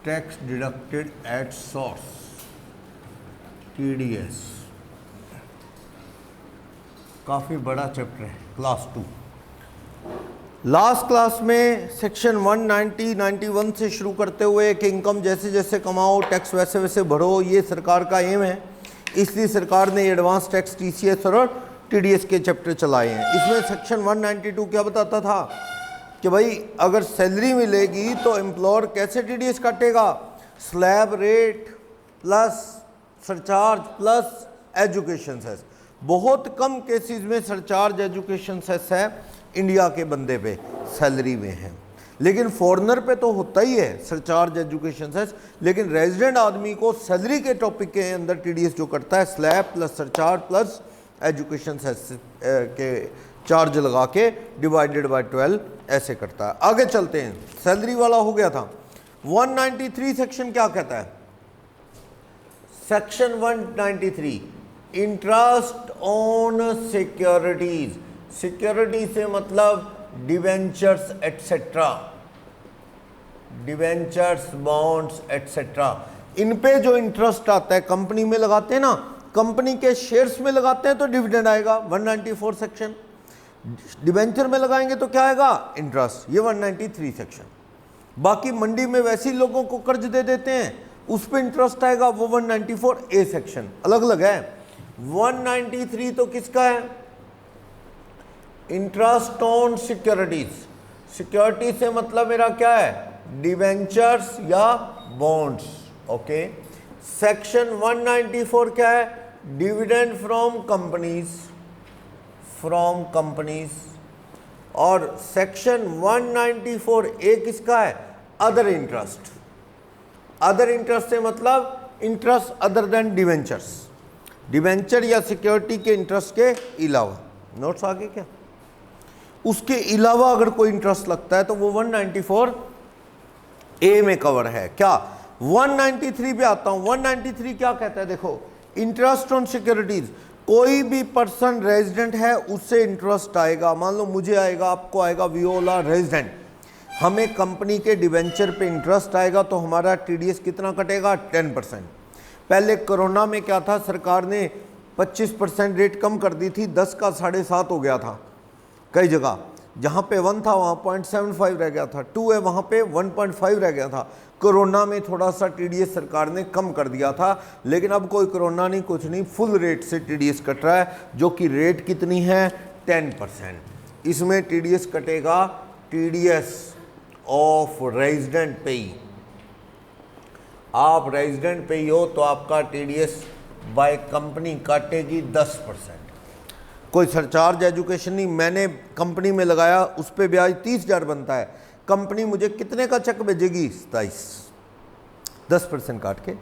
Tax deducted at source, TDS। काफ़ी बड़ा chapter है, क्लास 2। लास्ट क्लास में सेक्शन 190, 91 से शुरू करते हुए कि इनकम जैसे जैसे कमाओ टैक्स वैसे वैसे भरो, ये सरकार का एम है। इसलिए सरकार ने एडवांस टैक्स TCS और TDS के चैप्टर चलाए हैं। इसमें सेक्शन 192 क्या बताता था कि भाई अगर सैलरी मिलेगी तो एम्प्लॉयर कैसे TDS काटेगा, slab rate plus surcharge plus education cess. बहुत कम केसेस में सरचार्ज एजुकेशन सेस है इंडिया के बंदे पे सैलरी में है, लेकिन फॉरेनर पे तो होता ही है सरचार्ज एजुकेशन सेस। लेकिन रेजिडेंट आदमी को सैलरी के टॉपिक के अंदर TDS जो करता है slab plus surcharge plus education cess के चार्ज लगा के डिवाइडेड बाय 12 ऐसे करता है। आगे चलते हैं, सैलरी वाला हो गया था। 193 सेक्शन क्या कहता है? Section 193 interest on securities. Security से मतलब debentures etcetera, debentures bonds etcetera. इन पे जो इंटरेस्ट आता है कंपनी में लगाते हैं ना, कंपनी के शेयर्स में लगाते हैं तो डिविडेंड आएगा 194 सेक्शन, डिवेंचर में लगाएंगे तो क्या आएगा? इंटरेस्ट। ये 193 सेक्शन। बाकी मंडी में वैसे ही लोगों को कर्ज दे देते हैं, उस पर इंटरेस्ट आएगा, वो 194A सेक्शन अलग अलग है। 193 तो किसका है? Interest on securities. सिक्योरिटी से मतलब मेरा क्या है? डिवेंचर्स या बॉन्ड्स। ओके। सेक्शन 194 क्या है? Dividend from companies, from companies. और सेक्शन 194A किसका है? Other interest. अदर इंटरेस्ट से मतलब interest other than debentures, debenture या सिक्योरिटी के इंटरेस्ट के अलावा। नोट्स आगे क्या? उसके अलावा अगर कोई इंटरेस्ट लगता है तो वो 194A में कवर है। क्या 193 पे आता हूं। 193 क्या कहता है? देखो, इंटरेस्ट ऑन सिक्योरिटीज। कोई भी पर्सन रेजिडेंट है उससे इंटरेस्ट आएगा। मान लो मुझे आएगा, आपको आएगा, वी ऑल आर रेजिडेंट, हमें कंपनी के डिवेंचर पे इंटरेस्ट आएगा तो हमारा TDS कितना कटेगा? 10%। पहले कोरोना में क्या था, सरकार ने 25% रेट कम कर दी थी, 10 का 7.5 हो गया था। कई जगह जहाँ पे 1 था वहाँ 0.75 रह गया था, 2 है वहाँ पे 1.5 रह गया था। कोरोना में थोड़ा सा TDS सरकार ने कम कर दिया था, लेकिन अब कोई कोरोना नहीं, कुछ नहीं, फुल रेट से TDS कट रहा है, जो कि रेट कितनी है? 10%। इसमें TDS कटेगा TDS ऑफ रेजिडेंट पेई। आप रेजिडेंट पेई हो तो आपका TDS बाय कंपनी काटेगी 10%। कोई सरचार्ज एजुकेशन नहीं, मैंने कंपनी में लगाया, उस पर ब्याज 30,000 बनता है, कंपनी मुझे कितने का चेक भेजेगी? 27, 10% काट के।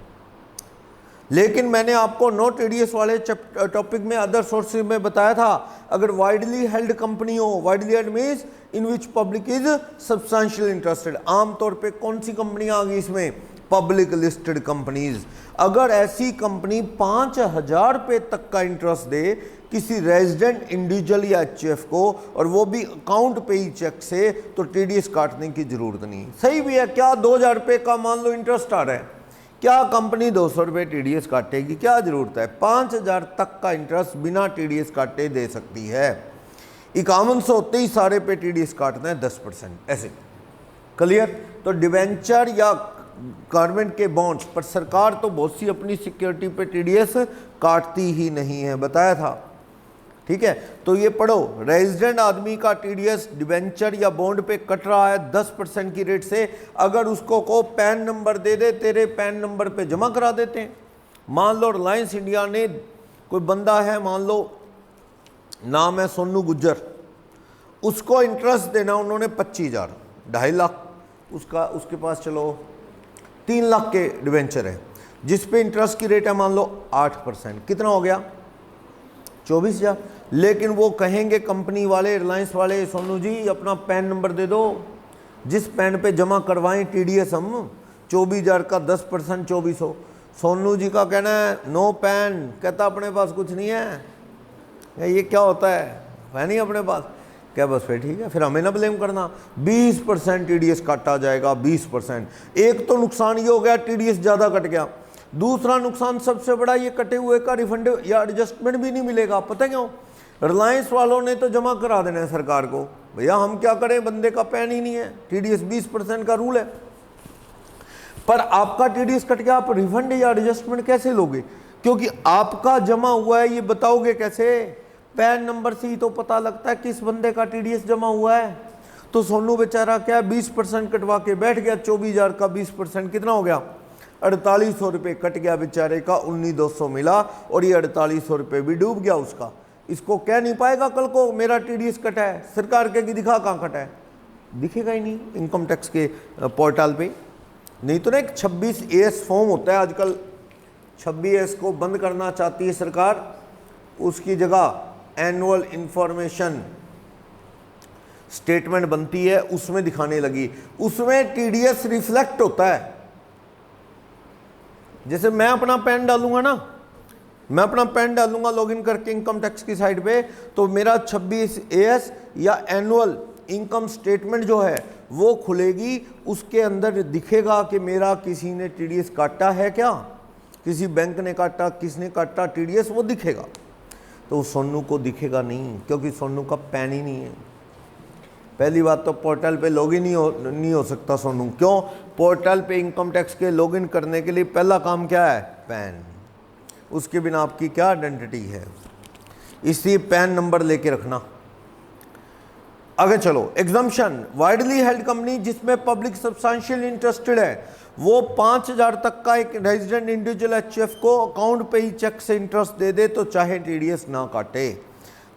लेकिन मैंने आपको नो TDS वाले टॉपिक में अदर सोर्सेज में बताया था, अगर वाइडली हेल्ड कंपनी हो, widely held means in which public is substantial interested. आमतौर पे कौन सी कंपनी आ गई इसमें? Public listed companies. अगर ऐसी कंपनी 5,000 रुपये तक का इंटरेस्ट दे किसी रेजिडेंट इंडिविजुअल या HF को, और वो भी अकाउंट पे ही चेक से, तो TDS काटने की जरूरत नहीं। सही भी है। क्या 2,000 रुपये का मान लो इंटरेस्ट आ रहा है, क्या कंपनी 200 रुपये TDS काटेगी? क्या जरूरत है? 5,000 तक का इंटरेस्ट बिना TDS काटे दे सकती है। 51 होते ही सारे पे TDS काटना है 10%, ऐसे। क्लियर? तो डिवेंचर या गवर्नमेंट के बॉन्ड्स पर सरकार तो बहुत सी अपनी सिक्योरिटी पे TDS काटती ही नहीं है, बताया था। ठीक है, तो ये पढ़ो, रेजिडेंट आदमी का TDS डिवेंचर या बॉन्ड पे कट रहा है 10% की रेट से। अगर उसको को पैन नंबर दे दे, तेरे पैन नंबर पे जमा करा देते हैं। मान लो रिलायंस इंडिया ने, कोई बंदा है, मान लो नाम है सोनू गुज्जर, उसको इंटरेस्ट देना उन्होंने 25,000, 2.5 लाख उसका, उसके पास चलो 3 लाख के डिवेंचर है, जिस पे इंटरेस्ट की रेट है मान लो 8%, कितना हो गया? 24,000। लेकिन वो कहेंगे कंपनी वाले, रिलायंस वाले, सोनू जी अपना पैन नंबर दे दो, जिस पैन पे जमा करवाएं TDS हम, 24,000 का 10% 2400। सोनू जी का कहना है नो पैन, कहता अपने पास कुछ नहीं है। ये क्या होता है नहीं अपने पास। क्या बस फिर ठीक है, फिर हमें ना ब्लेम करना। 20% टीडीएस काटा जाएगा, 20%। एक तो नुकसान ये हो गया टीडीएस ज़्यादा कट गया, दूसरा नुकसान सबसे बड़ा ये कटे हुए का रिफंड या एडजस्टमेंट भी नहीं मिलेगा। पता क्यों? रिलायंस वालों ने तो जमा करा देना है सरकार को, भैया हम क्या करें, बंदे का पैन ही नहीं है, टीडीएस 20% का रूल है। पर आपका टीडीएस कट गया, आप रिफंड या एडजस्टमेंट कैसे लोगे? क्योंकि आपका जमा हुआ है, ये बताओगे कैसे? पैन नंबर से ही तो पता लगता है किस बंदे का टीडीएस जमा हुआ है। तो सोनू बेचारा क्या 20% कटवा के बैठ गया, 24,000 का 20% कितना हो गया? 4800 रुपये कट गया बेचारे का, 19,200 मिला और ये 4800 रुपये भी डूब गया उसका। इसको कह नहीं पाएगा कल को मेरा टीडीएस कटा है, सरकार के दिखा कहाँ कटा है, दिखेगा ही नहीं इनकम टैक्स के पोर्टल पे। नहीं तो ना एक 26AS फॉर्म होता है आजकल, 26AS को बंद करना चाहती है सरकार, उसकी जगह एनुअल इंफॉर्मेशन स्टेटमेंट बनती है, उसमें दिखाने लगी। उसमें टीडीएस रिफ्लेक्ट होता है। जैसे मैं अपना पैन डालूंगा ना, मैं अपना पैन डालूंगा लॉगिन करके इनकम टैक्स की साइट पे, तो मेरा 26AS या एनुअल इनकम स्टेटमेंट जो है वो खुलेगी, उसके अंदर दिखेगा कि मेरा किसी ने टीडीएस काटा है क्या, किसी बैंक ने काटा, किसने काटा टीडीएस, वो दिखेगा। तो सोनू को दिखेगा नहीं, क्योंकि सोनू का पैन ही नहीं है। पहली बात तो पोर्टल पे लॉगिन नहीं हो सकता सोनू। क्यों? पोर्टल पे इनकम टैक्स के लॉगिन करने के लिए पहला काम क्या है? पैन। उसके बिना आपकी क्या आइडेंटिटी है? इसलिए पैन नंबर लेके रखना। आगे चलो, एग्जम्पशन, वाइडली हेल्ड कंपनी जिसमें पब्लिक सब्सटेंशियल इंटरेस्टेड है, वो 5,000 तक का एक रेजिडेंट इंडिविजुअल एचएफ को अकाउंट पे ही चेक से इंटरेस्ट दे दे तो चाहे टीडीएस ना काटे।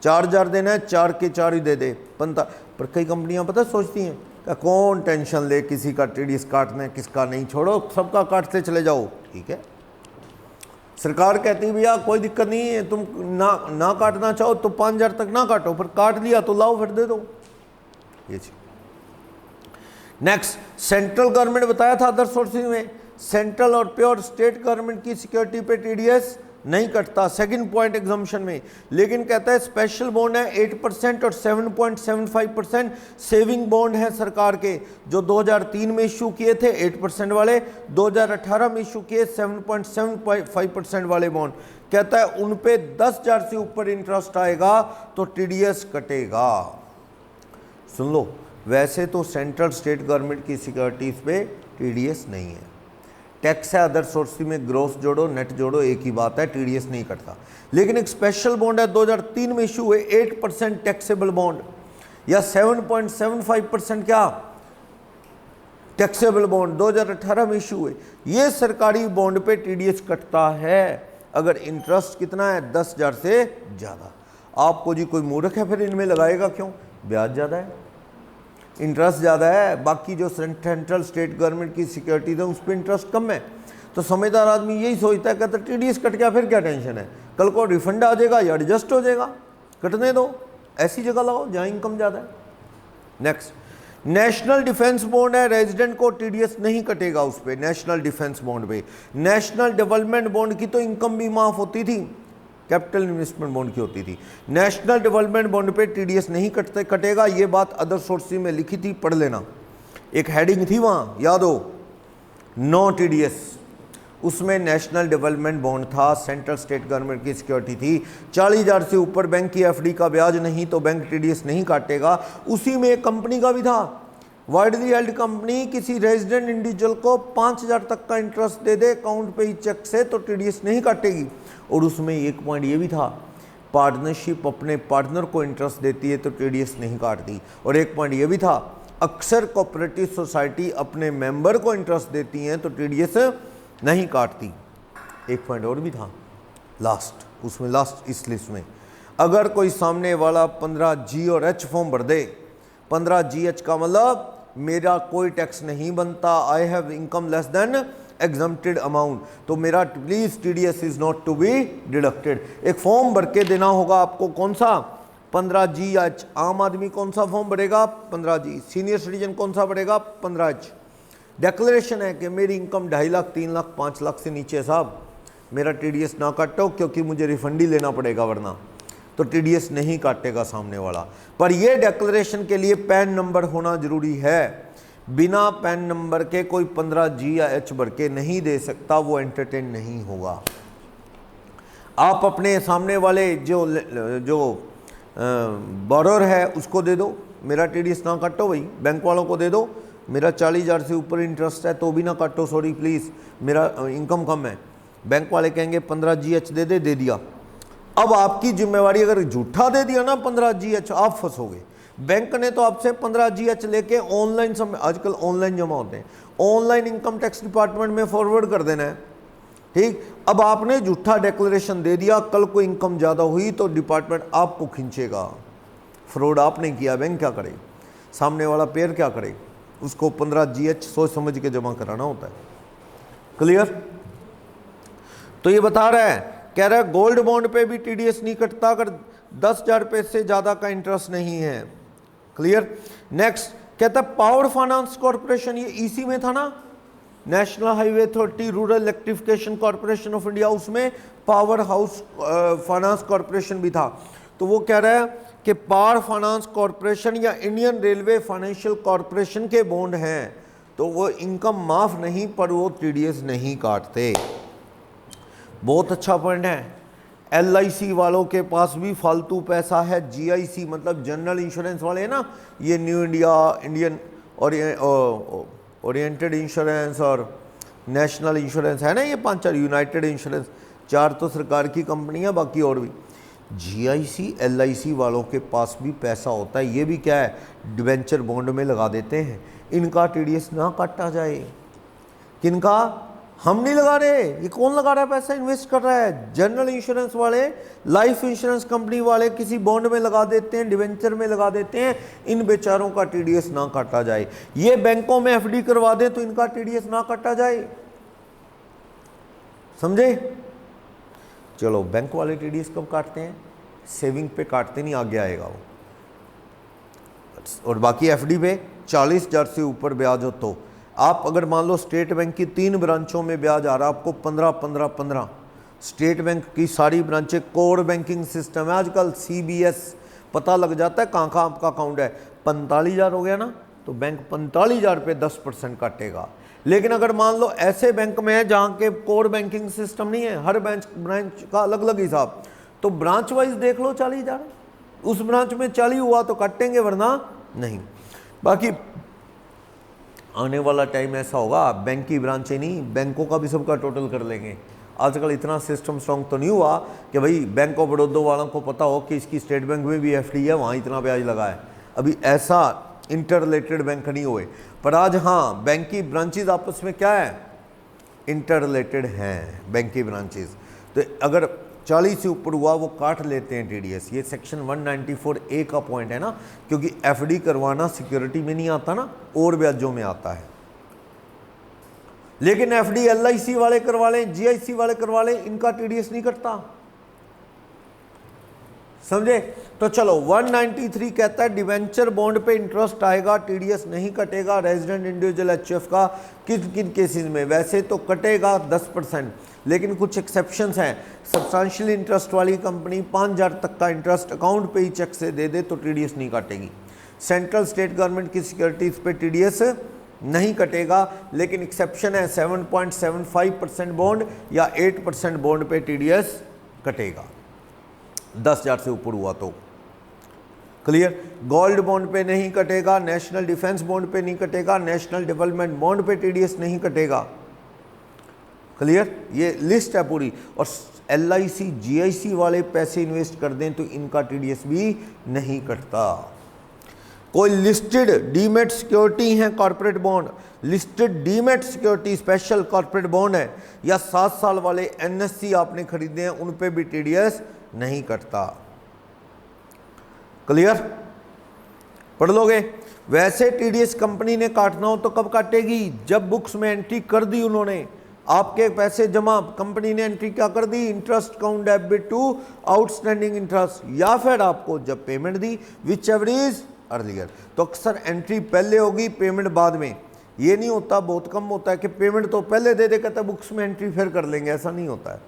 4,000 देना है, 4 के 4 ही दे दे। पर कई कंपनियां पता सोचती हैं कि कौन टेंशन ले, किसी का टीडीएस काटना है किसका नहीं, छोड़ो सबका काटते चले जाओ। ठीक है, सरकार कहती है भैया कोई दिक्कत नहीं है, तुम ना काटना चाहो तो 5,000 तक ना काटो, पर काट लिया तो लाओ फिर दे दो। ये चीज। नेक्स्ट, सेंट्रल गवर्नमेंट बताया था अदर सोर्सेज में, सेंट्रल और प्योर स्टेट गवर्नमेंट की सिक्योरिटी पे टीडीएस नहीं कटता, सेकंड पॉइंट एग्जाम्पशन में। लेकिन कहता है स्पेशल बॉन्ड है 8% और 7.75% सेविंग बॉन्ड है सरकार के, जो 2003 में इशू किए थे 8% वाले, 2018 में इशू किए 7.75% वाले बॉन्ड। कहता है उन पे 10,000 से ऊपर इंटरेस्ट आएगा तो टीडीएस कटेगा। सुन लो, वैसे तो सेंट्रल स्टेट गवर्नमेंट की सिक्योरिटीज पे टीडीएस नहीं है। टैक्स है अदर सोर्स में, ग्रोस जोड़ो नेट जोड़ो एक ही बात है, टीडीएस नहीं कटता। लेकिन एक स्पेशल बॉन्ड है 2003 में इशू हुए 8% टैक्सेबल बॉन्ड या 7.75% क्या टैक्सेबल बॉन्ड 2018 में इशू हुए। ये सरकारी बॉन्ड पे टीडीएस कटता है अगर इंटरेस्ट कितना है 10,000 से ज़्यादा। आपको जी कोई मूर्ख है फिर इनमें लगाएगा क्यों? ब्याज ज़्यादा है, इंटरेस्ट ज़्यादा है, बाकी जो सेंट्रल स्टेट गवर्नमेंट की सिक्योरिटीज है उस पर इंटरेस्ट कम है। तो समझदार आदमी यही सोचता है, कहता टीडीएस कट गया फिर क्या टेंशन है, कल को रिफंड आ जाएगा या एडजस्ट हो जाएगा, कटने दो, ऐसी जगह लगाओ जहाँ इनकम ज़्यादा है। नेक्स्ट, नेशनल डिफेंस बॉन्ड है, रेजिडेंट को टीडीएस नहीं कटेगा उस पर, नेशनल डिफेंस बॉन्ड पे। नेशनल डेवलपमेंट बॉन्ड की तो इनकम भी माफ़ होती थी, कैपिटल इन्वेस्टमेंट बॉन्ड की होती थी। नेशनल डेवलपमेंट बॉन्ड पे टीडीएस नहीं कटेगा, ये बात अदर सोर्सेज में लिखी थी, पढ़ लेना। एक हेडिंग थी वहाँ, याद हो, नो टीडीएस, उसमें नेशनल डेवलपमेंट बॉन्ड था, सेंट्रल स्टेट गवर्नमेंट की सिक्योरिटी थी। 40,000 से ऊपर बैंक की एफडी का ब्याज नहीं तो बैंक टीडीएस नहीं काटेगा। उसी में एक कंपनी का भी था, वाइडली हेल्ड कंपनी किसी रेजिडेंट इंडिविजुअल को 5,000 तक का इंटरेस्ट दे दे अकाउंट पे ही चेक से तो टीडीएस नहीं काटेगी। और उसमें एक पॉइंट ये भी था, पार्टनरशिप अपने पार्टनर को इंटरेस्ट देती है तो टीडीएस नहीं काटती। और एक पॉइंट ये भी था, अक्सर कोऑपरेटिव सोसाइटी अपने मेंबर को इंटरेस्ट देती हैं तो टीडीएस नहीं काटती। एक पॉइंट और भी था लास्ट, उसमें लास्ट इस लिस्ट में, अगर कोई सामने वाला 15G और H फॉर्म भर दे, 15GH का मतलब मेरा कोई टैक्स नहीं बनता, I have income less than exempted amount, तो मेरा please TDS is not to be deducted. एक फॉर्म भर के देना होगा आपको, कौन सा? 15GH। आम आदमी कौन सा फॉर्म भरेगा? 15G। सीनियर सिटीजन कौन सा भरेगा? 15H। डिक्लेरेशन है कि मेरी इनकम 2.5 लाख 3 लाख 5 लाख से नीचे है साहब, मेरा टीडीएस ना काटो क्योंकि मुझे रिफंड ही लेना पड़ेगा वरना। तो टीडीएस नहीं काटेगा सामने वाला। पर ये डिक्लेरेशन के लिए पैन नंबर होना जरूरी है। बिना पैन नंबर के कोई 15G या H भर के नहीं दे सकता, वो एंटरटेन नहीं होगा। आप अपने सामने वाले जो बोरोर है उसको दे दो, मेरा टीडीएस ना काटो भाई। बैंक वालों को दे दो, मेरा 40,000 से ऊपर इंटरेस्ट है तो भी ना काटो, सॉरी प्लीज़ मेरा इनकम कम है। बैंक वाले कहेंगे 15GH दे दे, दे दिया। अब आपकी जिम्मेवारी, अगर झूठा दे दिया ना 15GH, आप फंसोगे। बैंक ने तो आपसे 15GH लेके ऑनलाइन आजकल ऑनलाइन जमा होते हैं, ऑनलाइन इनकम टैक्स डिपार्टमेंट में फॉरवर्ड कर देना है, ठीक। अब आपने झूठा डिक्लेरेशन दे दिया, कल को इनकम ज़्यादा हुई तो डिपार्टमेंट आपको खींचेगा। फ्रॉड आपने किया, बैंक क्या करे, सामने वाला पेयर क्या करे, उसको 15GH सोच समझ के जमा कराना होता है। क्लियर? तो ये बता रहा है, कह रहा है गोल्ड बॉन्ड पे भी टीडीएस नहीं कटता अगर 10,000 रुपये से ज़्यादा का इंटरेस्ट नहीं है। क्लियर? नेक्स्ट कहता है पावर फाइनेंस कॉर्पोरेशन, ये ईसी में था ना, national highway authority, rural electrification corporation of India, उसमें पावर हाउस फाइनेंस कॉर्पोरेशन भी था। तो वो कह रहा है कि पावर फाइनेंस कॉर्पोरेशन या इंडियन रेलवे फाइनेंशियल कॉर्पोरेशन के बॉन्ड हैं तो वो इनकम माफ नहीं, पर वो टीडीएस नहीं काटते। बहुत अच्छा पॉइंट है। LIC वालों के पास भी फालतू पैसा है, GIC मतलब जनरल इंश्योरेंस वाले हैं ना, ये new India, Indian oriented insurance और नेशनल इंश्योरेंस है ना, ये 5-4, यूनाइटेड इंश्योरेंस, 4 तो सरकार की कंपनियां, बाकी और भी। GIC LIC वालों के पास भी पैसा होता है, ये भी क्या है, डिवेंचर बॉन्ड में लगा देते हैं। इनका टीडीएस ना काटा जाए। किनका? हम नहीं लगा रहे, ये कौन लगा रहा है पैसा, इन्वेस्ट कर रहा है? जनरल इंश्योरेंस वाले, लाइफ इंश्योरेंस कंपनी वाले किसी बॉन्ड में लगा देते हैं, डिवेंचर में लगा देते हैं। इन बेचारों का टीडीएस ना काटा जाए। ये बैंकों में एफडी करवा दें तो इनका टीडीएस ना काटा जाए। समझे? चलो, बैंक वाले टीडीएस कब काटते हैं? सेविंग पे काटते नहीं, आगे आएगा वो। और बाकी एफडी पे 40,000 से ऊपर ब्याज हो तो आप अगर मान लो स्टेट बैंक की 3 ब्रांचों में ब्याज आ रहा है आपको 15-15-15, स्टेट बैंक की सारी ब्रांचें, कोर बैंकिंग सिस्टम है आजकल, CBS, पता लग जाता है कहाँ कहाँ आपका अकाउंट है। 45,000 हो गया ना, तो बैंक 45,000 पे 10% काटेगा। लेकिन अगर मान लो ऐसे बैंक में है जहाँ के कोर बैंकिंग सिस्टम नहीं है, हर ब्रांच का अलग अलग हिसाब, तो ब्रांच वाइज देख लो 40,000, उस ब्रांच में 40 हुआ तो काटेंगे, वरना नहीं। बाकी आने वाला टाइम ऐसा होगा, बैंक की ब्रांचें नहीं, बैंकों का भी सबका टोटल कर लेंगे। आजकल इतना सिस्टम स्ट्रॉन्ग तो नहीं हुआ कि भाई बैंक ऑफ बड़ौदा वालों को पता हो कि इसकी स्टेट बैंक में भी एफडी है, वहाँ इतना ब्याज लगा है। अभी ऐसा इंटर रिलेटेड बैंक नहीं हुए, पर आज हाँ, बैंक की ब्रांचेज आपस में क्या है, इंटर रिलेटेड हैं बैंक की ब्रांचेज। तो अगर 40 से ऊपर हुआ वो काट लेते हैं टीडीएस। ये सेक्शन 194A का पॉइंट है ना, क्योंकि एफडी करवाना सिक्योरिटी में नहीं आता ना, और ब्याजों में आता है। लेकिन एफडी LIC वाले करवा लें, GIC वाले करवा लें, इनका टीडीएस नहीं कटता। समझे? तो चलो, 193 कहता है डिवेंचर बॉन्ड पे इंटरेस्ट आएगा, टीडीएस नहीं कटेगा। रेजिडेंट इंडिविजुअल HUF का किन किन केसेस में? वैसे तो कटेगा 10%, लेकिन कुछ एक्सेप्शंस हैं। सब्सटेंशियल इंटरेस्ट वाली कंपनी 5,000 तक का इंटरेस्ट अकाउंट पे ही चेक से दे दे तो टीडीएस नहीं काटेगी। सेंट्रल स्टेट गवर्नमेंट की सिक्योरिटीज पे टीडीएस नहीं कटेगा, लेकिन एक्सेप्शन है 7.75% बॉन्ड या 8% बॉन्ड पे टीडीएस कटेगा, 10,000 से ऊपर हुआ तो। क्लियर? गोल्ड बॉन्ड पे नहीं कटेगा, नेशनल डिफेंस बॉन्ड पे नहीं कटेगा, नेशनल डेवलपमेंट बॉन्ड पे टीडीएस नहीं कटेगा। क्लियर? ये लिस्ट है पूरी। और LIC GIC वाले पैसे इन्वेस्ट कर दें तो इनका टीडीएस भी नहीं कटता। कोई लिस्टेड डीमेट सिक्योरिटी है, corporate bond, listed demat security special corporate bond है, या 7 साल वाले NSC आपने खरीदे हैं, उन पे भी टीडीएस नहीं कटता। क्लियर? पढ़ लोगे? वैसे टीडीएस कंपनी ने काटना हो तो कब काटेगी? जब बुक्स में एंट्री कर दी उन्होंने, आपके पैसे जमा, कंपनी ने एंट्री क्या कर दी, interest account debit to outstanding interest, या फिर आपको जब पेमेंट दी, विच एवर इज अर्लियर। तो अक्सर एंट्री पहले होगी, पेमेंट बाद में। ये नहीं होता, बहुत कम होता है कि पेमेंट तो पहले दे दे, कहता बुक्स में एंट्री फिर कर लेंगे, ऐसा नहीं होता है।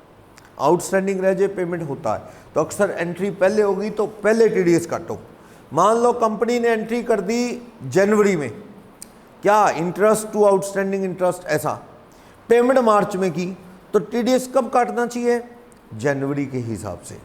आउटस्टैंडिंग रह जाए पेमेंट होता है, तो अक्सर एंट्री पहले होगी तो पहले टीडीएस काटो। मान लो कंपनी ने एंट्री कर दी जनवरी में, क्या इंटरेस्ट टू आउटस्टैंडिंग इंटरेस्ट ऐसा, पेमेंट मार्च में की, तो टीडीएस कब काटना चाहिए? जनवरी के हिसाब से।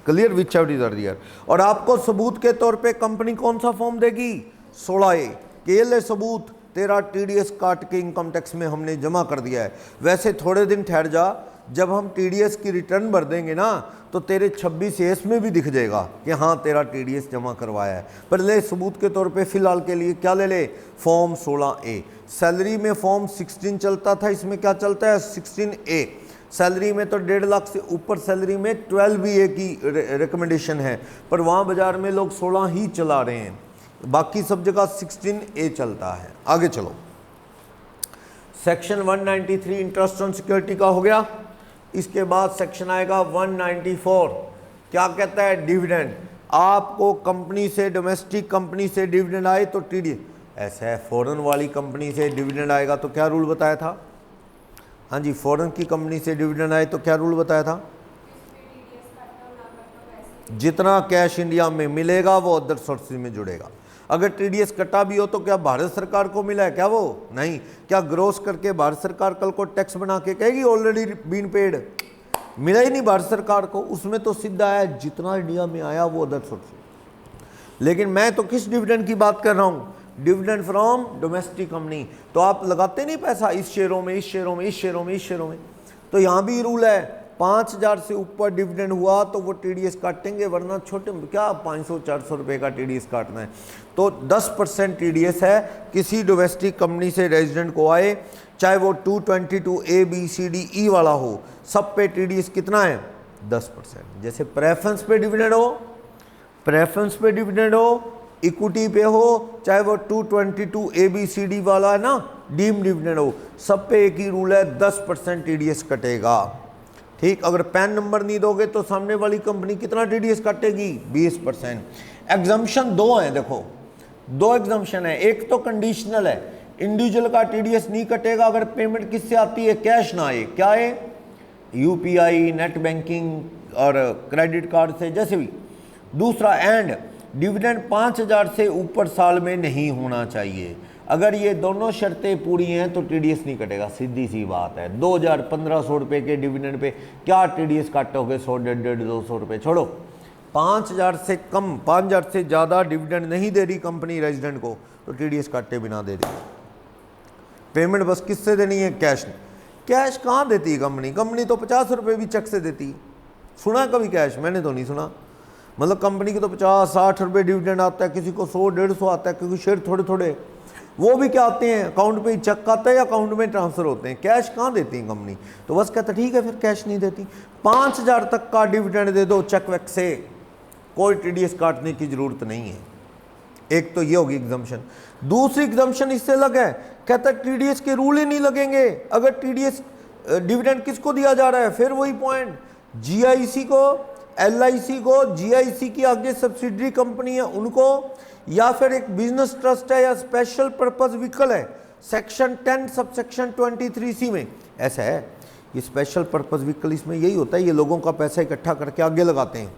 Clear which out is earlier. और आपको सबूत के तौर पे कंपनी कौन सा फॉर्म देगी? 16A के ले सबूत तेरा टीडीएस काट के इनकम टैक्स में हमने जमा कर दिया है। वैसे थोड़े दिन ठहर जा, जब हम टीडीएस की रिटर्न भर देंगे ना तो तेरे 26A में भी दिख जाएगा कि हाँ तेरा टीडीएस जमा करवाया है। पर ले सबूत के तौर पे फिलहाल के लिए क्या ले ले? Form 16A। सैलरी में फॉर्म 16 चलता था, इसमें क्या चलता है? 16A। सैलरी में तो 1.5 लाख से ऊपर सैलरी में 12BA की रिकमेंडेशन है, पर वहाँ बाजार में लोग 16 ही चला रहे हैं, बाकी सब जगह 16A चलता है। आगे चलो, सेक्शन 193 इंटरेस्ट ऑन सिक्योरिटी का हो गया। इसके बाद सेक्शन आएगा 194, क्या कहता है? डिविडेंड। आपको कंपनी से, डोमेस्टिक कंपनी से डिविडेंड आए तो टीडीएस, ऐसा है फॉरेन वाली कंपनी से डिविडेंड आएगा तो क्या रूल बताया था? हाँ जी, फॉरेन की कंपनी से डिविडेंड आए तो क्या रूल बताया था? जितना कैश इंडिया में मिलेगा वो अदर सोर्सेज में जुड़ेगा। अगर टीडीएस कटा भी हो तो क्या भारत सरकार को मिला है क्या? वो नहीं। क्या ग्रोस करके भारत सरकार कल को टैक्स बना के कहेगी ऑलरेडी बीन पेड? मिला ही नहीं भारत सरकार को, उसमें तो सीधा है जितना इंडिया में आया वो अदर सोर्स। लेकिन मैं तो किस डिविडेंड की बात कर रहा हूँ? Dividend from domestic company. तो आप लगाते नहीं पैसा इस शेयरों में, इस शेयरों में, इस शेयरों में, इस शेयरों में, तो यहाँ भी रूल है 5000 से ऊपर डिविडेंड हुआ तो वो टीडीएस काटेंगे, वरना छोटे क्या 500-400 रुपये का टीडीएस काटना है। तो 10% टीडीएस है किसी डोमेस्टिक कंपनी से रेजिडेंट को आए, चाहे वो 222A B C D E वाला हो, सब पे टीडीएस कितना है? 10%। जैसे प्रेफरेंस पे डिविडेंड हो, प्रेफरेंस पे डिविडेंड हो, इक्विटी पे हो, चाहे वो 222A B C D वाला है ना, डीम डिविडेंड हो, सब पे एक ही रूल है, 10% टीडीएस कटेगा। ठीक, अगर पैन नंबर नहीं दोगे तो सामने वाली कंपनी कितना टीडीएस काटेगी? 20%। एग्जम्पशन 2 हैं, देखो 2 एग्जम्पशन है। एक तो कंडीशनल है, इंडिविजुअल का टीडीएस नहीं कटेगा अगर पेमेंट किससे आती है? कैश ना आए। क्या है? यूपीआई, नेट बैंकिंग और क्रेडिट कार्ड से, जैसे भी। दूसरा, एंड डिविडेंड 5000 से ऊपर साल में नहीं होना चाहिए। अगर ये दोनों शर्तें पूरी हैं तो टीडीएस नहीं कटेगा, सीधी सी बात है। 2000-1500 रुपये के डिविडेंड पे क्या टीडीएस काटोगे? 100-150-200 रुपये छोड़ो। 5000 से कम, 5000 से ज़्यादा डिविडेंड नहीं दे रही कंपनी रेजिडेंट को तो टीडीएस काटे बिना दे रही। पेमेंट बस किससे देनी है? कैश। कैश कहाँ देती है कंपनी? कंपनी तो 50 रुपये भी चेक से देती है। सुना कभी कैश? मैंने तो नहीं सुना। मतलब कंपनी की तो 50-60 रुपये डिविडेंड आता है, किसी को 100-150 आता है, क्योंकि शेयर थोड़े थोड़े, वो भी क्या आते हैं अकाउंट पे ही चेक आता है या अकाउंट में ट्रांसफर होते हैं। कैश कहाँ देती है कंपनी? तो बस कहता ठीक है फिर कैश नहीं देती, 5000 तक का डिविडेंड दे दो चेक वेक से, कोई टीडीएस काटने की जरूरत नहीं है। एक तो ये होगी एग्जम्पशन। दूसरी एग्जम्पशन इससे अलग है, कहता है टीडीएस के रूल ही नहीं लगेंगे अगर टीडीएस डिविडेंड किसको दिया जा रहा है? फिर वही पॉइंट, जीआईसी को, एलआईसी को, जीआईसी की आगे सब्सिडरी कंपनी है उनको, या फिर एक बिजनेस ट्रस्ट है या स्पेशल पर्पस व्हीकल है, सेक्शन 10 सबसेक्शन 23C में ऐसा है। ये स्पेशल पर्पस व्हीकल, इसमें यही होता है, ये लोगों का पैसा इकट्ठा करके आगे लगाते हैं।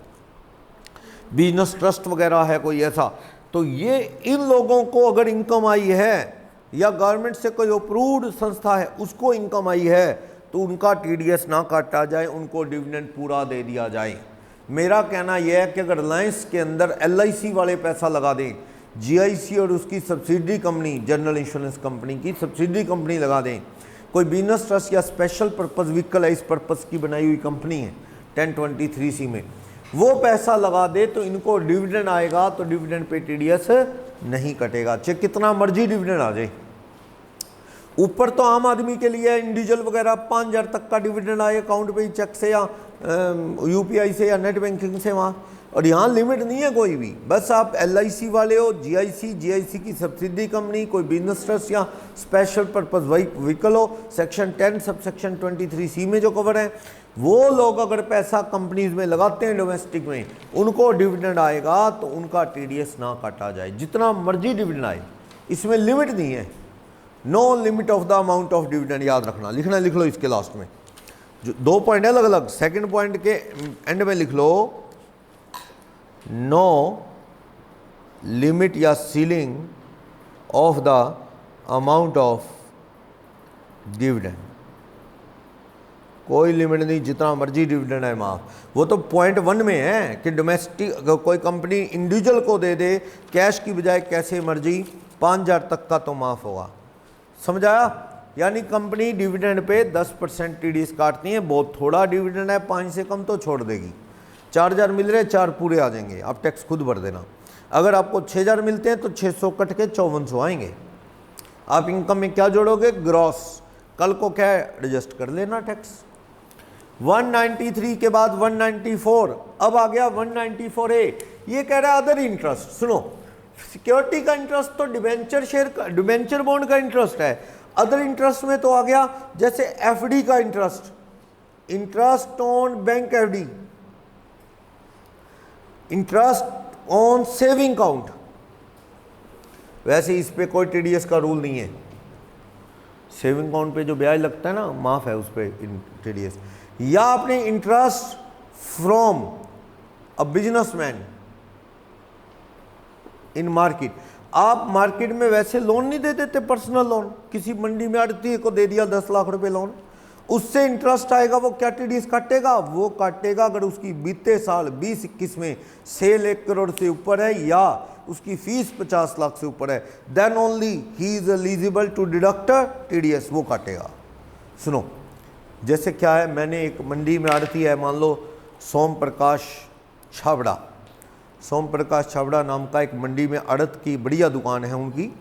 बिजनेस ट्रस्ट वगैरह है कोई ऐसा, तो ये इन लोगों को अगर इनकम आई है या गवर्नमेंट से कोई अप्रूव्ड संस्था है उसको इनकम आई है तो उनका टीडीएस ना काटा जाए, उनको डिविडेंड पूरा दे दिया जाए। मेरा कहना यह है कि अगर रिलायंस के अंदर एलआईसी वाले पैसा लगा दें, जीआईसी और उसकी subsidiary company, general insurance company की सब्सिडरी कंपनी लगा दें, कोई बिजनेस ट्रस्ट या स्पेशल पर्पस व्हीकल है, इस पर्पस की बनाई हुई कंपनी है 1023C में, वो पैसा लगा दे तो इनको डिविडेंड आएगा, तो डिविडेंड पे टीडीएस नहीं कटेगा, चाहे कितना मर्जी डिविडेंड आ जाए। ऊपर तो आम आदमी के लिए इंडिविजुअल वगैरह 5000 तक का डिविडेंड आए अकाउंट पे चेक से या यूपीआई से या नेट बैंकिंग से वहाँ, और यहाँ लिमिट नहीं है कोई भी। बस आप एलआईसी वाले हो, जीआईसी की सब्सिडी कंपनी, कोई बिजनेस ट्रस्ट या स्पेशल पर्पस व्हीकल हो, सेक्शन 10 सबसेक्शन 23C में जो कवर है, वो लोग अगर पैसा कंपनीज में लगाते हैं डोमेस्टिक में, उनको डिविडेंड आएगा तो उनका टीडीएस ना काटा जाए, जितना मर्जी डिविडेंड आए, इसमें लिमिट नहीं है। No limit of the amount of dividend, याद रखना, लिखना लिख लो इसके लास्ट में। जो 2 पॉइंट अलग अलग, सेकंड पॉइंट के एंड में लिख लो नो लिमिट या ceiling of the amount of dividend, कोई लिमिट नहीं, जितना मर्जी डिविडेंड है माफ। वो तो पॉइंट 1 में है कि डोमेस्टिक कोई कंपनी इंडिविजुअल को दे दे कैश की बजाय कैसे मर्जी 5,000 तक का तो माफ होगा, समझाया। यानी कंपनी डिविडेंड पे 10% टीडीएस काटती है, बहुत थोड़ा डिविडेंड है 5 से कम तो छोड़ देगी। 4,000 मिल रहे 4 पूरे आ जाएंगे, आप टैक्स खुद भर देना। अगर आपको 6,000 मिलते हैं तो 600 कट के 5400 आएंगे। आप इनकम में क्या जोड़ोगे? ग्रॉस, कल को क्या एडजस्ट कर लेना टैक्स। 193 के बाद 194, अब आ गया 194A। ये कह रहा है अदर इंटरेस्ट। सुनो, सिक्योरिटी का इंटरेस्ट तो डिबेंचर शेयर का, डिबेंचर बॉन्ड का इंटरेस्ट है। अदर इंटरेस्ट में तो आ गया जैसे एफडी का interest, interest on bank FD, interest on saving account. वैसे इस पे कोई टीडीएस का रूल नहीं है, सेविंग अकाउंट पे जो ब्याज लगता है ना माफ है उस पे टीडीएस। या आपने interest from a businessman in market, आप मार्केट में वैसे लोन नहीं दे देते, पर्सनल लोन, किसी मंडी में आड़ती को दे दिया 10 लाख रुपए लोन, उससे इंटरेस्ट आएगा, वो क्या टीडीएस काटेगा? वो काटेगा अगर उसकी बीते साल 20-21 में सेल 1 करोड़ से ऊपर है या उसकी फीस 50 लाख से ऊपर है, then only he is eligible to deduct TDS, वो काटेगा। सुनो, जैसे क्या है, मैंने एक मंडी में आड़ती है, मान लो सोम प्रकाश छाबड़ा, सोम प्रकाश छाबड़ा नाम का एक मंडी में आड़त की बढ़िया दुकान है उनकी,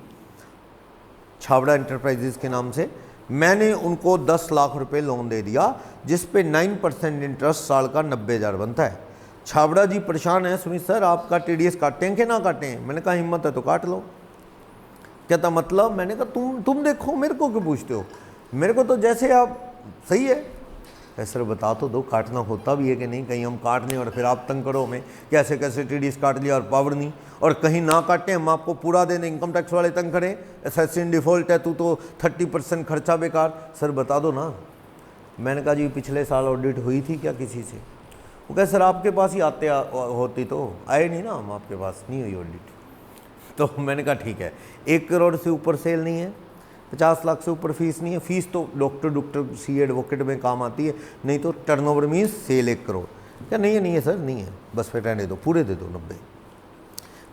छाबड़ा एंटरप्राइजेज के नाम से। मैंने उनको 10 लाख रुपए लोन दे दिया जिस पे 9% इंटरेस्ट साल का 90,000 बनता है। छाबड़ा जी परेशान है, सुमित सर आपका टीडीएस काटें कि ना काटें? मैंने कहा हिम्मत है तो काट लो। कहता मतलब? मैंने कहा तुम देखो, मेरे को क्यों पूछते हो? मेरे को तो जैसे आप सही है। सर बता तो दो, काटना होता भी है कि नहीं, कहीं हम काट नहीं और फिर आप तंग करो हमें, कैसे कैसे टीडीएस काट लिया और पावर नहीं, और कहीं ना काटें हम आपको पूरा दे दें, इनकम टैक्स वाले तंग करें, एसएससी डिफॉल्ट है, तू तो 30% खर्चा बेकार। सर बता दो ना। मैंने कहा जी पिछले साल ऑडिट हुई थी क्या किसी से? वो कहे सर आपके पास ही आते होती तो आए नहीं ना, हम आपके पास नहीं हुई ऑडिट। तो मैंने कहा ठीक है, 1 करोड़ से ऊपर सेल नहीं है, 50 लाख से ऊपर फीस नहीं है, फीस तो डॉक्टर सी एडवोकेट में काम आती है, नहीं तो टर्नओवर मीन्स सेल 1 करोड़। क्या नहीं है सर, नहीं है, बस फिर रहने दो, पूरे दे दो 90।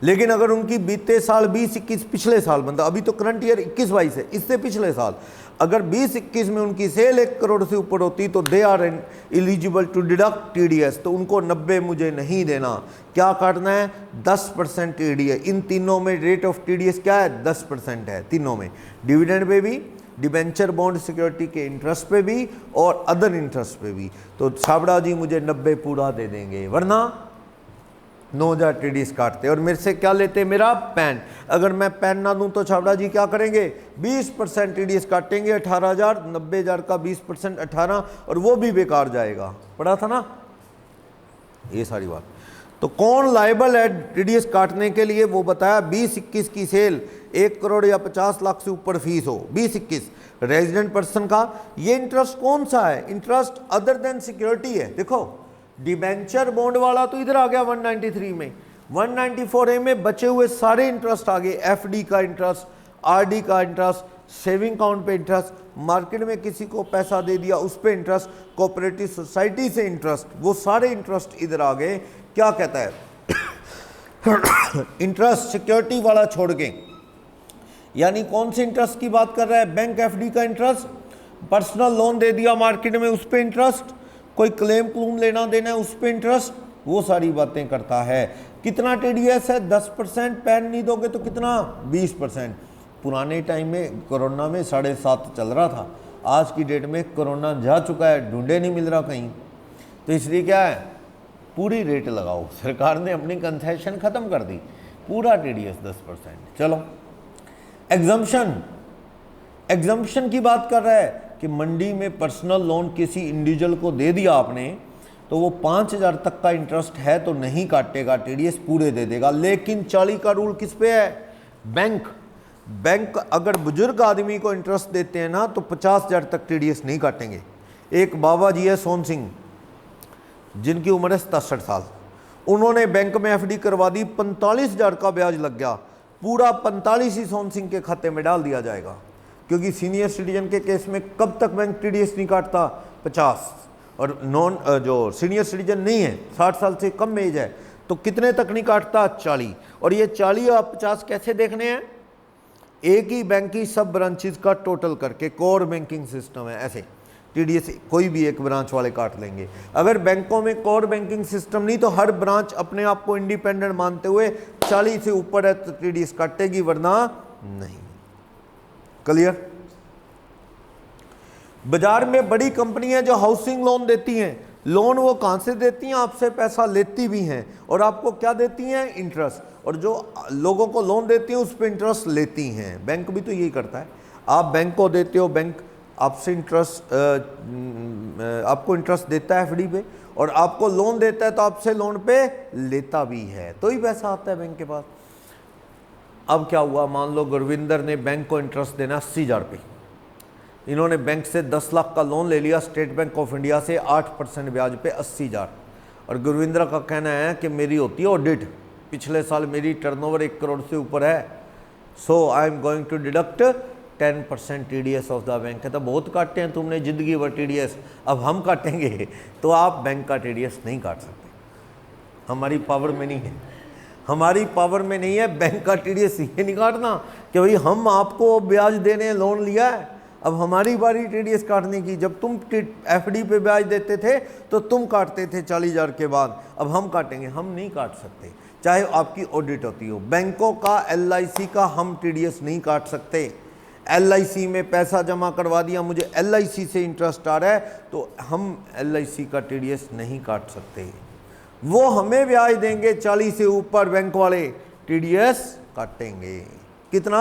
लेकिन अगर उनकी बीते साल 20-21, पिछले साल बनता, अभी तो करंट ईयर 21-22 है, इससे पिछले साल अगर 20-21 में उनकी सेल 1 करोड़ से ऊपर होती तो they are eligible to deduct TDS, तो उनको 90 मुझे नहीं देना। क्या काटना है? 10% टीडीएस। इन तीनों में रेट ऑफ टीडीएस क्या है? 10% है तीनों में, डिविडेंड पे भी, डिबेंचर बॉन्ड सिक्योरिटी के इंटरेस्ट पे भी और अदर इंटरेस्ट पे भी। तो छाबड़ा जी मुझे 90 पूरा दे देंगे, वरना 9,000 टीडीएस काटते। और मेरे से क्या लेते? मेरा पैन। अगर मैं पैन ना दूं तो छाबड़ा जी क्या करेंगे? 20% टीडीएस काटेंगे, 18,000, 90,000 का 20% 18, और वो भी बेकार जाएगा। पढ़ा था ना ये सारी बात। तो कौन लायबल है टीडीएस काटने के लिए? वो बताया 20-21 की सेल 1 करोड़ या 50 लाख से ऊपर फीस हो, 20-21 रेजिडेंट पर्सन का। ये इंटरेस्ट कौन सा है? इंटरेस्ट अदर देन सिक्योरिटी है। देखो डिबेंचर बॉन्ड वाला तो इधर आ गया 193 में, 194A में बचे हुए सारे इंटरेस्ट आ गए, एफडी का इंटरेस्ट, आरडी का इंटरेस्ट, सेविंग अकाउंट पे इंटरेस्ट, मार्केट में किसी को पैसा दे दिया उस पे इंटरेस्ट, कोऑपरेटिव सोसाइटी से इंटरेस्ट, वो सारे इंटरेस्ट इधर आ गए। क्या कहता है? इंटरेस्ट सिक्योरिटी वाला छोड़ के, यानी कौन से इंटरेस्ट की बात कर रहा है? बैंक एफडी का इंटरेस्ट, पर्सनल लोन दे दिया मार्केट में उस पे इंटरेस्ट, कोई क्लेम लेना देना है उस पे इंटरेस्ट, वो सारी बातें करता है। कितना टीडीएस है? 10%। पैन नहीं दोगे तो कितना? 20%। पुराने टाइम में कोरोना में 7.5 चल रहा था, आज की डेट में कोरोना जा चुका है, ढूंढे नहीं मिल रहा कहीं, तो इसलिए क्या है, पूरी रेट लगाओ। सरकार ने अपनी कंसेशन खत्म कर दी, पूरा टीडीएस 10%। चलो एग्जम्पशन की बात कर रहा है कि मंडी में पर्सनल लोन किसी इंडिविजुअल को दे दिया आपने, तो वो 5,000 तक का इंटरेस्ट है तो नहीं काटेगा टीडीएस, पूरे दे देगा। लेकिन 40 का रूल किस पे है? बैंक अगर बुजुर्ग आदमी को इंटरेस्ट देते हैं ना तो 50,000 तक टीडीएस नहीं काटेंगे, एक बाबा जी है सोन सिंह, जिनकी उम्र है 67 साल। उन्होंने बैंक में एफडी करवा दी, 45,000 का ब्याज लग गया। पूरा 45 ही सोन सिंह के खाते में डाल दिया जाएगा, क्योंकि सीनियर सिटीजन के केस में कब तक बैंक टीडीएस नहीं काटता? 50। और नॉन जो सीनियर सिटीजन नहीं है, 60 साल से कम एज है, तो कितने तक नहीं काटता? 40। और ये 40 और 50 कैसे देखने हैं? एक ही बैंक की सब ब्रांचेस का टोटल करके, कोर बैंकिंग सिस्टम है, ऐसे टीडीएस कोई भी एक ब्रांच वाले काट लेंगे। अगर बैंकों में कोर बैंकिंग सिस्टम नहीं, तो हर ब्रांच अपने आप को इंडिपेंडेंट मानते हुए 40 से ऊपर है तो टीडीएस काटेगी, वरना नहीं। क्लियर? बाजार में बड़ी कंपनियां जो हाउसिंग लोन देती हैं, लोन वो कहां से देती हैं? आपसे पैसा लेती भी हैं, और आपको क्या देती हैं? इंटरेस्ट। और जो लोगों को लोन देती हैं उस पर इंटरेस्ट लेती हैं। बैंक भी तो यही करता है। आप बैंक को देते हो, बैंक आपसे इंटरेस्ट आपको इंटरेस्ट देता है एफडी पे, और आपको लोन देता है तो आपसे लोन पे लेता भी है, तो ही पैसा आता है बैंक के पास। अब क्या हुआ? मान लो गुरविंदर ने बैंक को इंटरेस्ट देना 80,000 पे, इन्होंने बैंक से 10 लाख का लोन ले लिया स्टेट बैंक ऑफ इंडिया से 8% ब्याज पे 80,000। और गुरविंदर का कहना है कि मेरी होती है ऑडिट, पिछले साल मेरी टर्नओवर 1 करोड़ से ऊपर है, so I am going to deduct 10% TDS of the bank. तो बहुत काटते हैं तुमने जिंदगी भर टीडीएस, अब हम काटेंगे। तो आप बैंक का टीडीएस नहीं काट सकते, हमारी पावर में नहीं है, हमारी पावर में नहीं है बैंक का टीडीएस ये नहीं काटना कि भाई हम आपको ब्याज देने लोन लिया है, अब हमारी बारी टीडीएस काटने की। जब तुम एफडी पे ब्याज देते थे तो तुम काटते थे 40,000 के बाद, अब हम काटेंगे, हम नहीं काट सकते, चाहे आपकी ऑडिट होती हो। बैंकों का, एलआईसी का हम टीडीएस नहीं काट सकते। एलआईसी में पैसा जमा करवा दिया, मुझे एलआईसी से इंटरेस्ट आ रहा है, तो हम एलआईसी का टीडीएस नहीं काट सकते। वो हमें ब्याज देंगे 40 से ऊपर, बैंक वाले टीडीएस काटेंगे। कितना?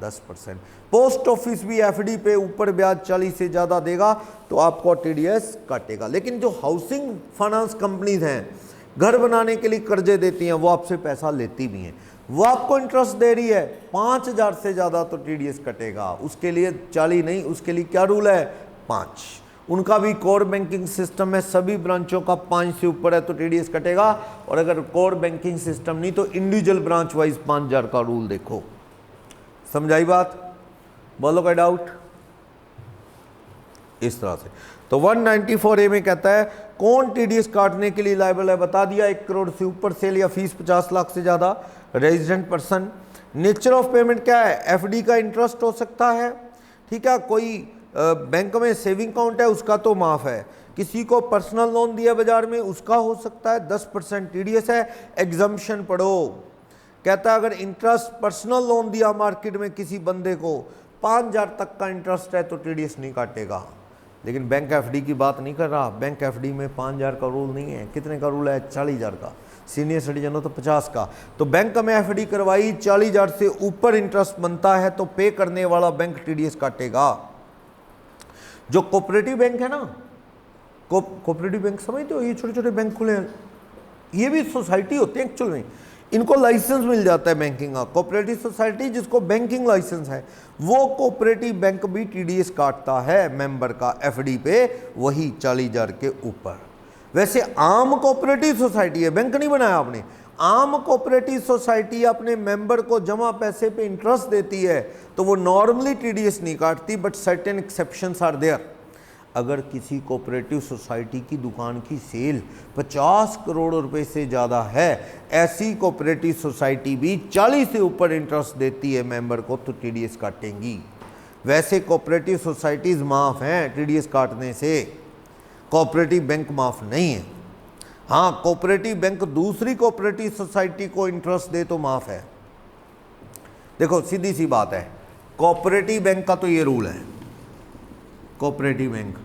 10%। पोस्ट ऑफिस भी एफडी पे ऊपर ब्याज 40 से ज़्यादा देगा तो आपको टीडीएस काटेगा। लेकिन जो हाउसिंग फाइनेंस कंपनीज हैं, घर बनाने के लिए कर्जे देती हैं, वो आपसे पैसा लेती भी हैं, वो आपको इंटरेस्ट दे रही है 5,000 से ज़्यादा तो टीडीएस कटेगा। उसके लिए 40 नहीं, उसके लिए क्या रूल है? 5। उनका भी कोर बैंकिंग सिस्टम है, सभी ब्रांचों का 5 से ऊपर है तो टीडीएस कटेगा। और अगर कोर बैंकिंग सिस्टम नहीं तो इंडिविजुअल ब्रांच वाइज 5,000 का रूल देखो। समझाई बात? बोलो कोई डाउट? इस तरह से तो 194A में कहता है कौन टीडीएस काटने के लिए लायबल है? बता दिया, 1 करोड़ से ऊपर सेल या फीस 50 लाख से ज़्यादा, resident person. Nature of payment क्या है? एफडी का इंटरेस्ट हो सकता है, ठीक है, कोई बैंक में सेविंग अकाउंट है उसका तो माफ़ है, किसी को पर्सनल लोन दिया बाजार में उसका हो सकता है, 10% टीडीएस है। एग्जम्पशन पढ़ो, कहता है अगर इंटरेस्ट पर्सनल लोन दिया मार्केट में किसी बंदे को 5,000 तक का इंटरेस्ट है तो टीडीएस नहीं काटेगा। लेकिन बैंक एफडी की बात नहीं कर रहा, बैंक एफडी में 5,000 का रूल नहीं है। कितने का रूल है? 40,000 का। सीनियर सिटीजन हो तो 50 का। तो बैंक में एफडी करवाई, 40,000 से ऊपर इंटरेस्ट बनता है तो पे करने वाला बैंक टीडीएस काटेगा। जो कोऑपरेटिव बैंक है ना, कोऑपरेटिव बैंक समझते हो, ये छोटे छोटे बैंक खुले हैं, ये भी सोसाइटी होते हैं एक्चुअल में, इनको लाइसेंस मिल जाता है बैंकिंग का। कोऑपरेटिव सोसाइटी जिसको बैंकिंग लाइसेंस है वो कोऑपरेटिव बैंक भी टीडीएस काटता है मेंबर का एफडी पे, वही 40,000 के ऊपर। वैसे आम कोऑपरेटिव सोसाइटी है, बैंक नहीं बनाया आपने, आम कोऑपरेटिव सोसाइटी अपने मेंबर को जमा पैसे पे इंटरेस्ट देती है तो वो नॉर्मली टीडीएस नहीं काटती, but certain exceptions are there. अगर किसी कोऑपरेटिव सोसाइटी की दुकान की सेल 50 करोड़ रुपए से ज़्यादा है, ऐसी कोऑपरेटिव सोसाइटी भी 40 से ऊपर इंटरेस्ट देती है मेंबर को तो टीडीएस काटेंगी। वैसे कोऑपरेटिव सोसाइटीज़ माफ़ हैं टीडीएस काटने से, कोऑपरेटिव बैंक माफ़ नहीं है। हाँ, कोऑपरेटिव बैंक दूसरी कोऑपरेटिव सोसाइटी को इंटरेस्ट दे तो माफ़ है। देखो सीधी सी बात है, कोऑपरेटिव बैंक का तो ये रूल है, कोऑपरेटिव बैंक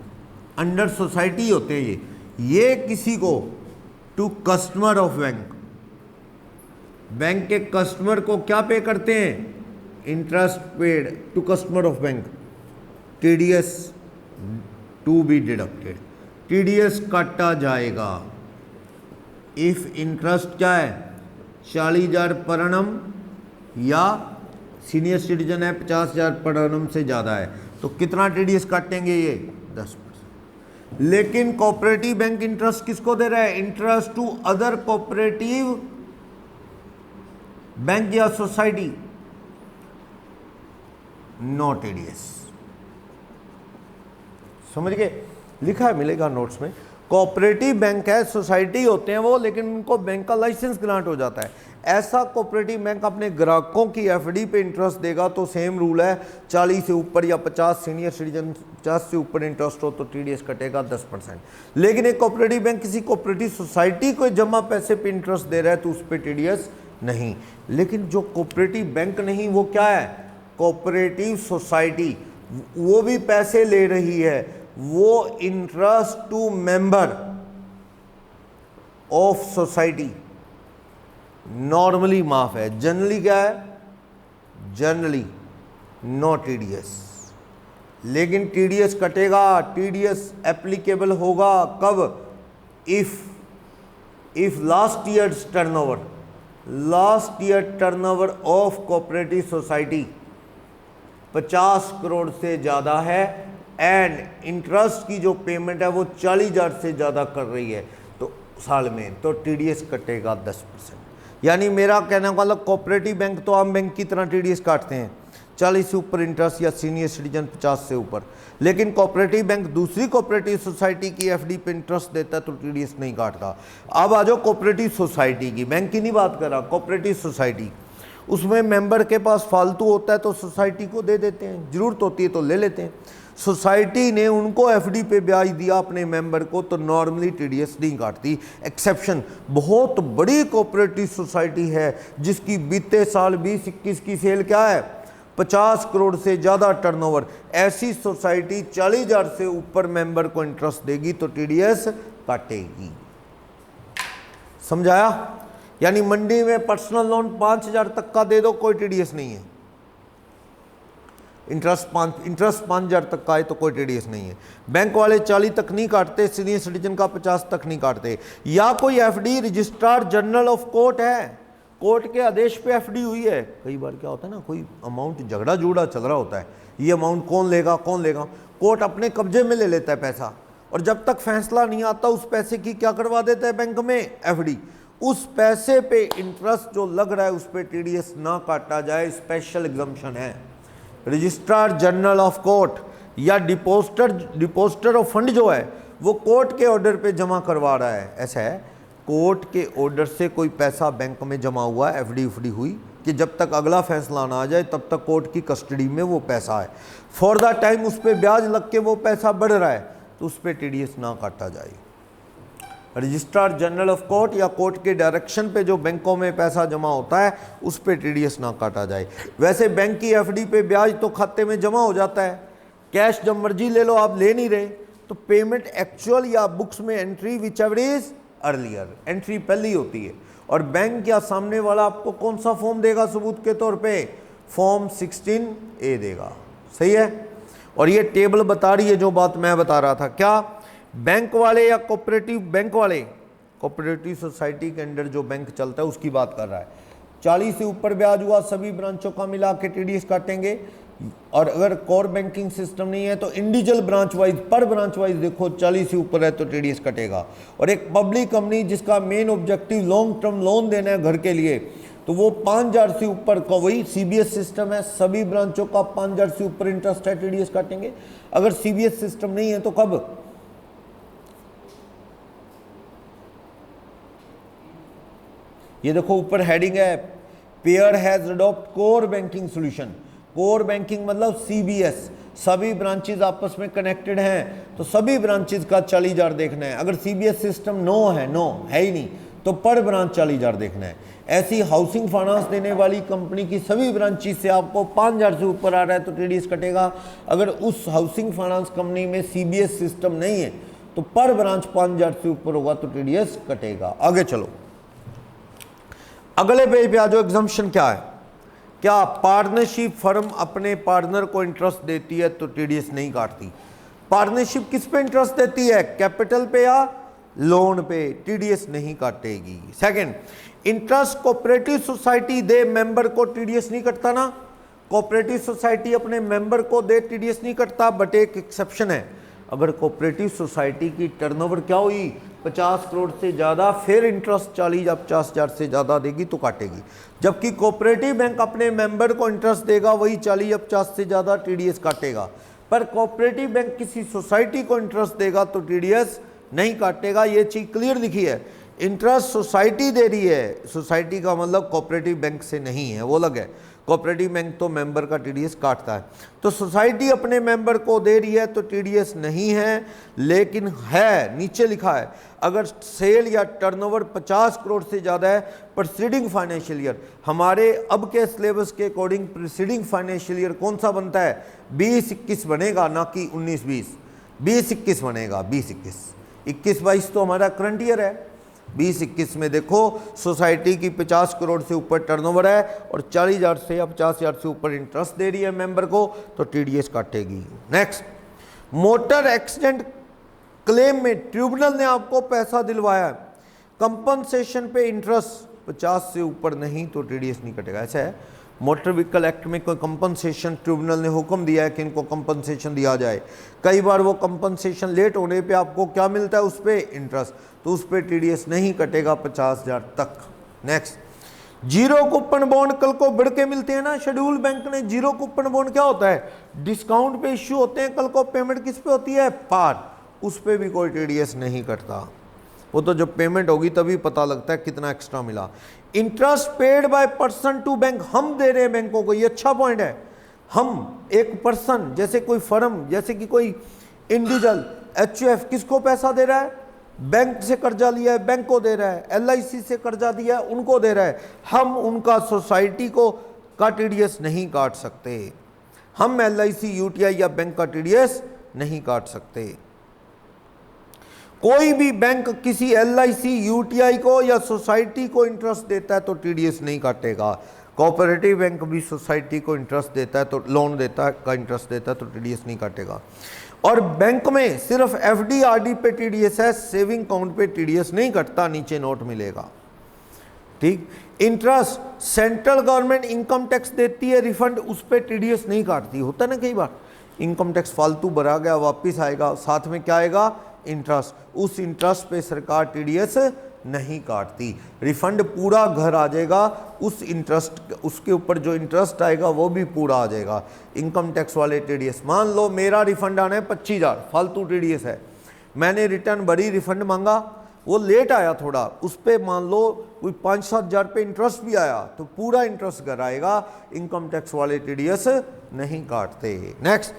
अंडर सोसाइटी होते हैं ये किसी को to customer of bank, bank के कस्टमर को क्या पे करते हैं? Interest paid to customer of bank, TDS to be deducted, TDS काटा जाएगा इफ इंटरेस्ट क्या है? 40,000 पर एनम या सीनियर सिटीजन है 50,000 पर एनम से ज़्यादा है तो कितना टीडीएस काटेंगे? ये 10%। लेकिन कोऑपरेटिव बैंक इंटरेस्ट किसको दे रहा है? Interest to other cooperative bank या सोसाइटी, नो टीडीएस। समझ गए? लिखा है, मिलेगा नोट्स में। कोऑपरेटिव बैंक है, सोसाइटी होते हैं वो, लेकिन उनको बैंक का लाइसेंस ग्रांट हो जाता है। ऐसा कोऑपरेटिव बैंक अपने ग्राहकों की एफडी पे इंटरेस्ट देगा तो सेम रूल है, 40 से ऊपर या 50, सीनियर सिटीजन 50 से ऊपर इंटरेस्ट हो तो टीडीएस कटेगा 10%। लेकिन एक कोऑपरेटिव बैंक किसी कोऑपरेटिव सोसाइटी को जमा पैसे पे इंटरेस्ट दे रहा है तो उस पर टीडीएस नहीं। लेकिन जो कोऑपरेटिव बैंक नहीं, वो क्या है? कोऑपरेटिव सोसाइटी, वो भी पैसे ले रही है, वो interest to member of society normally माफ है। जनरली क्या है? Generally no TDS. लेकिन टीडीएस कटेगा, टीडीएस एप्लीकेबल होगा कब? If last year turnover of cooperative society 50 crore से ज़्यादा है एंड इंटरेस्ट की जो पेमेंट है वो 40,000 से ज़्यादा कर रही है तो साल में, तो टीडीएस कटेगा 10%। यानी मेरा कहने वाला, कोऑपरेटिव बैंक तो आम बैंक की तरह टीडीएस काटते हैं 40 से ऊपर इंटरेस्ट या सीनियर सिटीजन 50 से ऊपर, लेकिन कोऑपरेटिव बैंक दूसरी कोऑपरेटिव सोसाइटी की एफडी पे इंटरेस्ट देता है तो टीडीएस नहीं काटता। अब आ जाओ कोऑपरेटिव सोसाइटी की, बैंक की नहीं बात कर रहा, कोऑपरेटिव सोसाइटी। उसमें मेंबर के पास फालतू होता है तो सोसाइटी को दे देते हैं, ज़रूरत होती है तो ले लेते हैं। सोसाइटी ने उनको एफडी पे ब्याज दिया अपने मेंबर को तो नॉर्मली टीडीएस नहीं काटती। एक्सेप्शन, बहुत बड़ी कोऑपरेटिव सोसाइटी है जिसकी बीते साल 20-21 की सेल क्या है? 50 करोड़ से ज़्यादा टर्नओवर, ऐसी सोसाइटी 40,000 से ऊपर मेंबर को इंटरेस्ट देगी तो टीडीएस काटेगी। समझाया? यानी मंडी में पर्सनल लोन 5,000 तक का दे दो, कोई टीडीएस नहीं है। इंटरेस्ट 5,000 तक का है तो कोई टीडीएस नहीं है। बैंक वाले 40 तक नहीं काटते, सीनियर सिटीजन का 50 तक नहीं काटते। या कोई FD registrar general of court है, कोर्ट के आदेश पे एफडी हुई है। कई बार क्या होता है ना, कोई अमाउंट झगड़ा जुड़ा चल रहा होता है, ये अमाउंट कौन लेगा, कोर्ट अपने कब्जे में ले लेता है पैसा, और जब तक फैसला नहीं आता उस पैसे की क्या करवा देता है बैंक में? एफडी। उस पैसे पे इंटरेस्ट जो लग रहा है उस पे टीडीएस ना काटा जाए, स्पेशल एग्जम्पशन है। रजिस्ट्रार जनरल ऑफ कोर्ट या डिपोजिटर ऑफ फंड जो है वो कोर्ट के ऑर्डर पे जमा करवा रहा है, ऐसा है, कोर्ट के ऑर्डर से कोई पैसा बैंक में जमा हुआ है, एफडी उफडी हुई कि जब तक अगला फैसला ना आ जाए तब तक कोर्ट की कस्टडी में वो पैसा है, फॉर द टाइम उस पर ब्याज लग के वो पैसा बढ़ रहा है तो उस पर टीडीएस ना काटा जाए। रजिस्ट्रार जनरल ऑफ कोर्ट या कोर्ट के डायरेक्शन पे जो बैंकों में पैसा जमा होता है उस पे टीडीएस ना काटा जाए। वैसे बैंक की एफडी पे ब्याज तो खाते में जमा हो जाता है, कैश जब मर्जी ले लो, आप ले नहीं रहे तो पेमेंट एक्चुअल या बुक्स में entry which ever is earlier, entry पहली होती है। और बैंक या सामने वाला आपको कौन सा फॉर्म देगा सबूत के तौर पे? फॉर्म 16A देगा। सही है? और ये टेबल बता रही है जो बात मैं बता रहा था, क्या बैंक वाले या कोऑपरेटिव बैंक वाले, कोऑपरेटिव सोसाइटी के अंडर जो बैंक चलता है उसकी बात कर रहा है। 40 से ऊपर ब्याज हुआ सभी ब्रांचों का मिला के टीडीएस काटेंगे, और अगर कोर बैंकिंग सिस्टम नहीं है तो इंडिविजुअल ब्रांच वाइज, पर ब्रांच वाइज देखो 40 से ऊपर है तो टीडीएस कटेगा। और एक पब्लिक कंपनी जिसका main objective long term loan देना है घर के लिए तो वो 5,000 से ऊपर का, वही सीबीएस सिस्टम है, सभी ब्रांचों का 5,000 से ऊपर इंटरेस्ट है, टीडीएस काटेंगे। अगर सीबीएस सिस्टम नहीं है तो कब? ये देखो ऊपर हेडिंग है, pair has adopt core banking solution. Core banking मतलब सीबीएस, सभी ब्रांचेज आपस में कनेक्टेड हैं तो सभी ब्रांचेज का 40,000 देखना है। अगर सीबीएस सिस्टम नो है ही नहीं तो पर ब्रांच 40,000 देखना है। ऐसी हाउसिंग फाइनेंस देने वाली कंपनी की सभी ब्रांचेज से आपको 5,000 से ऊपर आ रहा है तो टीडीएस कटेगा। अगर उस हाउसिंग फाइनेंस कंपनी में सीबीएस सिस्टम नहीं है तो पर ब्रांच 5,000 से ऊपर होगा तो टीडीएस कटेगा। आगे चलो, अगले पेज पे आ जाओ। एग्जम्पशन क्या है? क्या पार्टनरशिप फर्म अपने पार्टनर को इंटरेस्ट देती है तो टीडीएस नहीं काटती। पार्टनरशिप किस पे इंटरेस्ट देती है? कैपिटल पे या लोन पे, टीडीएस नहीं काटेगी। सेकंड, इंटरेस्ट कोऑपरेटिव सोसाइटी दे मेंबर को, टीडीएस नहीं कटता ना। कोऑपरेटिव सोसाइटी अपने मेंबर को दे, टीडीएस नहीं कटता, बट एक एक्सेप्शन है, अगर कोऑपरेटिव सोसाइटी की टर्नओवर क्या हुई 50 करोड़ से ज़्यादा, फिर इंटरेस्ट 40 या 50,000 से ज़्यादा देगी तो काटेगी। जबकि कोऑपरेटिव बैंक अपने मेंबर को इंटरेस्ट देगा वही 40 या 50 से ज़्यादा टीडीएस काटेगा, पर कोऑपरेटिव बैंक किसी सोसाइटी को इंटरेस्ट देगा तो टीडीएस नहीं काटेगा। ये चीज़ क्लियर लिखी है। इंटरेस्ट सोसाइटी दे रही है, सोसाइटी का मतलब कोऑपरेटिव बैंक से नहीं है, वो अलग है। कोऑपरेटिव बैंक तो मेंबर का टीडीएस काटता है, तो सोसाइटी अपने मेंबर को दे रही है तो टीडीएस नहीं है। लेकिन है, नीचे लिखा है अगर सेल या टर्नओवर 50 करोड़ से ज़्यादा है प्रीसीडिंग फाइनेंशियल ईयर, हमारे अब के सिलेबस के अकॉर्डिंग प्रीसीडिंग फाइनेंशियल ईयर कौन सा बनता है 20-21 बनेगा, ना कि 19-20। 20-21 बनेगा, 20-21। 21-22 तो हमारा करंट ईयर है। 20-21 में देखो सोसाइटी की 50 करोड़ से ऊपर टर्नओवर है और 40,000 से या 50,000 से ऊपर इंटरेस्ट दे रही है मेंबर को तो टीडीएस काटेगी। नेक्स्ट, मोटर एक्सीडेंट क्लेम में ट्रिब्यूनल ने आपको पैसा दिलवाया, कंपनसेशन पे इंटरेस्ट 50 से ऊपर नहीं तो टीडीएस नहीं कटेगा। ऐसा है मोटर व्हीकल एक्ट में कोई कंपनसेशन ट्रिब्यूनल ने हुक्म दिया है कि इनको कंपनसेशन दिया जाए, कई बार वो कंपनसेशन लेट होने पे आपको क्या मिलता है उस पर इंटरेस्ट, तो उस पर टीडीएस नहीं कटेगा 50,000 तक। नेक्स्ट, जीरो कूपन बॉन्ड कल को बढ़ के मिलते हैं ना, शेड्यूल बैंक ने जीरो कूपन बॉन्ड क्या होता है डिस्काउंट पे इश्यू होते हैं, कल को पेमेंट किस पे होती है पार, उस पर भी कोई टीडीएस नहीं कटता। वो तो जब पेमेंट होगी तभी पता लगता है कितना एक्स्ट्रा मिला। Interest paid by person to bank, हम दे रहे हैं बैंकों को, ये अच्छा पॉइंट है। हम एक पर्सन जैसे कोई फर्म, जैसे कि कोई इंडिविजुअल एचयूएफ किसको पैसा दे रहा है, बैंक से कर्जा लिया है बैंक को दे रहा है, एलआईसी से कर्जा दिया है उनको दे रहा है, हम उनका सोसाइटी को का टीडीएस नहीं काट सकते। हम एलआईसी यूटीआई या बैंक का टीडीएस नहीं काट सकते। कोई भी बैंक किसी एलआईसी यूटीआई को या सोसाइटी को इंटरेस्ट देता है तो टीडीएस नहीं काटेगा। कोऑपरेटिव बैंक भी सोसाइटी को इंटरेस्ट देता है तो लोन देता है का इंटरेस्ट देता है तो टीडीएस नहीं काटेगा। और बैंक में सिर्फ एफडी आरडी पे टीडीएस है, सेविंग अकाउंट पे टीडीएस नहीं कटता, नीचे नोट मिलेगा। ठीक, interest central government income tax देती है रिफंड, उस पर टीडीएस नहीं काटती। होता है ना कई बार इनकम टैक्स फालतू भरा गया वापस आएगा, साथ में क्या आएगा इंटरेस्ट, उस इंटरेस्ट पे सरकार टीडीएस नहीं काटती, रिफंड पूरा घर आ जाएगा, उस इंटरेस्ट उसके ऊपर जो इंटरेस्ट आएगा वो भी पूरा आ जाएगा। इनकम टैक्स वाले टीडीएस, मान लो मेरा रिफंड आना है 25,000, फालतू टीडीएस है, मैंने रिटर्न भरी रिफंड मांगा, वो लेट आया थोड़ा, उस पर मान लो कोई 5-7 हज़ार पे इंटरेस्ट भी आया तो पूरा इंटरेस्ट घर आएगा, इनकम टैक्स वाले टीडीएस नहीं काटते। नेक्स्ट,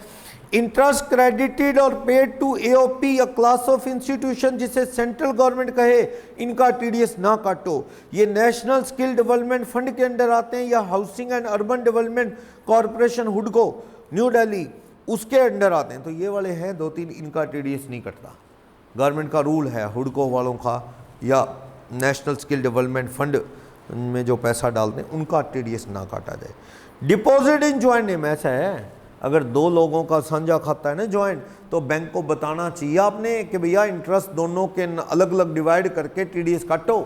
इंटरेस्ट क्रेडिटेड और पेड टू एओपी या क्लास ऑफ इंस्टीट्यूशन जिसे सेंट्रल गवर्नमेंट कहे, इनका टीडीएस ना काटो। ये नेशनल स्किल डेवलपमेंट फंड के अंडर आते हैं या housing and urban development corporation हुडको न्यू दिल्ली उसके अंडर आते हैं, तो ये वाले हैं 2-3, इनका टीडीएस नहीं कटता। गवर्नमेंट का रूल है हुडको वालों का या नेशनल स्किल डेवलपमेंट फंड में जो पैसा डालते हैं उनका टीडीएस ना काटा जाए। डिपॉजिट इन ज्वाइंट नेम, ऐसा है अगर 2 लोगों का साझा खाता है ना ज्वाइंट, तो बैंक को बताना चाहिए आपने कि भैया इंटरेस्ट दोनों के अलग अलग डिवाइड करके टीडीएस काटो।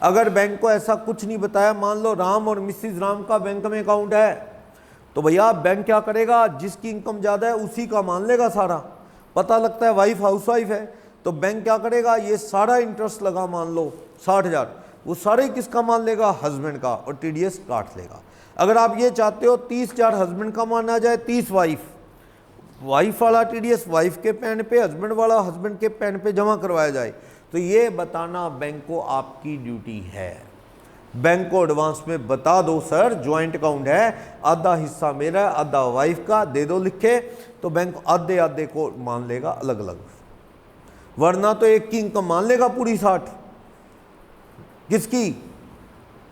अगर बैंक को ऐसा कुछ नहीं बताया, मान लो राम और मिसिज राम का बैंक में अकाउंट है, तो भैया बैंक क्या करेगा, जिसकी इनकम ज़्यादा है उसी का मान लेगा सारा। पता लगता है वाइफ हाउसवाइफ है तो बैंक क्या करेगा, ये सारा इंटरेस्ट लगा मान लो 60,000, वो सारे किसका मान लेगा, हस्बैंड का, और टीडीएस काट लेगा। अगर आप ये चाहते हो 30,000 हस्बैंड का माना जाए, 30 वाइफ वाला टीडीएस वाइफ के पैन पे, हस्बैंड वाला हस्बैंड के पैन पे जमा करवाया जाए, तो ये बताना बैंक को आपकी ड्यूटी है। बैंक को एडवांस में बता दो सर ज्वाइंट अकाउंट है, आधा हिस्सा मेरा आधा वाइफ का, दे दो लिखे, तो बैंक आधे आधे को मान लेगा अलग अलग, वरना तो एक की इनकम मान लेगा पूरी 60, किसकी,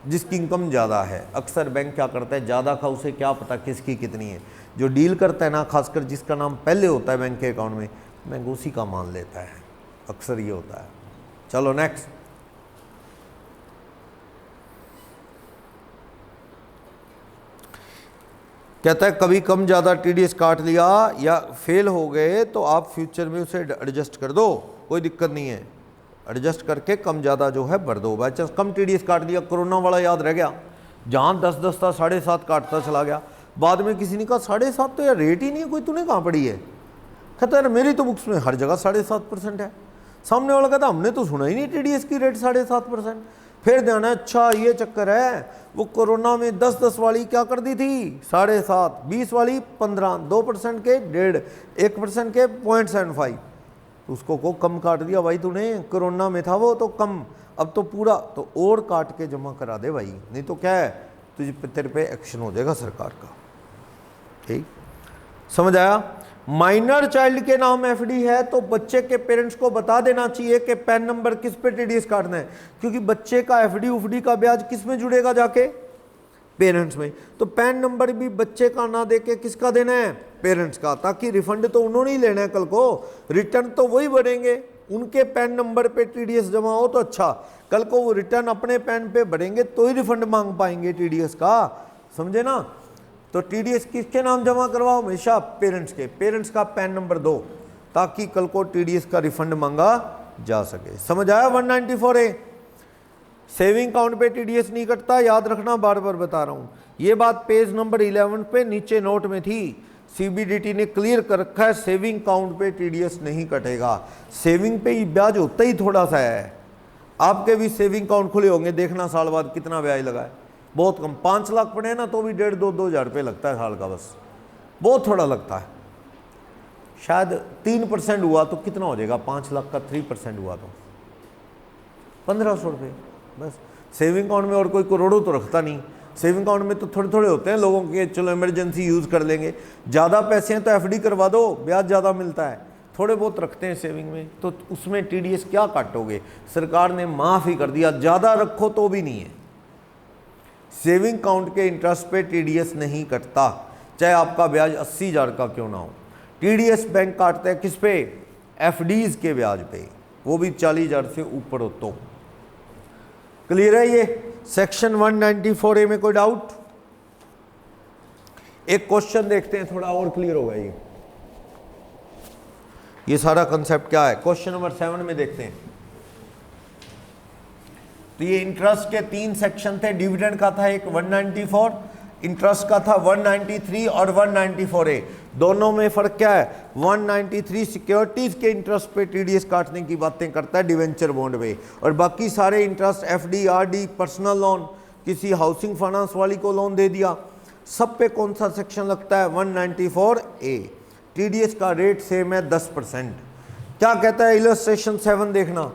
जिसकी इनकम ज़्यादा है। अक्सर बैंक क्या करता है, ज़्यादा का उसे क्या पता किसकी कितनी है, जो डील करता है ना, खासकर जिसका नाम पहले होता है बैंक के अकाउंट में, बैंक उसी का मान लेता है, अक्सर ये होता है। चलो नेक्स्ट, कहता है कभी कम ज़्यादा टीडीएस काट लिया या फेल हो गए तो आप फ्यूचर में उसे एडजस्ट कर दो, कोई दिक्कत नहीं है, एडजस्ट करके कम ज़्यादा जो है भर दो। बाई चांस कम टीडीएस काट दिया, कोरोना वाला याद रह गया, जहाँ 10 था 7.5 काटता चला गया, बाद में किसी ने कहा 7.5 तो यार रेट ही नहीं है कोई, तूने कहाँ पड़ी है, कहता है मेरी तो बुक्स में हर जगह 7.5% है। सामने वाला कहता हमने तो सुना ही नहीं टीडीएस की रेट 7.5%। फिर ध्यान है, अच्छा ये चक्कर है, वो कोरोना में 10-10 वाली क्या कर दी थी 7.5, 20 वाली 15, 2% के 1.5, 1% के 0.75, उसको को कम काट दिया भाई तूने, कोरोना में था वो तो कम, अब तो पूरा, तो और काट के जमा करा दे भाई, नहीं तो क्या है तुझे तेरे पे एक्शन हो जाएगा सरकार का। ठीक समझ आया। माइनर चाइल्ड के नाम एफडी है तो बच्चे के पेरेंट्स को बता देना चाहिए कि पैन नंबर किस पे टीडीएस काटना है, क्योंकि बच्चे का एफडी उफडी का ब्याज किस में जुड़ेगा जाके, पेरेंट्स में। तो पैन नंबर भी बच्चे का ना दे के किसका देना है, पेरेंट्स का, ताकि रिफंड तो उन्होंने ही लेना है, कल को रिटर्न तो वही भरेंगे, उनके पैन नंबर पे टीडीएस जमा हो तो अच्छा, कल को वो रिटर्न अपने पैन पे भरेंगे तो ही रिफंड मांग पाएंगे टीडीएस का, समझे ना। तो टीडीएस किसके नाम जमा करवाओ, हमेशा पेरेंट्स के, पेरेंट्स का पैन नंबर दो ताकि कल को टीडीएस का रिफंड मांगा जा सके। समझ आया। 194A सेविंग अकाउंट पे टीडीएस नहीं कटता, याद रखना, बार बार बता रहा हूं, ये बात पेज नंबर 11 पे नीचे नोट में थी, सीबीडीटी ने क्लियर कर रखा है, सेविंग अकाउंट पे टीडीएस नहीं कटेगा। सेविंग पे ही ब्याज होता ही थोड़ा सा है, आपके भी सेविंग अकाउंट खुले होंगे, देखना साल बाद कितना ब्याज लगा है, बहुत कम, 5 लाख पड़े ना तो भी 1.5-2 हज़ार रुपये लगता है साल का, बस बहुत थोड़ा लगता है। शायद 3% हुआ तो कितना हो जाएगा, 5 लाख का 3% हुआ तो 1500 रुपये बस। सेविंग अकाउंट में और कोई करोड़ों तो रखता नहीं, सेविंग अकाउंट में तो थोड़े थोड़े होते हैं लोगों के, चलो इमरजेंसी यूज़ कर लेंगे, ज़्यादा पैसे हैं तो एफडी करवा दो, ब्याज ज़्यादा मिलता है, थोड़े बहुत रखते हैं सेविंग में, तो उसमें टीडीएस क्या काटोगे, सरकार ने माफ़ ही कर दिया, ज़्यादा रखो तो भी नहीं है। सेविंग अकाउंट के इंटरेस्ट पे टीडीएस नहीं कटता, चाहे आपका ब्याज 80,000 का क्यों ना हो। टीडीएस बैंक काटते हैं किस पे, एफडीज के ब्याज पे, वो भी 40,000 से ऊपर हो तो। क्लियर है ये। सेक्शन 194A में कोई डाउट? एक क्वेश्चन देखते हैं, थोड़ा और क्लियर होगा ये सारा कंसेप्ट क्या है। क्वेश्चन नंबर 7 में देखते हैं। तो ये इंटरेस्ट के 3 सेक्शन थे, डिविडेंड का था एक 194, इंटरेस्ट का था 193 और 194A। दोनों में फर्क क्या है, 193 सिक्योरिटीज के इंटरेस्ट पे टीडीएस काटने की बातें करता है डिवेंचर बॉन्ड पे, और बाकी सारे interest FD, RD, personal loan, किसी हाउसिंग फाइनेंस वाली को लोन दे दिया, सब पे कौन सा सेक्शन लगता है, 194A। टीडीएस का रेट सेम है 10%। क्या कहता है इलस्ट्रेशन 7 देखना।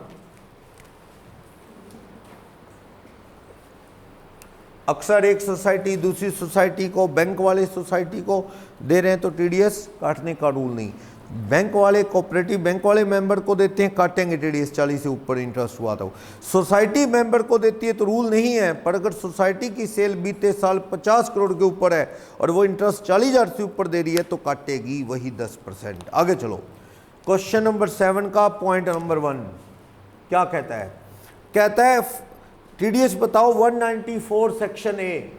अक्सर एक सोसाइटी दूसरी सोसाइटी को, बैंक वाले सोसाइटी को दे रहे हैं तो टीडीएस काटने का रूल नहीं, बैंक वाले कोऑपरेटिव बैंक वाले मेंबर को देते हैं काटेंगे टीडीएस 40 से ऊपर इंटरेस्ट हुआ तो। सोसाइटी मेंबर को देती है तो रूल नहीं है, पर अगर सोसाइटी की सेल बीते साल 50 करोड़ के ऊपर है और वो इंटरेस्ट 40,000 से ऊपर दे रही है तो काटेगी वही 10%। आगे चलो, क्वेश्चन नंबर 7 का पॉइंट नंबर 1 क्या कहता है, कहता है टीडीएस बताओ 194 सेक्शन ए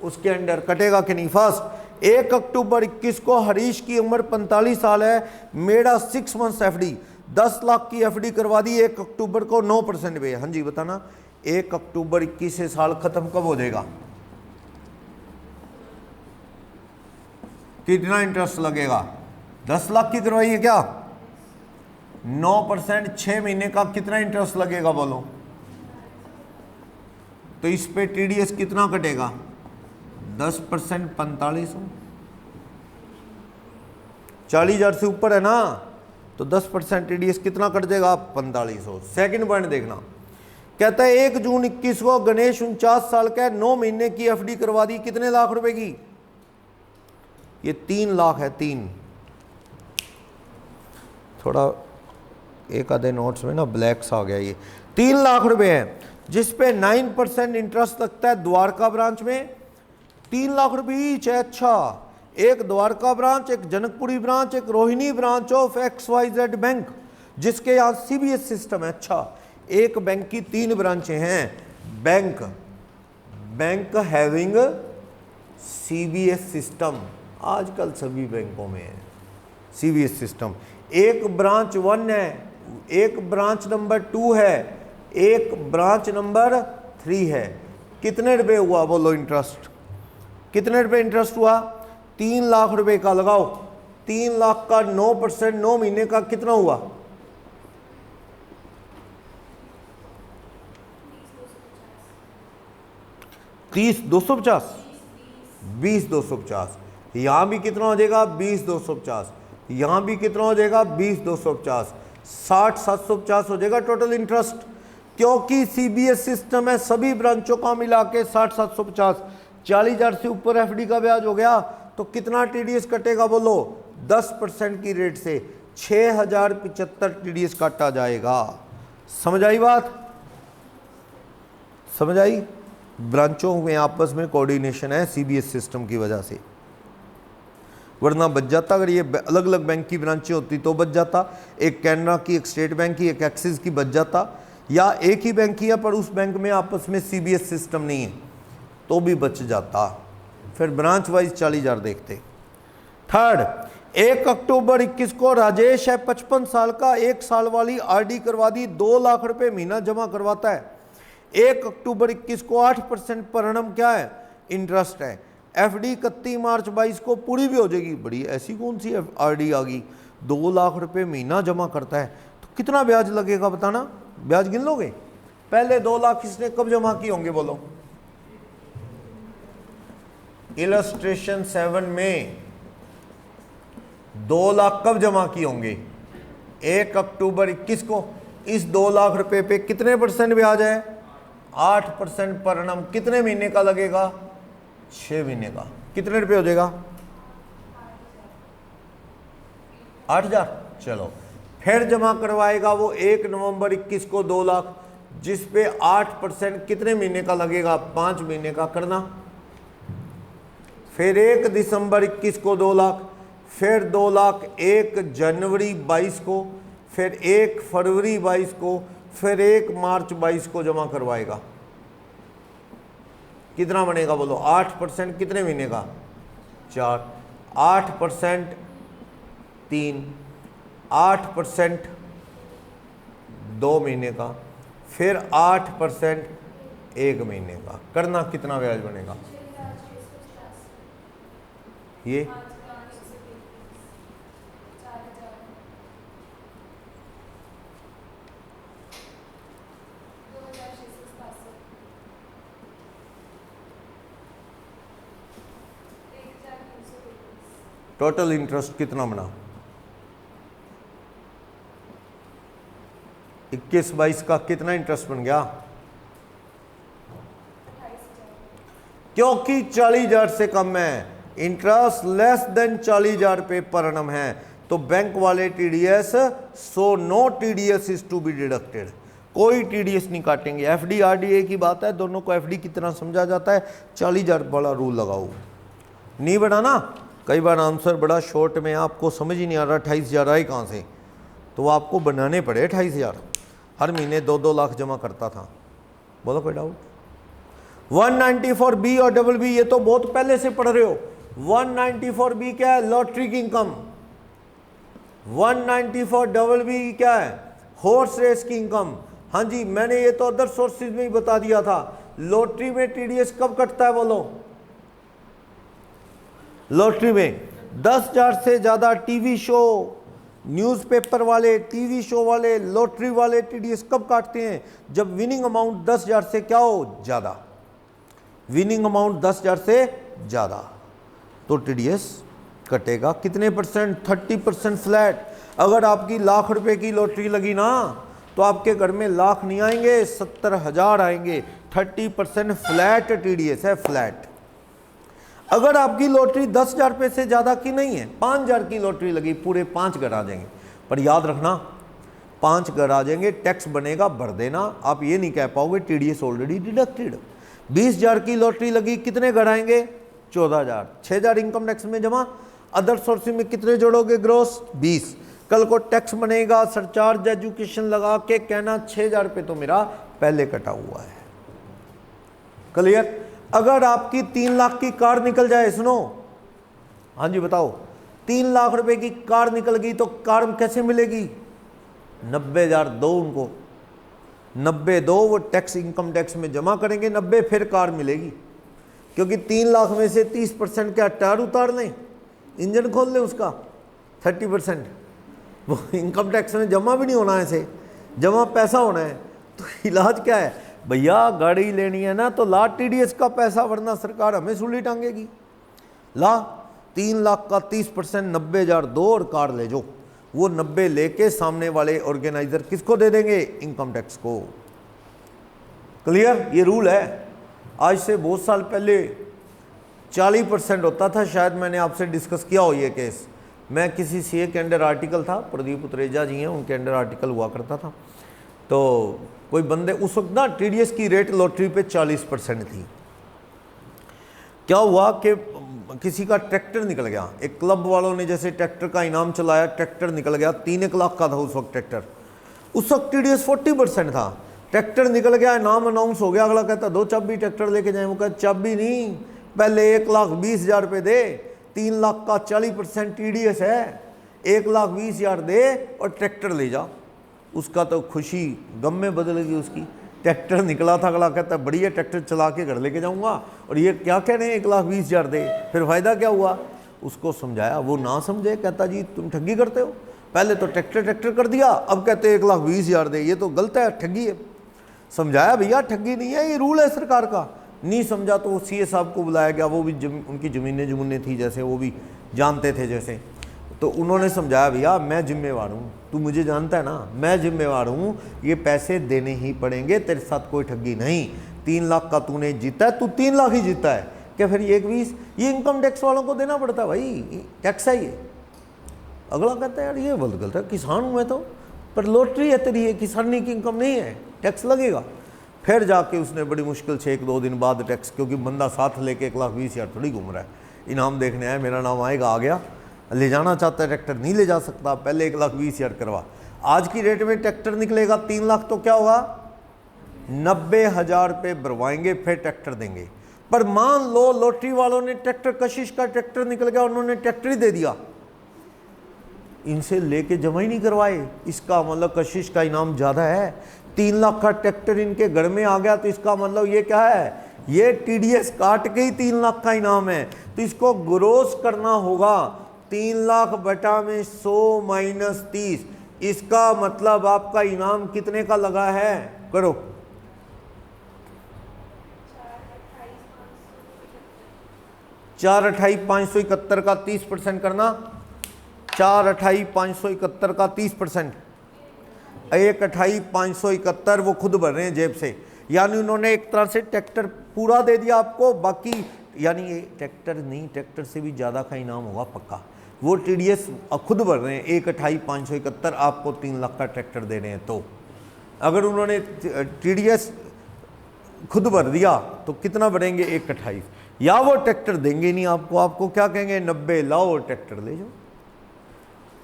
उसके अंडर कटेगा कि नहीं। फर्स्ट, 1 अक्टूबर 21 को हरीश की उम्र 45 साल है, मेरा 6 मंथ्स एफडी, 10 लाख की एफडी करवा दी 1 अक्टूबर को 9% पे। हाँ जी बताना, 1 अक्टूबर 21 से साल खत्म कब हो जाएगा, कितना इंटरेस्ट लगेगा, 10 लाख की करवाई है क्या, 9% 6 महीने का कितना इंटरेस्ट लगेगा बोलो, तो इस पे टीडीएस कितना कटेगा, 10% 4500, 40,000 से ऊपर है ना तो 10% टीडीएस कितना कट जाएगा, 4500। सेकंड पॉइंट देखना, कहता है 1 जून 21 को गणेश 49 साल का है, 9 महीने की एफडी करवा दी, कितने लाख रुपए की, ये 3 लाख है, 3, थोड़ा एक आधे नोट्स में ना ब्लैक्स आ गया, ये 3 लाख रुपए है जिसपे 9% इंटरेस्ट लगता है द्वारका ब्रांच में, 3 लाख रुपए ईच है। अच्छा, एक द्वारका ब्रांच, एक जनकपुरी ब्रांच, एक Rohini branch of XYZ bank जिसके यहाँ सीबीएस सिस्टम है। अच्छा, एक बैंक की 3 ब्रांचें हैं, बैंक हैविंग सीबीएस सिस्टम, आजकल सभी बैंकों में है सीबीएस सिस्टम। एक ब्रांच 1 है, एक ब्रांच नंबर 2 है, एक ब्रांच नंबर 3 है। कितने रुपए हुआ बोलो इंटरेस्ट, कितने रुपए इंटरेस्ट हुआ, 3 लाख रुपए का लगाओ, 3 लाख का 9%, 9 महीने का कितना हुआ? 30,250, 20,250। यहां भी कितना हो जाएगा? 20,250। यहां भी कितना हो जाएगा? 20,250। 60,750 हो जाएगा टोटल इंटरेस्ट। क्योंकि सीबीएस सिस्टम है, सभी ब्रांचों का मिला के 60,750। 40,000 से ऊपर एफडी का ब्याज हो गया तो कितना टीडीएस कटेगा बोलो? 10% की रेट से 6,075 टीडीएस काटा जाएगा। समझ आई बात? समझ आई? ब्रांचों में आपस में कोऑर्डिनेशन है सीबीएस सिस्टम की वजह से, वरना बच जाता। अगर ये अलग अलग बैंक की ब्रांचें होती तो बच जाता। एक कैनरा की, एक स्टेट बैंक की, एक एक्सिस की बच जाता, या एक ही बैंक की है पर उस बैंक में आपस में सीबीएस सिस्टम नहीं है तो भी बच जाता। फिर ब्रांच वाइज 40,000 देखते। थर्ड, 1 अक्टूबर 21 को राजेश है 55 साल का, 1 साल वाली आरडी करवा दी, 2 लाख रुपए महीना जमा करवाता है। 1 अक्टूबर 21 को 8% पर annum क्या है? इंटरेस्ट है। एफडी 31 मार्च 22 को पूरी भी हो जाएगी। बड़ी ऐसी कौन सी आरडी आ गई? 2 लाख रुपए महीना जमा करता है तो कितना ब्याज लगेगा बताना? ब्याज गिन लोगे? पहले 2 लाख इसने कब जमा किए होंगे बोलो? इलस्ट्रेशन 7 में 2 लाख कब जमा किए होंगे? 1 अक्टूबर 21 को। इस 2 लाख रुपए पे कितने % ब्याज है? 8% पर annum। कितने महीने का लगेगा? 6 महीने का। कितने रुपए हो जाएगा? 8,000। चलो फिर जमा करवाएगा वो 1 नवंबर 21 को 2 लाख, जिस पे 8% कितने महीने का लगेगा? 5 महीने का करना। फिर 1 दिसंबर 21 को 2 लाख, फिर 2 लाख 1 जनवरी 22 को, फिर 1 फरवरी 22 को, फिर 1 मार्च 22 को जमा करवाएगा। कितना बनेगा बोलो? 8% कितने महीने का? 4। 8% 3, 8% 2 महीने का, फिर 8% 1 महीने का। करना कितना ब्याज बनेगा? ये टोटल इंटरेस्ट कितना बना? 21-22 का कितना इंटरेस्ट बन गया? क्योंकि 40,000 से कम है, इंटरेस्ट लेस देन 40,000 रुपये पर annum है, तो बैंक वाले TDS, so no TDS is to be deducted. कोई टीडीएस नहीं काटेंगे। एफडी आरडीए की बात है, दोनों को एफडी की तरह समझा जाता है। 40,000 वाला रूल लगाओ, नहीं बनाना। कई बार आंसर बड़ा शॉर्ट में आपको समझ ही नहीं आ रहा 28,000 आए कहाँ से, तो आपको बनाने पड़े 28,000। हर महीने 2-2 लाख जमा करता था। बोलो कोई डाउट? 194B और डबल बी, ये तो बहुत पहले से पढ़ रहे हो। 194B क्या है? लॉटरी की इनकम। 194BB क्या है? हॉर्स रेस की इनकम। हाँ जी, मैंने ये तो अदर सोर्सेज में ही बता दिया था। लॉटरी में टीडीएस कब कटता है बोलो? लॉटरी में 10,000 से ज्यादा टीवी शो, न्यूज़पेपर वाले, टीवी शो वाले, लॉटरी वाले टीडीएस कब काटते हैं? जब विनिंग अमाउंट 10,000 से क्या हो? ज्यादा। विनिंग अमाउंट 10,000 से ज्यादा तो टीडीएस कटेगा। कितने %? 30% फ्लैट। अगर आपकी लाख रुपए की लॉटरी लगी ना तो आपके घर में लाख नहीं आएंगे, 70,000 आएंगे। 30% फ्लैट टीडीएस है, फ्लैट। अगर आपकी लॉटरी 10,000 रुपये से ज़्यादा की नहीं है, 5,000 की लॉटरी लगी, पूरे 5 घर आ जाएंगे। पर याद रखना, 5 घर आ जाएंगे, टैक्स बनेगा, भर देना। आप ये नहीं कह पाओगे टीडीएस ऑलरेडी डिडक्टेड। 20,000 की लॉटरी लगी, कितने घर आएंगे? 14,000। 6,000 इनकम टैक्स में जमा। अदर सोर्सिंग में कितने जोड़ोगे? ग्रोस 20। कल को टैक्स बनेगा, सरचार्ज एजुकेशन लगा के कहना 6,000 रुपये तो मेरा पहले कटा हुआ है। क्लियर? अगर आपकी 3 लाख की कार निकल जाए, सुनो, हाँ जी बताओ, 3 लाख रुपए की कार निकल गई तो कार कैसे मिलेगी? 90,000 दो उनको, 90 दो, वो टैक्स इनकम टैक्स में जमा करेंगे 90, फिर कार मिलेगी। क्योंकि 3 लाख में से 30% क्या टायर उतार लें, इंजन खोल लें उसका, 30%। वो इनकम टैक्स में जमा भी नहीं होना है, ऐसे जमा पैसा होना है। तो इलाज क्या है भैया, गाड़ी लेनी है ना तो ला TDS का पैसा, वरना सरकार हमें सुली टांगेगी। ला 3 लाख का 30%, 90,000 दो और कार ले जाओ। वो 90 लेके सामने वाले ऑर्गेनाइजर किसको दे देंगे? इनकम टैक्स को। क्लियर? ये रूल है। आज से बहुत साल पहले 40% होता था, शायद मैंने आपसे डिस्कस किया हो ये केस। मैं किसी CA के अंडर आर्टिकल था, प्रदीप उत्रेजा जी हैं, उनके अंडर आर्टिकल हुआ करता था। तो कोई बंदे उस वक्त ना TDS की रेट लॉटरी पे 40% थी। क्या हुआ कि किसी का ट्रैक्टर निकल गया, एक क्लब वालों ने जैसे ट्रैक्टर का इनाम चलाया, ट्रैक्टर निकल गया, 3-1 लाख का था उस वक्त ट्रैक्टर। उस वक्त TDS 40% था। ट्रैक्टर निकल गया, इनाम अनाउंस हो गया, अगला कहता 2 चाबी ट्रैक्टर लेके जाए। वो कहता चाबी नहीं, पहले 1,20,000 रुपये दे, 3 लाख का 40% TDS है, 1,20,000 दे और ट्रैक्टर ले जा। उसका तो खुशी गम में बदल गई उसकी। ट्रैक्टर निकला था, अगला कहता बढ़िया ट्रैक्टर चला के घर लेके जाऊंगा, और ये क्या कह रहे हैं 1,20,000 दे, फिर फायदा क्या हुआ? उसको समझाया, वो ना समझे, कहता जी तुम ठगी करते हो, पहले तो ट्रैक्टर कर दिया, अब कहते 1,20,000 दे, ये तो गलत है, ठगी है। समझाया भैया ठगी नहीं है, ये रूल है सरकार का। नहीं समझा तो CA साहब को बुलाया गया, वो भी उनकी ज़मीनें थी जैसे, वो भी जानते थे जैसे। तो उन्होंने समझाया भैया मैं जिम्मेवार हूँ, तू मुझे जानता है ना, मैं जिम्मेवार हूँ, ये पैसे देने ही पड़ेंगे, तेरे साथ कोई ठगी नहीं। 3 लाख का तूने जीता है, तू 3 लाख ही जीता है क्या? फिर ये 1,20 ये इनकम टैक्स वालों को देना पड़ता है भाई, टैक्स है ये। अगला कहता है यार ये बहुत गलत है, किसान हूँ मैं तो, पर लॉटरी है तेरी, किसानी की इनकम नहीं है, टैक्स लगेगा। फिर जाके उसने बड़ी मुश्किल से 1-2 दिन बाद टैक्स, क्योंकि बंदा साथ लेके 1,20,000 थोड़ी घूम रहा है, इनाम देखने आया, मेरा नाम आएगा, आ गया, ले जाना चाहता है ट्रैक्टर, नहीं ले जा सकता, पहले 1,20,000 करवा। आज की रेट में ट्रैक्टर निकलेगा 3 लाख, तो क्या होगा? 90,000 रुपये भरवाएंगे, फिर ट्रैक्टर देंगे। पर मान लो लॉटरी वालों ने ट्रैक्टर, कशिश का ट्रैक्टर निकल गया, उन्होंने ट्रैक्टर ही दे दिया, इनसे लेके जमा ही नहीं करवाए, इसका मतलब कशिश का इनाम ज़्यादा है। 3 लाख का ट्रैक्टर इनके घर में आ गया, तो इसका मतलब ये क्या है? ये TDS काट के ही 3 लाख का इनाम है। तो इसको ग्रोस करना होगा, 3 लाख बटा में 100 माइनस 30, इसका मतलब आपका इनाम कितने का लगा है? करो, 428,571 का 30% करना, 428,571 का 30%, 128,571 वो खुद भर रहे हैं जेब से। यानी उन्होंने एक तरह से ट्रैक्टर पूरा दे दिया आपको, बाकी यानी ये ट्रैक्टर नहीं, ट्रैक्टर से भी ज़्यादा का इनाम होगा पक्का। वो TDS खुद भर रहे हैं, 128,571 आपको 3 लाख का ट्रैक्टर दे रहे हैं। तो अगर उन्होंने TDS खुद भर दिया तो कितना भरेंगे? 128, या वो ट्रैक्टर देंगे नहीं आपको, आपको क्या कहेंगे? 90 लाओ और ट्रैक्टर ले जाओ।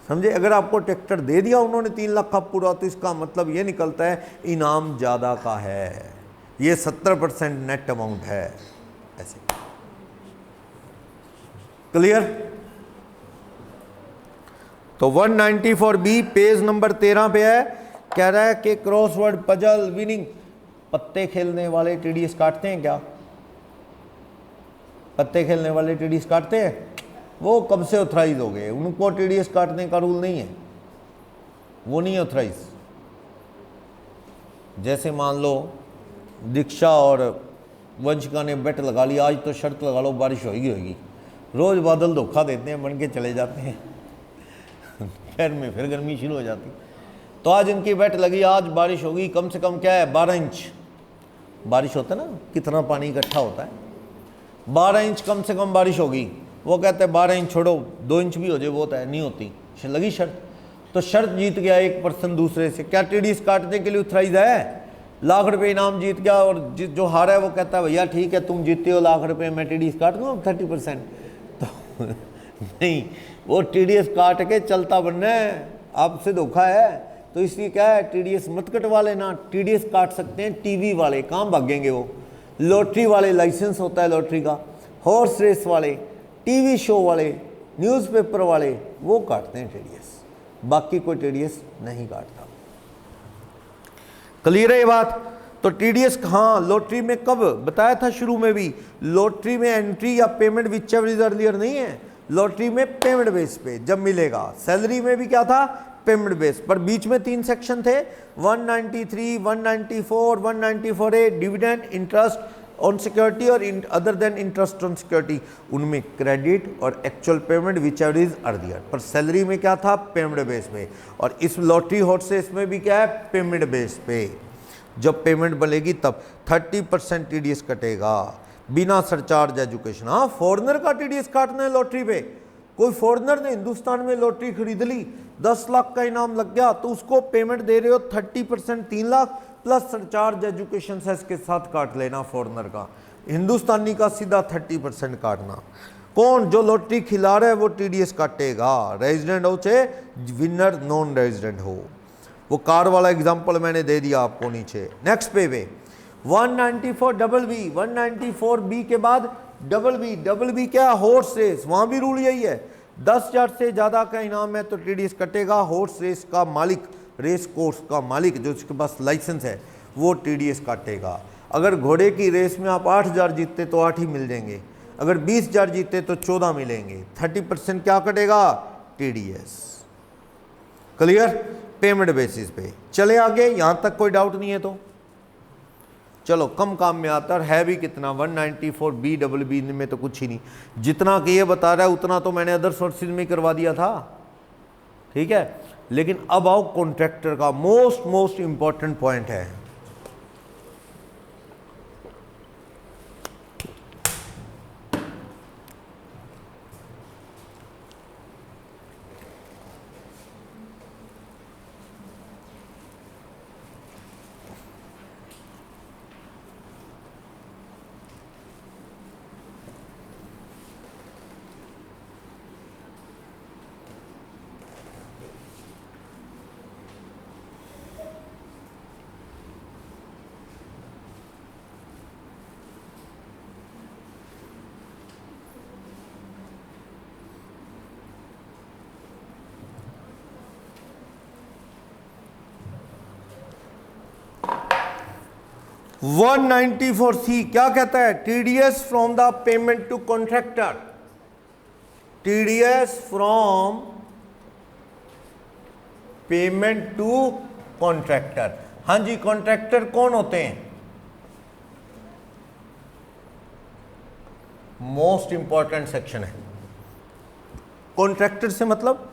समझे? अगर आपको ट्रैक्टर दे दिया उन्होंने 3 लाख का पूरा, तो इसका मतलब ये निकलता है इनाम ज़्यादा का है, ये 70% नेट अमाउंट है। ऐसे क्लियर? तो 194B पेज नंबर 13 पे है, कह रहा है कि क्रॉसवर्ड पजल विनिंग, पत्ते खेलने वाले TDS काटते हैं क्या? पत्ते खेलने वाले TDS काटते हैं? वो कब से ऑथराइज हो गए, उनको TDS काटने का रूल नहीं है, वो नहीं ऑथराइज। जैसे मान लो दीक्षा और वंशिका ने बेट लगा लिया, आज तो शर्त लगा लो बारिश होगी, रोज बादल धोखा देते हैं, बन के चले जाते हैं, खैर में फिर गर्मी शुरू हो जाती। तो आज इनकी बेट लगी, आज बारिश होगी, कम से कम क्या है 12 इंच बारिश होता है ना, कितना पानी इकट्ठा होता है, 12 इंच कम से कम बारिश होगी। वो कहते हैं 12 इंच छोड़ो 2 इंच भी हो जाए वो है, नहीं होती, लगी शर्त। तो शर्त जीत गया एक पर्सन दूसरे से, क्या TDS काटने के लिए उत्तराइज है? लाख रुपए इनाम जीत गया, और जो हारा है वो कहता है भैया ठीक है तुम जीते हो लाख रुपए, मैं TDS काट दूँ 30%। तो नहीं, वो TDS काट के चलता बनना है, आपसे धोखा है। तो इसलिए क्या है, TDS मत कटवा लेना। TDS काट सकते हैं टीवी वाले, कहाँ भागेंगे वो, लॉटरी वाले, लाइसेंस होता है लॉटरी का, हॉर्स रेस वाले, टीवी शो वाले, न्यूज़पेपर वाले, वो काटते हैं TDS, बाकी कोई TDS नहीं काटता। क्लियर है ये बात? तो TDS हाँ लॉटरी में कब बताया था शुरू में भी, लॉटरी में एंट्री या payment whichever is earlier नहीं है, लॉटरी में पेमेंट बेस पे जब मिलेगा, सैलरी में भी क्या था, पेमेंट बेस पर। बीच में 3 सेक्शन थे, 193, 194, 194A, dividend, interest on security और other than interest on security. उनमें क्रेडिट और actual payment whichever is earlier. पर सैलरी में क्या था, पेमेंट बेस पे। और इस लॉटरी हॉट से इसमें भी क्या है, पेमेंट बेस पे। जब पेमेंट बनेगी तब 30% TDS कटेगा बिना सरचार्ज एजुकेशन। हाँ, फॉरेनर का TDS काटना है लॉटरी पे। कोई फॉरेनर ने हिंदुस्तान में लॉटरी खरीद ली, 10 लाख का इनाम लग गया, तो उसको पेमेंट दे रहे हो 30%, 3 lakh plus surcharge education cess के साथ काट लेना फॉरेनर का। हिंदुस्तानी का सीधा 30% काटना। कौन, जो लॉटरी खिला रहा है वो TDS काटेगा, रेजिडेंट हो चाहे विनर नॉन रेजिडेंट हो। वो कार वाला एग्जांपल मैंने दे दिया आपको नीचे। नेक्स्ट पे 194 डबल बी, 194B के बाद डबल बी क्या, हॉर्स रेस। वहां भी रूल यही है, 10,000 से ज्यादा का इनाम है तो TDS कटेगा। हॉर्स रेस का मालिक, रेस कोर्स का मालिक जो उसके पास लाइसेंस है वो TDS काटेगा। अगर घोड़े की रेस में आप 8,000 जीतते तो 8 ही मिल जाएंगे, अगर 20,000 जीतते तो 14 मिलेंगे। 30% क्या कटेगा, TDS। क्लियर, पेमेंट बेसिस पे। चले आगे, यहां तक कोई डाउट नहीं है तो चलो। कम काम में आता है भी कितना, 194B डबल बी में तो कुछ ही नहीं। जितना कि ये बता रहा है उतना तो मैंने अदर सोर्सेज में करवा दिया था, ठीक है। लेकिन अब आओ कॉन्ट्रैक्टर का मोस्ट इंपॉर्टेंट पॉइंट है। वन 194C क्या कहता है, TDS from the payment to contractor. TDS from payment to contractor. हाँ जी, कॉन्ट्रैक्टर कौन होते हैं, मोस्ट इंपॉर्टेंट सेक्शन है। कॉन्ट्रैक्टर से मतलब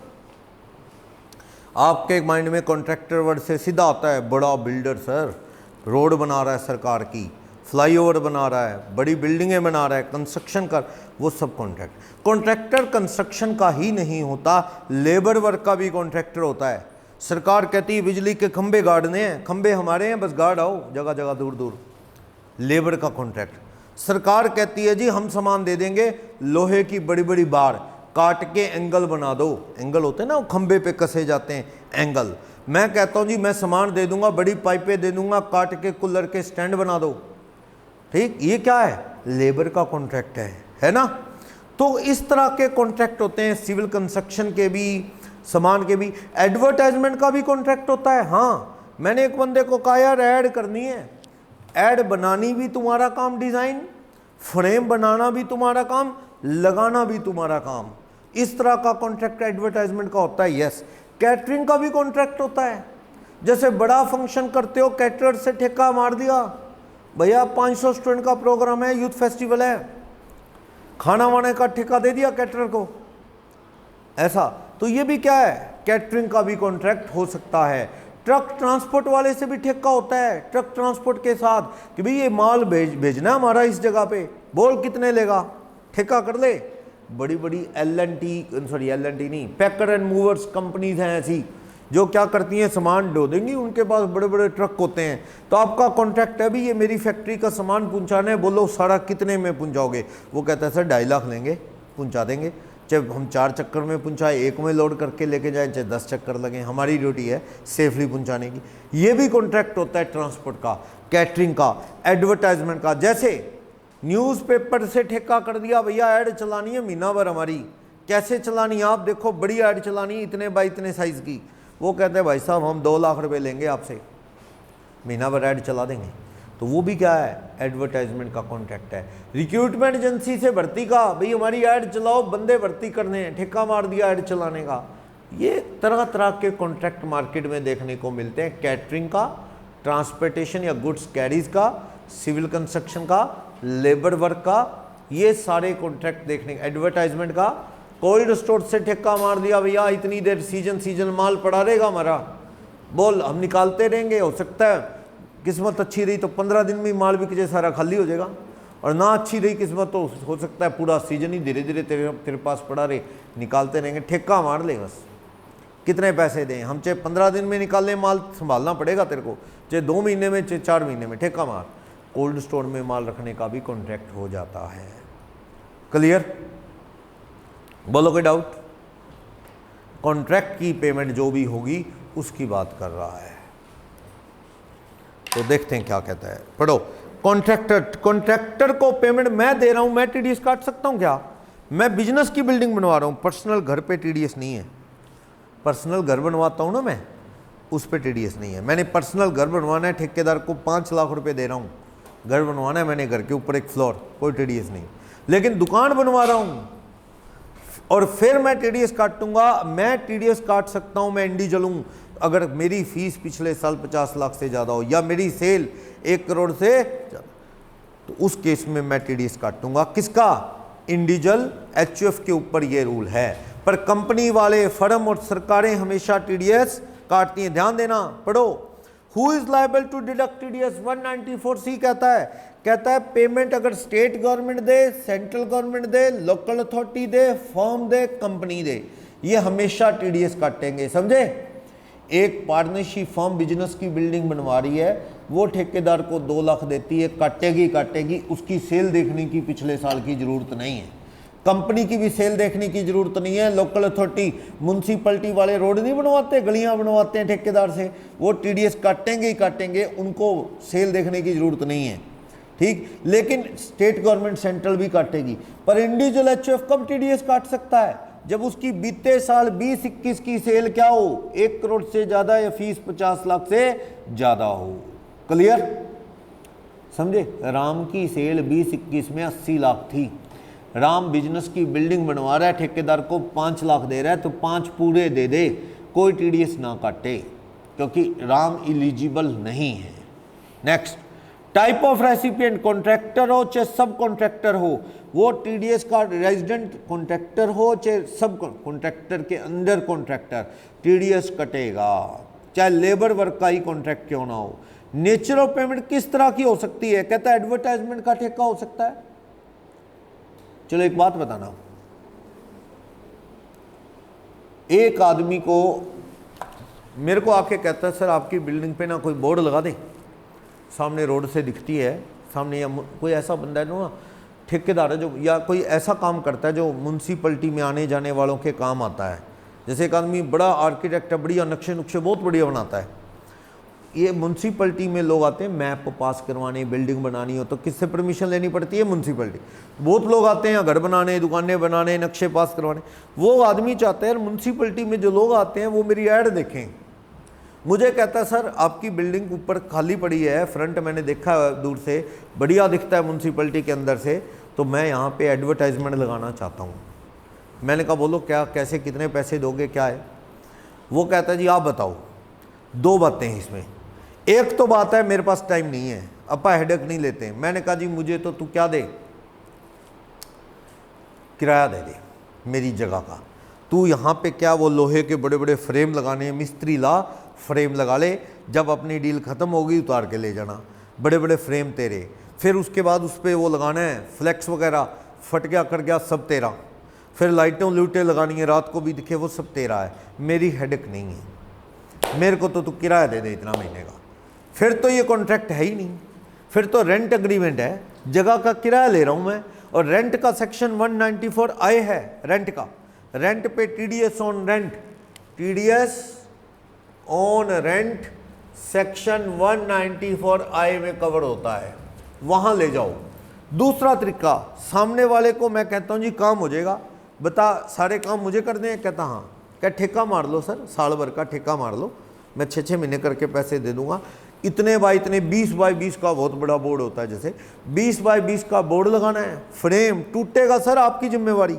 आपके माइंड में कॉन्ट्रैक्टर वर्ड से सीधा आता है बड़ा बिल्डर सर, रोड बना रहा है सरकार की, फ्लाईओवर बना रहा है, बड़ी बिल्डिंगें बना रहा है, कंस्ट्रक्शन कर, वो सब कॉन्ट्रैक्ट। कॉन्ट्रैक्टर कंस्ट्रक्शन का ही नहीं होता, लेबर वर्क का भी कॉन्ट्रैक्टर होता है। सरकार कहती है बिजली के खंबे गाड़ने हैं, खंबे हमारे हैं बस गाड़ आओ जगह जगह दूर दूर, लेबर का कॉन्ट्रैक्ट। सरकार कहती है जी हम सामान दे देंगे, लोहे की बड़ी बड़ी बार काट के एंगल बना दो, एंगल होते हैं ना वो खंबे पे कसे जाते हैं, एंगल। मैं कहता हूं जी मैं सामान दे दूंगा, बड़ी पाइपें दे दूंगा, काट के कूलर के स्टैंड बना दो, ठीक। ये क्या है, लेबर का कॉन्ट्रैक्ट है ना। तो इस तरह के कॉन्ट्रैक्ट होते हैं, सिविल कंस्ट्रक्शन के भी, सामान के भी। एडवर्टाइजमेंट का भी कॉन्ट्रैक्ट होता है। हाँ, मैंने एक बंदे को कहा यार ऐड करनी है, ऐड बनानी भी तुम्हारा काम, डिजाइन फ्रेम बनाना भी तुम्हारा काम, लगाना भी तुम्हारा काम। इस तरह का कॉन्ट्रैक्ट एडवर्टाइजमेंट का होता है। यस, कैटरिंग का भी कॉन्ट्रैक्ट होता है। जैसे बड़ा फंक्शन करते हो, कैटरर से ठेका मार दिया, भैया 500 स्टूडेंट का प्रोग्राम है, यूथ फेस्टिवल है, खाना वाने का ठेका दे दिया कैटरर को, ऐसा। तो ये भी क्या है, कैटरिंग का भी कॉन्ट्रैक्ट हो सकता है। ट्रक ट्रांसपोर्ट वाले से भी ठेका होता है, ट्रक ट्रांसपोर्ट के साथ कि भाई ये माल भेजना हमारा इस जगह पे, बोल कितने लेगा, ठेका कर ले। बड़ी बड़ी एल&टी नहीं, पैकर एंड मूवर्स कंपनीज हैं ऐसी जो क्या करती हैं, सामान ढो देंगी, उनके पास बड़े बड़े ट्रक होते हैं। तो आपका कॉन्ट्रैक्ट है भी ये मेरी फैक्ट्री का सामान पहुंचाना है, बोलो सारा कितने में पहुंचाओगे। वो कहता है सर 2.5 लाख लेंगे, पहुंचा देंगे, चाहे हम 4 चक्कर में पहुंचाए, 1 में लोड करके लेके जाए, चाहे 10 चक्कर लगे, हमारी ड्यूटी है सेफली पहुंचाने की। ये भी कॉन्ट्रैक्ट होता है ट्रांसपोर्ट का, कैटरिंग का, एडवर्टाइजमेंट का। जैसे न्यूज़पेपर से ठेका कर दिया, भैया ऐड चलानी है महीना भर हमारी, कैसे चलानी है आप देखो, बड़ी ऐड चलानी है इतने बाई इतने साइज़ की। वो कहते हैं भाई साहब हम 2 लाख रुपए लेंगे आपसे, महीना भर ऐड चला देंगे। तो वो भी क्या है, एडवर्टाइजमेंट का कॉन्ट्रैक्ट है। रिक्रूटमेंट एजेंसी से भर्ती का, भाई हमारी ऐड चलाओ, बंदे भर्ती करने हैं, ठेका मार दिया ऐड चलाने का। ये तरह तरह के कॉन्ट्रैक्ट मार्केट में देखने को मिलते हैं। कैटरिंग का, ट्रांसपोर्टेशन या गुड्स कैरीज का, सिविल कंस्ट्रक्शन का, लेबर वर्क का, ये सारे कॉन्ट्रैक्ट देखने। एडवर्टाइजमेंट का, कोल्ड स्टोर से ठेका मार दिया, भैया इतनी देर सीजन माल पड़ा रहेगा हमारा, बोल हम निकालते रहेंगे। हो सकता है किस्मत अच्छी रही तो 15 दिन में माल बिक जाए, सारा खाली हो जाएगा, और ना अच्छी रही किस्मत तो हो सकता है पूरा सीजन ही धीरे धीरे तेरे पास पड़ा रहे, निकालते रहेंगे। ठेका मार ले बस, कितने पैसे दें हम, चाहे 15 दिन में निकाल लें, माल संभालना पड़ेगा तेरे को, चाहे 2 महीने में, चाहे 4 महीने में, ठेका मार। कोल्ड स्टोर में माल रखने का भी कॉन्ट्रैक्ट हो जाता है। क्लियर? बोलो कोई डाउट? कॉन्ट्रैक्ट की पेमेंट जो भी होगी उसकी बात कर रहा है। तो देखते हैं क्या कहता है, पढ़ो। कॉन्ट्रैक्टर को पेमेंट मैं दे रहा हूं, मैं टीडीएस काट सकता हूं क्या? मैं बिजनेस की बिल्डिंग बनवा रहा हूं, पर्सनल घर पे टीडीएस नहीं है। पर्सनल घर बनवाता हूं ना मैं, उस पे टीडीएस नहीं है। मैंने पर्सनल घर बनवाना है, ठेकेदार को 5 लाख रुपए दे रहा हूं, घर बनवाना है मैंने, घर के ऊपर एक फ्लोर, कोई टीडीएस नहीं। लेकिन दुकान बनवा रहा हूं और फिर मैं टीडीएस काटूंगा, मैं टीडीएस काट सकता हूं, मैं इंडिविजुअल हूं, अगर मेरी फीस पिछले साल 50 लाख से ज़्यादा हो या मेरी सेल 1 करोड़ से ज़्यादा, तो उस केस में मैं टीडीएस काटूंगा। किसका? इंडिविजुअल एचयूएफ के ऊपर ये रूल है। पर कंपनी वाले, फर्म और सरकारें हमेशा टीडीएस काटती हैं। ध्यान देना, पढ़ो। Who is liable to deduct TDS? 194C कहता है पेमेंट अगर स्टेट गवर्नमेंट दे, सेंट्रल गवर्नमेंट दे, लोकल अथॉरिटी दे, फर्म दे, कंपनी दे, ये हमेशा टीडीएस काटेंगे। समझे? एक पार्टनरशिप फर्म बिजनेस की बिल्डिंग बनवा रही है, वो ठेकेदार को 2 लाख देती है, काटेगी, उसकी सेल देखने की पिछले साल की जरूरत नहीं है। कंपनी की भी सेल देखने की जरूरत नहीं है। लोकल अथॉरिटी, म्यूनसिपैलिटी वाले रोड नहीं बनवाते, गलियां बनवाते हैं ठेकेदार से, वो टीडीएस काटेंगे, उनको सेल देखने की जरूरत नहीं है। ठीक, लेकिन स्टेट गवर्नमेंट, सेंट्रल भी काटेगी। पर इंडिविजुअल एचयूएफ कब टीडीएस काट सकता है? जब उसकी बीते साल 20-21 की सेल क्या हो, 1 करोड़ से ज्यादा या फीस 50 लाख से ज्यादा हो। क्लियर? समझे? राम की सेल 20-21 में 80 लाख थी। राम बिजनेस की बिल्डिंग बनवा रहा है, ठेकेदार को 5 लाख दे रहा है, तो 5 पूरे दे दे, कोई टीडीएस ना काटे, क्योंकि राम इलिजिबल नहीं है। Next, type of recipient, contractor हो चाहे सब कॉन्ट्रैक्टर हो, वो टीडीएस का रेजिडेंट कॉन्ट्रैक्टर हो चाहे सब कॉन्ट्रैक्टर के अंदर कॉन्ट्रैक्टर, टीडीएस कटेगा, चाहे लेबर वर्क का ही कॉन्ट्रैक्ट क्यों ना हो। नेचर ऑफ पेमेंट किस तरह की हो सकती है? कहता है एडवर्टाइजमेंट का ठेका हो सकता है। चलो एक बात बताना, एक आदमी को मेरे को आके कहता है सर आपकी बिल्डिंग पे ना कोई बोर्ड लगा दे, सामने रोड से दिखती है सामने, या कोई ऐसा बंदा है ना ठेकेदार है जो, या कोई ऐसा काम करता है जो म्यूनसिपैलिटी में आने जाने वालों के काम आता है। जैसे एक आदमी बड़ा आर्किटेक्ट है, बढ़िया नक्शे नुक्शे बहुत बढ़िया बनाता है, ये म्यूनसिपैलिटी में लोग आते हैं मैप पास करवाने, बिल्डिंग बनानी हो तो किससे परमिशन लेनी पड़ती है? म्यूनसिपैलिटी। बहुत लोग आते हैं घर बनाने, दुकानें बनाने, नक्शे पास करवाने। वो आदमी चाहता है म्यूनसिपैलिटी में जो लोग आते हैं वो मेरी ऐड देखें। मुझे कहता है सर आपकी बिल्डिंग ऊपर खाली पड़ी है, फ्रंट मैंने देखा है दूर से, बढ़िया दिखता है म्यूनसिपैलिटी के अंदर से, तो मैं यहाँ पे एडवर्टाइजमेंट लगाना चाहता हूँ। मैंने कहा बोलो क्या, कैसे, कितने पैसे दोगे, क्या है? वो कहता है जी आप बताओ। 2 बातें हैं इसमें। एक तो बात है मेरे पास टाइम नहीं है, अपा हेडेक नहीं लेते। मैंने कहा जी मुझे तो तू क्या दे, किराया दे दे मेरी जगह का। तू यहाँ पे क्या वो लोहे के बड़े बड़े फ्रेम लगाने, मिस्त्री ला फ्रेम लगा ले, जब अपनी डील ख़त्म होगी उतार के ले जाना, बड़े बड़े फ्रेम तेरे। फिर उसके बाद उस पर वो लगाना है फ्लैक्स वगैरह, फट गया कर गया सब तेरा। फिर लाइटें लूटें लगानी है, रात को भी दिखे, वो सब तेरा है। मेरी हेडेक नहीं है, मेरे को तो तू किराया दे दे इतना महीने का। फिर तो ये कॉन्ट्रैक्ट है ही नहीं, फिर तो रेंट एग्रीमेंट है, जगह का किराया ले रहा हूँ मैं, और रेंट का सेक्शन 194I है रेंट का। रेंट पे TDS on rent, TDS on rent section 194I में कवर होता है, वहाँ ले जाओ। दूसरा तरीका, सामने वाले को मैं कहता हूँ जी काम हो जाएगा, बता सारे काम मुझे कर दें? कहता हाँ। क्या ठेका मार लो सर, साल भर का ठेका मार लो, मैं 6-6 महीने करके पैसे दे दूंगा। इतने बाय इतने 20 बाय 20 का बहुत बड़ा बोर्ड होता है, जैसे 20 बाय 20 का बोर्ड लगाना है, फ्रेम टूटेगा सर आपकी जिम्मेवारी।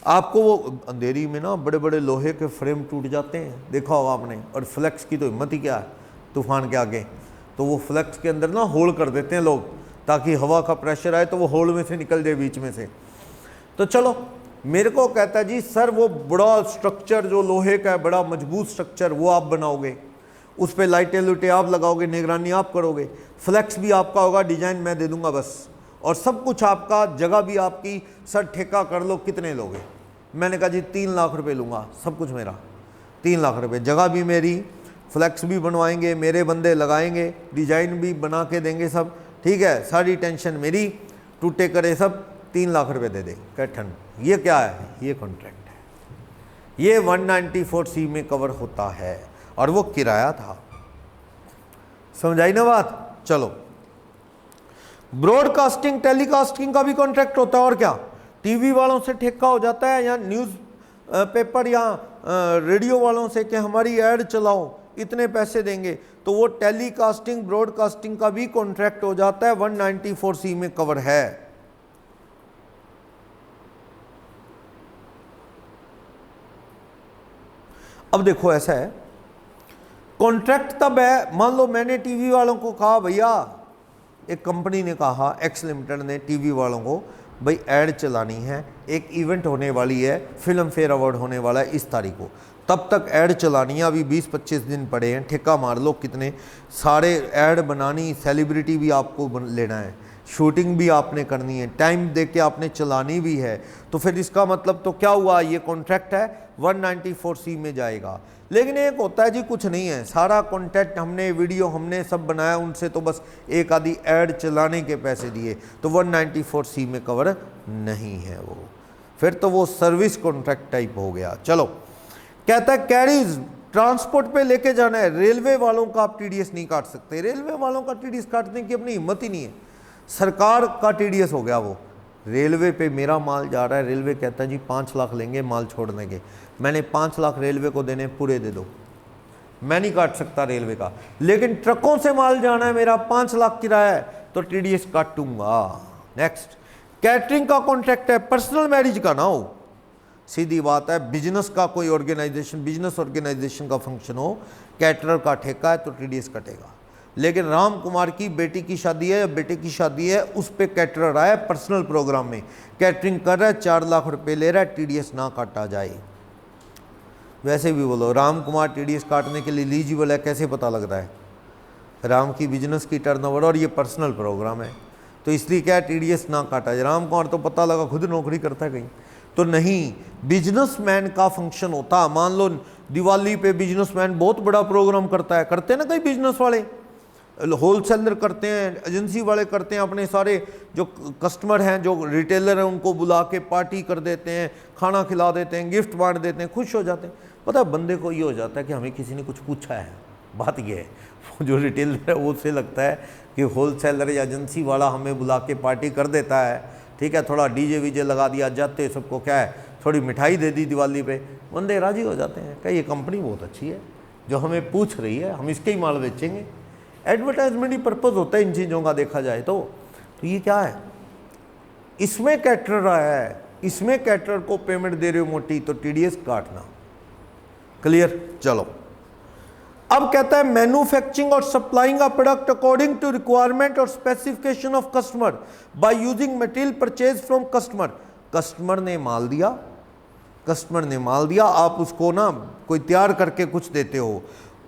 आपको वो अंधेरी में ना बड़े बड़े लोहे के फ्रेम टूट जाते हैं, देखा होगा आपने। और फ्लेक्स की तो हिम्मत ही क्या है तूफान के आगे। तो वो फ्लेक्स के अंदर ना होल कर देते हैं लोग, ताकि हवा का प्रेशर आए तो वो होल में से निकल जाए बीच में से। तो चलो मेरे को कहता है जी सर वो बड़ा स्ट्रक्चर जो लोहे का है, बड़ा मजबूत स्ट्रक्चर, वो आप बनाओगे, उस पर लाइटें लुटें आप लगाओगे, निगरानी आप करोगे, फ्लेक्स भी आपका होगा, डिजाइन मैं दे दूंगा बस, और सब कुछ आपका, जगह भी आपकी, सर ठेका कर लो कितने लोगे। मैंने कहा जी 3 लाख रुपए लूँगा, सब कुछ मेरा, 3 लाख रुपए, जगह भी मेरी, फ्लेक्स भी बनवाएंगे, मेरे बंदे लगाएंगे, डिजाइन भी बना के देंगे सब, ठीक है, सारी टेंशन मेरी, टूटे करे सब, 3 लाख रुपए दे दे। कैठन ये क्या है, ये कॉन्ट्रैक्ट है, ये 194C में कवर होता है, और वो किराया था। समझाई ना बात। चलो ब्रॉडकास्टिंग टेलीकास्टिंग का भी कॉन्ट्रैक्ट होता है, और क्या, टीवी वालों से ठेका हो जाता है, या न्यूज़ पेपर या रेडियो वालों से कि हमारी ऐड चलाओ, इतने पैसे देंगे, तो वो टेलीकास्टिंग ब्रॉडकास्टिंग का भी कॉन्ट्रैक्ट हो जाता है, 194C में कवर है। अब देखो ऐसा है, कॉन्ट्रैक्ट तब है, मान लो मैंने टीवी वालों को कहा, भैया एक कंपनी ने कहा, एक्स लिमिटेड ने टीवी वालों को, भाई ऐड चलानी है, एक इवेंट होने वाली है, फिल्म फेयर अवार्ड होने वाला है इस तारीख को, तब तक ऐड चलानी है, अभी 20-25 दिन पड़े हैं, ठेका मार लो कितने सारे ऐड बनानी, सेलिब्रिटी भी आपको लेना है, शूटिंग भी आपने करनी है, टाइम दे के आपने चलानी भी है, तो फिर इसका मतलब तो क्या हुआ, ये कॉन्ट्रैक्ट है, 194C में जाएगा। लेकिन एक होता है जी कुछ नहीं है, सारा कंटेंट हमने, वीडियो हमने सब बनाया, उनसे तो बस एक आधी ऐड चलाने के पैसे दिए, तो 194C में कवर नहीं है वो, फिर तो वो सर्विस कॉन्ट्रैक्ट टाइप हो गया। चलो कहता है कैरीज, ट्रांसपोर्ट पे लेके जाना है, रेलवे वालों का आप TDS नहीं काट सकते, रेलवे वालों का TDS काटने की अपनी हिम्मत ही नहीं है, सरकार का TDS हो गया वो। रेलवे पे मेरा माल जा रहा है, रेलवे कहता है जी 5 लाख लेंगे माल छोड़ने के, मैंने 5 लाख रेलवे को देने, पूरे दे दो, मैं नहीं काट सकता रेलवे का। लेकिन ट्रकों से माल जाना है मेरा, 5 लाख किराया है, तो TDS काटूंगा। नेक्स्ट, कैटरिंग का कॉन्ट्रैक्ट है, पर्सनल मैरिज का ना हो, सीधी बात है, बिजनेस का कोई ऑर्गेनाइजेशन, बिजनेस ऑर्गेनाइजेशन का फंक्शन हो, कैटरर का ठेका है तो TDS कटेगा। लेकिन राम कुमार की बेटी की शादी है या बेटे की शादी है, उस पर कैटरर आया पर्सनल प्रोग्राम में, कैटरिंग कर रहा है, 4 लाख रुपए ले रहा है, TDS ना काटा जाए। वैसे भी बोलो राम कुमार TDS काटने के लिए एलिजिबल है, कैसे पता लगता है, राम की बिजनेस की टर्नओवर और ये पर्सनल प्रोग्राम है, तो इसलिए क्या TDS ना काटा जाए। राम कुमार तो पता लगा खुद नौकरी करता है कहीं, तो नहीं, बिजनेसमैन का फंक्शन होता, मान लो दिवाली पे बिजनेसमैन बहुत बड़ा प्रोग्राम करता है, करते हैं ना कई बिजनेस वाले, होलसेलर करते हैं, एजेंसी वाले करते हैं, अपने सारे जो कस्टमर हैं, जो रिटेलर हैं, उनको बुला के पार्टी कर देते हैं, खाना खिला देते हैं, गिफ्ट बांट देते हैं, खुश हो जाते हैं। पता है बंदे को ये हो जाता है कि हमें किसी ने कुछ पूछा है, बात ये है, जो रिटेलर है वो से लगता है कि होलसेलर या एजेंसी वाला हमें बुला के पार्टी कर देता है, ठीक है, थोड़ा DJ वीजे लगा दिया, जाते सबको क्या है, थोड़ी मिठाई दे दी दिवाली पे, बंदे राजी हो जाते हैं, क्या ये कंपनी बहुत अच्छी है जो हमें पूछ रही है, हम इसके ही माल बेचेंगे। एडवर्टाइजमेंट ही पर्पज़ होता है इन चीज़ों का, देखा जाए तो ये क्या है, इसमें कैटरर आया है, इसमें कैटरर को पेमेंट दे रहे हो मोटी, तो TDS काटना। क्लियर। चलो अब कहता है मैन्युफैक्चरिंग और supplying a product according to requirement और specification of customer by using material purchase from customer. Customer ने माल दिया, कस्टमर ने माल दिया, आप उसको ना कोई तैयार करके कुछ देते हो,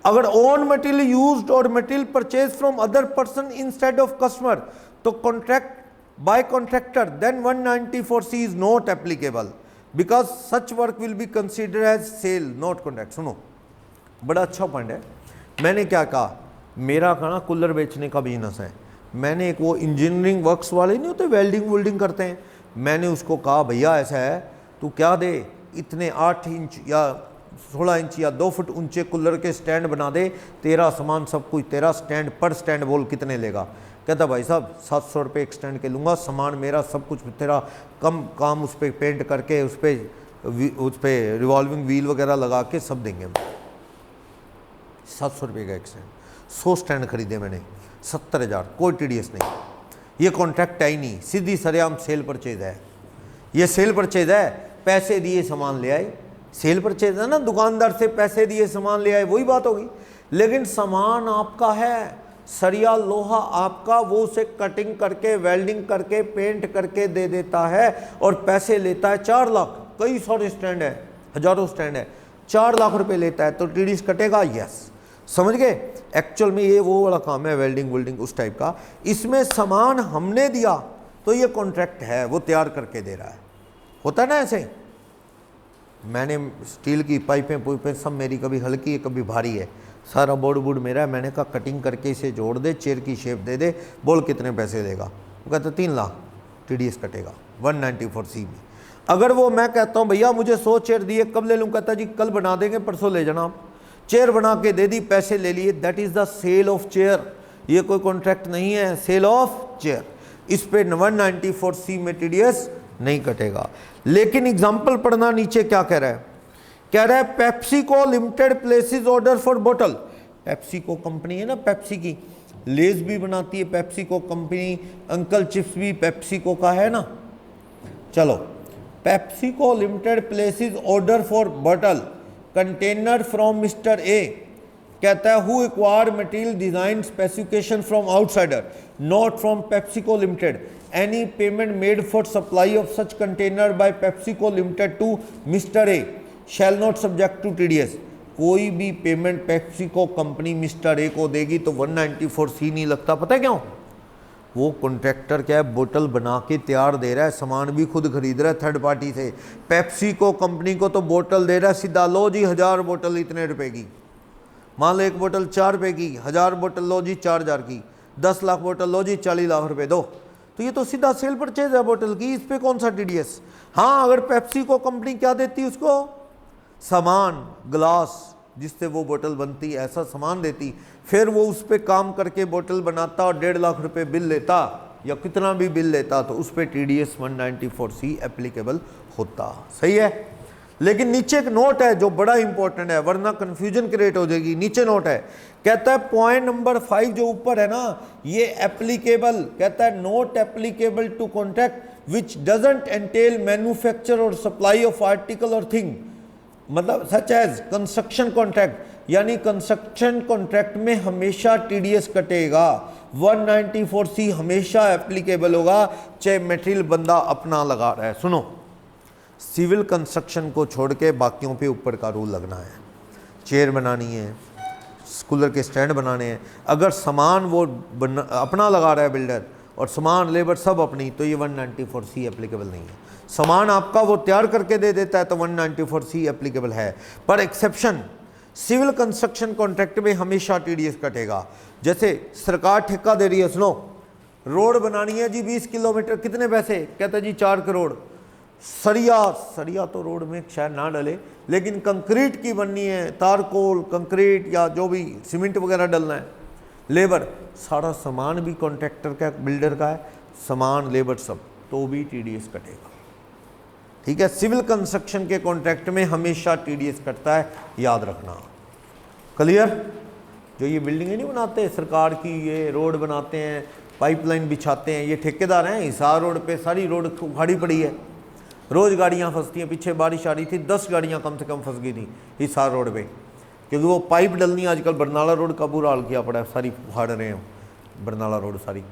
अगर ओन मटेरियल यूज्ड और material purchase from other person instead of customer, तो contract by contractor, then 194C is not applicable because such work will be considered as sale not contract. सुनो बड़ा अच्छा पॉइंट है। मैंने क्या कहा, मेरा कहना कूलर बेचने का बिजनेस है, मैंने एक वो इंजीनियरिंग वर्क्स वाले नहीं होते, वेल्डिंग वेल्डिंग करते हैं, मैंने उसको कहा भैया ऐसा है तू क्या दे, इतने 8 इंच या 16 इंच या 2 फुट ऊंचे कूलर के स्टैंड बना दे, तेरा सामान सब कुछ तेरा, स्टैंड पर स्टैंड बोल कितने लेगा। कहता भाई साहब 700 रुपये एक स्टैंड के लूँगा, सामान मेरा सब कुछ तेरा, कम काम उस पर पेंट करके उस पर रिवॉल्विंग व्हील वगैरह लगा के सब देंगे हम। 700 रुपये का एक स्टैंड, 100 स्टैंड खरीदे मैंने, 70,000, कोई TDS नहीं। ये कॉन्ट्रैक्ट है ही नहीं, सीधी सरेआम सेल परचेज है। ये सेल परचेज है, पैसे दिए सामान ले आए, सेल परचेज है ना, दुकानदार से पैसे दिए सामान ले आए, वही बात होगी। लेकिन सामान आपका है, सरिया लोहा आपका, वो उसे कटिंग करके वेल्डिंग करके पेंट करके दे देता है और पैसे लेता है 4 लाख। कई सारे स्टैंड है, हजारों स्टैंड है, 4 लाख रुपए लेता है, तो TDS कटेगा? यस। समझ गए? एक्चुअल में ये वो वाला काम है, वेल्डिंग वेल्डिंग उस टाइप का। इसमें सामान हमने दिया तो ये कॉन्ट्रैक्ट है, वो तैयार करके दे रहा है। होता है ना ऐसे? मैंने स्टील की पाइपें पुइपें सब मेरी, कभी हल्की है कभी भारी है, सारा बोर्ड वुड मेरा है। मैंने कहा कटिंग करके इसे जोड़ दे, चेयर की शेप दे दे, बोल कितने पैसे देगा? वो कहता 3 लाख, TDS कटेगा 194C में। अगर वो मैं कहता हूँ भैया मुझे 100 चेयर दिए, कब ले लूँ? कहता जी कल बना देंगे, परसों ले जाना आप। चेयर बना के दे दी, पैसे ले लिए, that is the sale of chair. ये कोई कॉन्ट्रैक्ट नहीं है, सेल ऑफ चेयर। इस पे 194C में TDS नहीं कटेगा। लेकिन एग्जाम्पल पढ़ना, नीचे क्या कह रहा है? कह रहा है PepsiCo Limited places order for बोतल। पेप्सिको कंपनी है ना, पेप्सी की, लेज भी बनाती है पेप्सिको कंपनी, अंकल चिप्स भी पेप्सिको का है ना। चलो, PepsiCo Limited places order for बोतल कंटेनर फ्रॉम मिस्टर ए। कहता है who acquire material design specification from outsider not from PepsiCo Limited, any payment made for supply of such container by PepsiCo Limited to Mister A shall not subject to TDS। कोई भी payment PepsiCo company Mister A को देगी तो 194C नहीं लगता। पता है क्यों? वो कॉन्ट्रैक्टर क्या है, बोतल बना के तैयार दे रहा है, सामान भी खुद खरीद रहा है थर्ड पार्टी से। पेप्सिको कंपनी को तो बोतल दे रहा है सीधा, लो जी 1000 बोतल इतने रुपए की। मान लो एक बोतल 4 रुपए की, 1000 बोतल लो जी 4000 की, 10 लाख बोतल लो जी 40 लाख रुपए दो। तो ये तो सीधा सेल परचेज है बोतल की, इस पे कौन सा TDS? हाँ, अगर पेप्सिको कंपनी क्या देती उसको? सामान, ग्लास जिससे वो बोतल बनती, ऐसा सामान देती, फिर वो उस पर काम करके बोतल बनाता और 1.5 लाख रुपए बिल लेता या कितना भी बिल लेता, तो उस पर TDS 194C एप्लीकेबल होता। सही है? लेकिन नीचे एक नोट है जो बड़ा इंपॉर्टेंट है, वरना कंफ्यूजन क्रिएट हो जाएगी। नीचे नोट है, कहता है पॉइंट नंबर 5 जो ऊपर है ना, ये एप्लीकेबल, कहता है not applicable to contract which doesn't entail manufacture और सप्लाई ऑफ आर्टिकल और थिंग, मतलब सच एज कंस्ट्रक्शन कॉन्ट्रैक्ट। यानी कंस्ट्रक्शन कॉन्ट्रैक्ट में हमेशा TDS कटेगा, 194C हमेशा एप्लीकेबल होगा, चाहे मटेरियल बंदा अपना लगा रहा है। सुनो, सिविल कंस्ट्रक्शन को छोड़ के बाकियों पे ऊपर का रूल लगना है। चेयर बनानी है, कूलर के स्टैंड बनाने हैं, अगर सामान वो अपना लगा रहा है बिल्डर और सामान लेबर सब अपनी, तो ये 194C एप्लीकेबल नहीं है। सामान आपका वो तैयार करके दे देता है तो 194C एप्लीकेबल है। पर एक्सेप्शन, सिविल कंस्ट्रक्शन कॉन्ट्रैक्ट में हमेशा TDS कटेगा। जैसे सरकार ठेका दे रही है, सुनो, रोड बनानी है जी 20 किलोमीटर, कितने पैसे? कहता है जी 4 करोड़। सरिया तो रोड में शायद ना डले, लेकिन कंक्रीट की बननी है, तारकोल कंक्रीट या जो भी सीमेंट वगैरह डलना है, लेबर, सारा सामान भी कॉन्ट्रैक्टर का, बिल्डर का है, सामान लेबर सब, तो भी TDS कटेगा। ठीक है? सिविल कंस्ट्रक्शन के कॉन्ट्रैक्ट में हमेशा TDS कटता है, याद रखना। क्लियर? जो ये बिल्डिंगें नहीं बनाते सरकार की, ये रोड बनाते हैं, पाइपलाइन बिछाते हैं, ये ठेकेदार हैं। हिसार रोड पे सारी रोड उखाड़ी पड़ी है, रोज़ गाड़ियाँ फंसती हैं। पीछे बारिश आ रही थी, 10 गाड़ियाँ कम से कम फंस गई थी हिसार रोड पे, क्योंकि वो पाइप डलनी। आजकल बरनाला रोड का बुरा हाल किया पड़ा है, सारी उखाड़ रहे हैं बरनाला रोड सारी।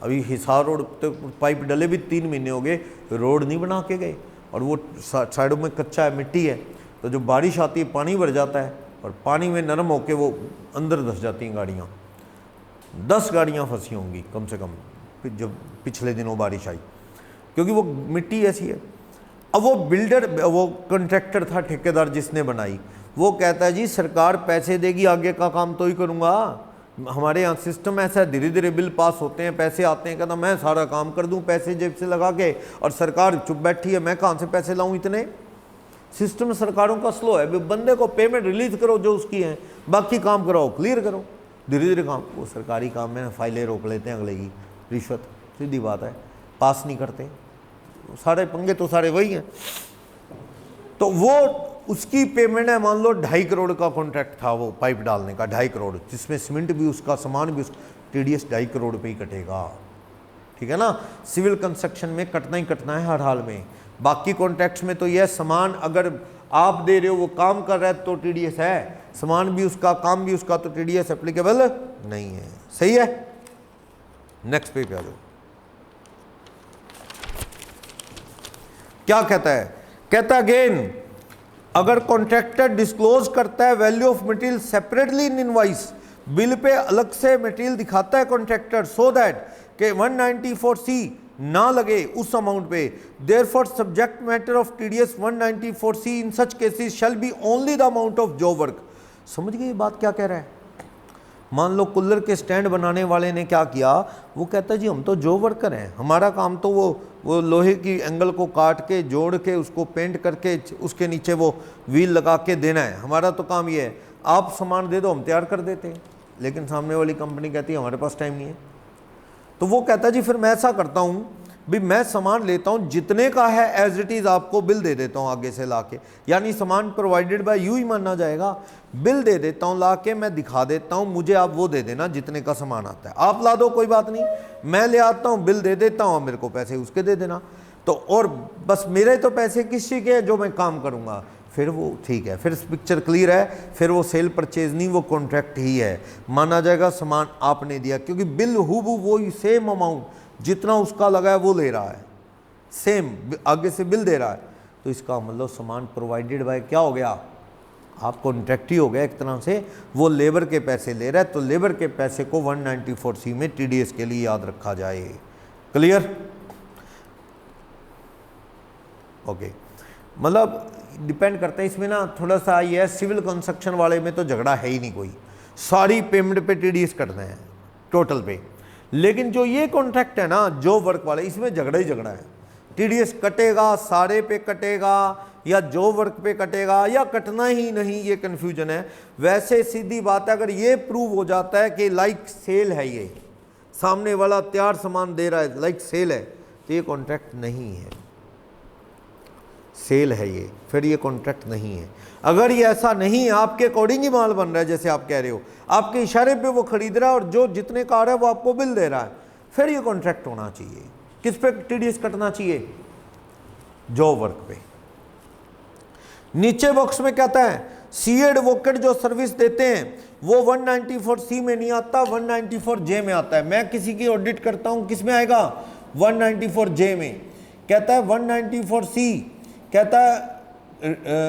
अभी हिसार रोड तो पाइप डले भी 3 महीने हो गए, रोड नहीं बना के गए, और वो साइडों में कच्चा है, मिट्टी है, तो जब बारिश आती है पानी भर जाता है और पानी में नरम होके वो अंदर धस जाती हैं गाड़ियाँ। 10 गाड़ियाँ फंसी होंगी कम से कम जब पिछले दिनों बारिश आई, क्योंकि वो मिट्टी ऐसी है। अब वो बिल्डर, वो कॉन्ट्रैक्टर था, ठेकेदार जिसने बनाई, वो कहता है जी सरकार पैसे देगी, आगे का काम तो ही करूँगा, हमारे यहाँ सिस्टम ऐसा है, धीरे धीरे बिल पास होते हैं, पैसे आते हैं, कहता मैं सारा काम कर दूं पैसे जेब से लगा के, और सरकार चुप बैठी है, मैं कहाँ से पैसे लाऊं इतने। सिस्टम सरकारों का स्लो है, बंदे को पेमेंट रिलीज करो जो उसकी है, बाकी काम कराओ, क्लियर करो, धीरे धीरे काम। वो सरकारी काम में फाइलें रोक लेते हैं अगले की, रिश्वत, सीधी बात है, पास नहीं करते, सारे पंगे तो सारे वही हैं। तो वो उसकी पेमेंट है, मान लो 2.5 करोड़ का कॉन्ट्रैक्ट था वो पाइप डालने का, 2.5 करोड़, जिसमें सीमेंट भी उसका, सामान भी उसका, टीडीएस 2.5 करोड़ पे ही कटेगा। ठीक है ना, सिविल कंस्ट्रक्शन में कटना ही कटना है हर हाल में। बाकी कॉन्ट्रैक्ट्स में तो यह सामान अगर आप दे रहे हो, वो काम कर रहा है तो टीडीएस है, सामान भी उसका, काम भी उसका, तो टीडीएस एप्लीकेबल नहीं है। सही है, नेक्स्ट पे आ जाओ। क्या कहता है, कहता है अगेन, अगर कॉन्ट्रैक्टर डिस्क्लोज करता है value of material separately in invoice, bill pay अलग से मटेरियल दिखाता है कॉन्ट्रैक्टर, सो दैट के 194C ना लगे उस अमाउंट पे, therefore subject matter of TDS 194C in such cases shall be only the amount of job work. समझ गए ये बात क्या कह रहा है? मान लो कूलर के स्टैंड बनाने वाले ने क्या किया, वो कहता है जी हम तो जॉब वर्कर हैं, हमारा काम तो वो लोहे की एंगल को काट के जोड़ के उसको पेंट करके उसके नीचे वो व्हील लगा के देना है, हमारा तो काम ये है, आप सामान दे दो हम तैयार कर देते हैं। लेकिन सामने वाली कंपनी कहती है हमारे पास टाइम नहीं है। तो वो कहता है जी फिर मैं ऐसा करता हूँ भी मैं सामान लेता हूँ जितने का है एज इट इज़ आपको बिल दे देता हूँ आगे से ला के, यानी सामान प्रोवाइडेड बाय यू ही माना जाएगा, बिल दे देता हूँ ला के, मैं दिखा देता हूँ, मुझे आप वो दे देना जितने का सामान आता है, आप ला दो कोई बात नहीं, मैं ले आता हूँ, बिल दे देता हूँ, मेरे को पैसे उसके दे देना। तो और बस मेरे तो पैसे किसी के जो मैं काम करूँगा, फिर वो ठीक है, फिर पिक्चर क्लियर है, फिर वो सेल परचेज नहीं, वो कॉन्ट्रैक्ट ही है, माना जाएगा सामान आपने दिया, क्योंकि बिल हूबहू वो सेम अमाउंट जितना उसका लगा है वो ले रहा है, सेम आगे से बिल दे रहा है, तो इसका मतलब सामान प्रोवाइडेड बाय क्या हो गया, आप कॉन्ट्रैक्ट ही हो गया एक तरह से, वो लेबर के पैसे ले रहा है, तो लेबर के पैसे को 194C में टीडीएस के लिए याद रखा जाए। क्लियर? ओके, मतलब डिपेंड करता है इसमें ना, थोड़ा सा ये है, सिविल कंस्ट्रक्शन वाले में तो झगड़ा है ही नहीं कोई, सारी पेमेंट पे टीडीएस करना है टोटल पे। लेकिन जो ये कॉन्ट्रैक्ट है ना जो वर्क वाले, इसमें झगड़ा ही झगड़ा है, टीडीएस कटेगा सारे पे कटेगा या जो वर्क पे कटेगा या कटना ही नहीं, ये कन्फ्यूजन है। वैसे सीधी बात है, अगर ये प्रूव हो जाता है कि लाइक सेल है, ये सामने वाला तैयार सामान दे रहा है लाइक सेल है, तो ये कॉन्ट्रैक्ट नहीं है, सेल है ये, फिर ये कॉन्ट्रैक्ट नहीं है। अगर ये ऐसा नहीं है, आपके अकॉर्डिंग ही माल बन रहा है जैसे आप कह रहे हो, आपके इशारे पे वो खरीद रहा है और जो जितने का आ रहा है वो आपको बिल दे रहा है, फिर ये कॉन्ट्रैक्ट होना चाहिए। किस पे टीडीएस कटना चाहिए? जॉब वर्क पे। नीचे बॉक्स में कहता है सी एडवोकेट जो सर्विस देते हैं वो 194C में नहीं आता, 194J में आता है। मैं किसी की ऑडिट करता हूं, किस में आएगा? 194J में। कहता है 194C कहता है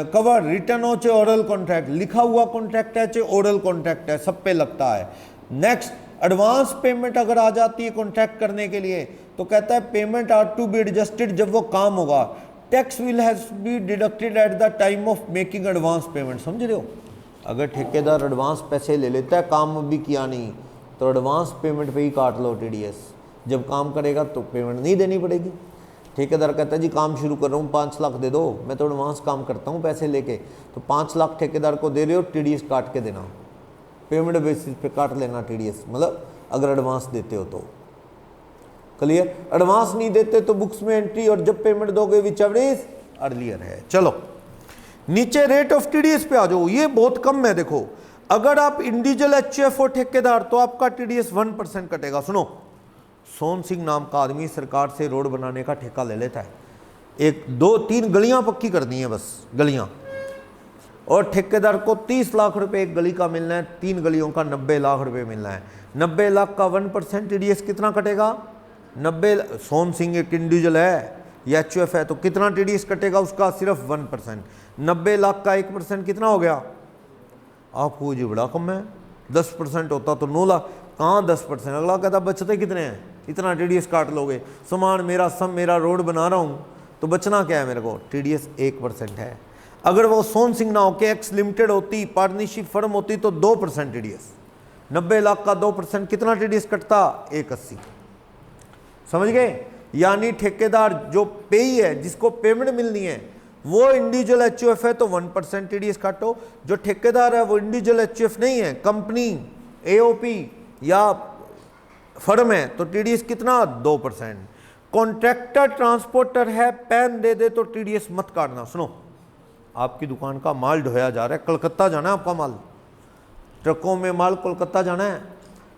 कवर रिटर्न हो चाहे ओरल कॉन्ट्रैक्ट, लिखा हुआ कॉन्ट्रैक्ट है चाहे ओरल कॉन्ट्रैक्ट है, सब पे लगता है। नेक्स्ट, एडवांस पेमेंट अगर आ जाती है कॉन्ट्रैक्ट करने के लिए तो कहता है payment are to be adjusted, जब वो काम होगा tax will has be deducted at the time of making advance payment. समझ रहे हो? अगर ठेकेदार एडवांस पैसे ले लेता है, काम अभी किया नहीं, तो एडवांस पेमेंट पे ही काट लो टीडीएस, जब काम करेगा तो पेमेंट नहीं देनी पड़ेगी। ठेकेदार कहता है जी काम शुरू कर रहा हूँ 5 लाख दे दो, मैं तो एडवांस काम करता हूँ पैसे लेके, तो 5 लाख ठेकेदार को दे रहे हो, टीडीएस काट के देना, पेमेंट बेसिस पे काट लेना टीडीएस, मतलब अगर एडवांस देते हो तो। क्लियर? एडवांस नहीं देते तो बुक्स में एंट्री, और जब पेमेंट दोगे विच एवर इज अर्लियर है। चलो नीचे रेट ऑफ टीडीएस पे आ जाओ, ये बहुत कम है। देखो अगर आप इंडिविजुअल एचयूएफ हो ठेकेदार तो आपका टीडीएस 1% कटेगा। सुनो, सोन सिंह नाम का आदमी सरकार से रोड बनाने का ठेका ले लेता है, 1 2 3 गलियां पक्की कर दी हैं बस गलियां, और ठेकेदार को 30 लाख रुपए एक गली का मिलना है, 3 गलियों का 90 लाख रुपए मिलना है। 90 लाख का 1% टीडीएस कितना कटेगा? 90। सोन सिंह एक इंडिविजुअल है या एचयूएफ है तो कितना टीडीएस कटेगा उसका? सिर्फ 1%। 90 लाख का 1% कितना हो गया? आपको जी बड़ा कम है, 10% होता तो 9 लाख, कहाँ 10%? अगला कहता बचते कितने हैं, इतना टीडीएस काट लोगे, सामान मेरा, सब मेरा, रोड बना रहा हूँ तो बचना क्या है मेरे को? टीडीएस 1% है। अगर वो सोन सिंह ना होके एक्स लिमिटेड होती, पार्टनरशिप फर्म होती तो 2% टीडीएस। 90 लाख का 2% कितना टीडीएस कटता? 180। समझ गए? यानी ठेकेदार जो पेई है, जिसको पेमेंट मिलनी है, वो इंडिविजुअल एचयूएफ है तो 1% टीडीएस काटो। जो ठेकेदार है वो इंडिविजुअल एचयूएफ नहीं है, कंपनी, एओपी या फर्म है, तो टीडीएस कितना? 2%। कॉन्ट्रैक्टर ट्रांसपोर्टर है, पैन दे दे तो टीडीएस मत काटना। सुनो, आपकी दुकान का माल ढोया जा रहा है, कलकत्ता जाना है आपका माल, ट्रकों में माल कोलकाता जाना है,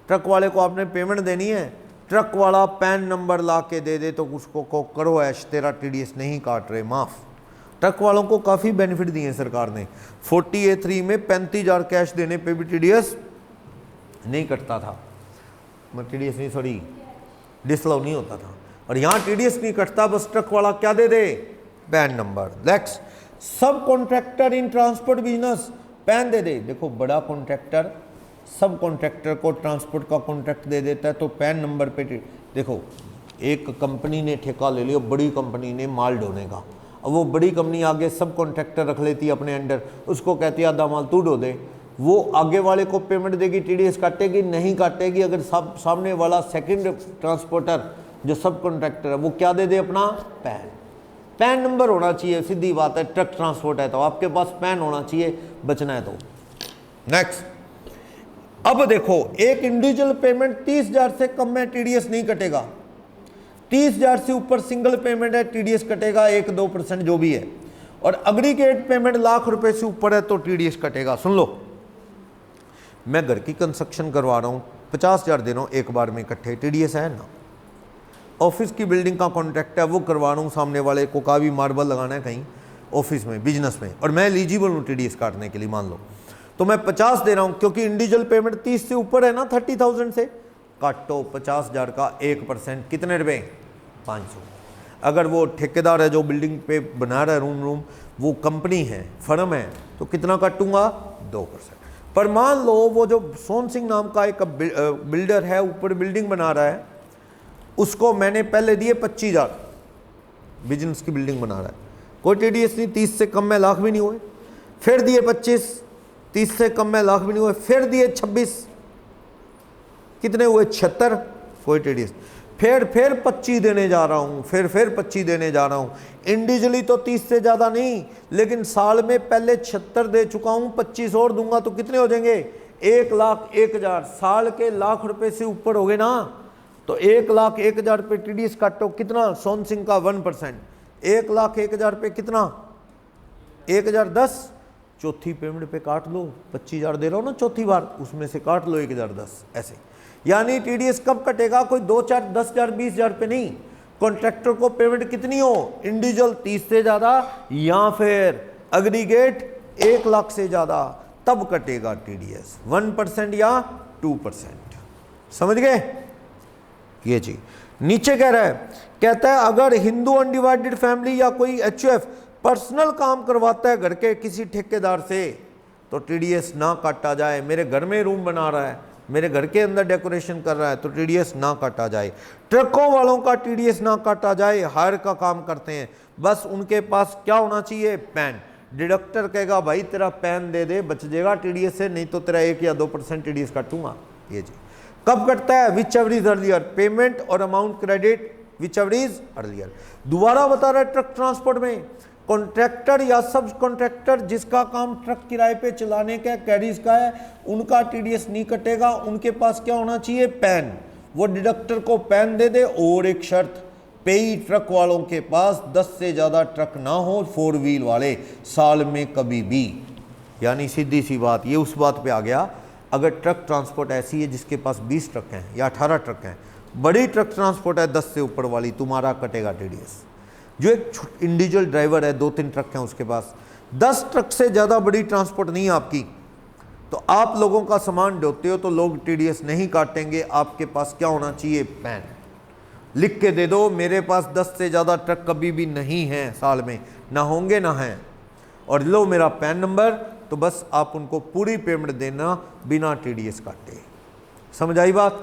ट्रक वाले को आपने पेमेंट देनी है, ट्रक वाला पैन नंबर ला के दे दे तो उसको को करो ऐश, तेरा टीडीएस नहीं काट रहे, माफ़। ट्रक वालों को काफ़ी बेनिफिट दिए सरकार ने। 40A3 में 35,000 कैश देने पे भी टीडीएस नहीं कटता था, टीडीएस नहीं, सॉरी डिसअलाउ नहीं होता था। और यहाँ टीडीएस नहीं कटता, बस ट्रक वाला क्या दे दे, PAN number. Next, sub contractor in transport business PAN दे दे। देखो बड़ा कॉन्ट्रैक्टर सब कॉन्ट्रैक्टर को ट्रांसपोर्ट का कॉन्ट्रैक्ट दे देता है तो पैन नंबर पे देखो, एक कंपनी ने ठेका ले लिया, बड़ी कंपनी ने माल ढोने का, अब वो बड़ी कंपनी आगे सब कॉन्ट्रैक्टर रख लेती है अपने अंडर, उसको कहती है आधा माल तू ढो दे, वो आगे वाले को पेमेंट देगी, टीडीएस काटेगी नहीं काटेगी अगर सामने वाला सेकंड ट्रांसपोर्टर जो सब कॉन्ट्रैक्टर है वो क्या दे दे, अपना पैन नंबर होना चाहिए। सीधी बात है, ट्रक ट्रांसपोर्ट है तो आपके पास पैन होना चाहिए, बचना है तो। नेक्स्ट, अब देखो एक इंडिविजुअल पेमेंट 30,000 से कम में टीडीएस नहीं कटेगा, 30,000 से ऊपर सिंगल पेमेंट है टीडीएस कटेगा 1-2% जो भी है, और एग्रीगेट पेमेंट लाख रुपए से ऊपर है तो टीडीएस कटेगा। सुन लो, मैं घर की कंस्ट्रक्शन करवा रहा हूँ, 50,000 दे रहा हूँ एक बार में इकट्ठे, टीडीएस है ना। ऑफिस की बिल्डिंग का कॉन्ट्रैक्ट है वो करवा रहा हूँ, सामने वाले को का भी मार्बल लगाना है कहीं ऑफिस में बिजनेस में, और मैं एलिजिबल हूँ टीडीएस काटने के लिए, मान लो तो मैं 50 दे रहा हूँ क्योंकि इंडिविजुअल पेमेंट 30 से ऊपर है ना, 30,000 से काटो 50,000 का 1%, कितने रुपए, 500। अगर वो ठेकेदार है जो बिल्डिंग पे बना रहा है रूम, वो कंपनी है, फर्म है, तो कितना काटूंगा, 2%। पर मान लो वो जो सोन सिंह नाम का एक बिल्डर है, ऊपर बिल्डिंग बना रहा है, उसको मैंने पहले दिए 25,000, बिजनेस की बिल्डिंग बना रहा है, कोई टीडीएस नहीं, 30 से कम में लाख भी नहीं हुए, फिर दिए 25, 30 से कम में लाख भी नहीं हुए, फिर दिए 26, कितने हुए, 76, कोई टीडीएस, फिर 25 देने जा रहा हूं, फिर 25 देने जा रहा हूं, इंडिविजुअली तो 30 से ज्यादा नहीं, लेकिन साल में पहले 76 दे चुका हूं, 25 और दूंगा तो कितने हो जाएंगे, 1,01,000, साल के लाख रुपए से ऊपर हो गए ना, तो 1,01,000 पे टीडीएस काटो, कितना, सोन सिंह का 1%, 1,01,000 पे कितना, 1,010, चौथी पेमेंट पे काट लो, 25,000 दे रहा हूं ना चौथी बार, उसमें से काट लो 1,010, ऐसे। यानी टीडीएस कब कटेगा, कोई 2-4, 10,000, 20,000 पे नहीं, कॉन्ट्रैक्टर को पेमेंट कितनी हो, इंडिविजुअल 30 से ज्यादा या फिर एग्रीगेट 1 लाख से ज्यादा, तब कटेगा टीडीएस, 1% या 2%। समझ गए ये जी। नीचे कह रहा है, कहता है अगर हिंदू अनडिवाइडेड फैमिली या कोई एचयूएफ पर्सनल काम करवाता है घर के किसी ठेकेदार से तो टीडीएस ना काटा जाए। मेरे घर में रूम बना रहा है, मेरे घर के अंदर डेकोरेशन कर रहा है तो टीडीएस ना काटा जाए। ट्रकों वालों का टीडीएस ना काटा जाए, हायर का काम करते हैं, बस उनके पास क्या होना चाहिए, पैन। डिडक्टर कहेगा भाई तेरा पैन दे दे, बच जाएगा टीडीएस से, नहीं तो तेरा 1 या 2% टीडीएस काटूंगा। ये जी कब कटता है, whichever is earlier, payment और amount credit whichever is earlier. दोबारा बता रहा है, ट्रक ट्रांसपोर्ट में कॉन्ट्रैक्टर या सब कॉन्ट्रैक्टर जिसका काम ट्रक किराए पे चलाने का कैरीज का है, उनका टीडीएस नहीं कटेगा, उनके पास क्या होना चाहिए, पैन। वो डिडक्टर को पैन दे दे, और एक शर्त, पेई ट्रक वालों के पास 10 से ज्यादा ट्रक ना हो, 4 व्हील वाले, साल में कभी भी। यानी सीधी सी बात, ये उस बात पे आ गया, अगर ट्रक ट्रांसपोर्ट ऐसी है जिसके पास 20 ट्रक हैं या 18 ट्रक हैं, बड़ी ट्रक ट्रांसपोर्ट है 10 से ऊपर वाली, तुम्हारा कटेगा टीडीएस। जो एक इंडिविजुअल ड्राइवर है, 2-3 ट्रक हैं उसके पास, 10 ट्रक से ज़्यादा बड़ी ट्रांसपोर्ट नहीं है आपकी, तो आप लोगों का सामान ढोते हो तो लोग टीडीएस नहीं काटेंगे। आपके पास क्या होना चाहिए, पैन। लिख के दे दो, मेरे पास 10 से ज़्यादा ट्रक कभी भी नहीं हैं साल में, ना होंगे ना हैं, और लो मेरा पैन नंबर, तो बस आप उनको पूरी पेमेंट देना बिना टीडीएस काटे। समझ आई बात,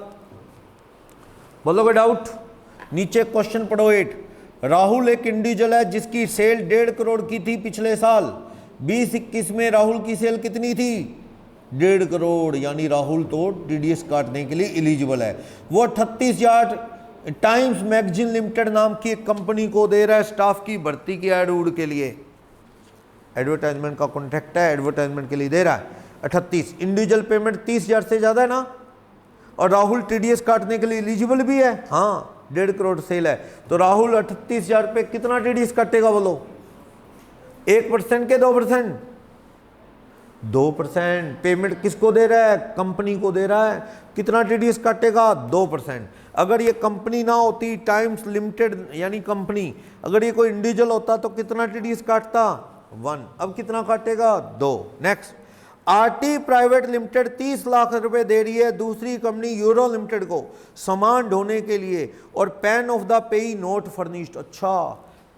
बोलोगे डाउट। नीचे क्वेश्चन पढ़ो 8। राहुल एक इंडिविजुअल है जिसकी सेल 1.5 करोड़ की थी पिछले साल, 2021 में राहुल की सेल कितनी थी, 1.5 करोड़, यानी राहुल तो टीडीएस काटने के लिए एलिजिबल है। वो 38,000 टाइम्स मैगजीन लिमिटेड नाम की एक कंपनी को दे रहा है स्टाफ की भर्ती की एड उड के लिए, एडवर्टाइजमेंट का कॉन्ट्रैक्ट है, एडवर्टाइजमेंट के लिए दे रहा है 38। इंडिविजुअल पेमेंट 30,000 से ज्यादा है ना, और राहुल टीडीएस काटने के लिए एलिजिबल भी है, हाँ 1.5 करोड़ सेल है, तो राहुल 38,000 पे कितना टीडीएस काटेगा बोलो, 1% के 2%, 2%। पेमेंट किसको दे रहा है? कंपनी को दे रहा है। कितना टीडीएस काटेगा? 2%। अगर ये कंपनी ना होती, टाइम्स लिमिटेड यानी कंपनी, अगर ये कोई इंडिविजुअल होता तो कितना टीडीएस काटता? 1। अब कितना काटेगा? 2। Next, RT private limited 30 lakh रुपए दे रही है दूसरी कंपनी यूरो लिमिटेड को सामान ढोने के लिए, और पैन ऑफ द पेई नोट फर्निश्ड। अच्छा,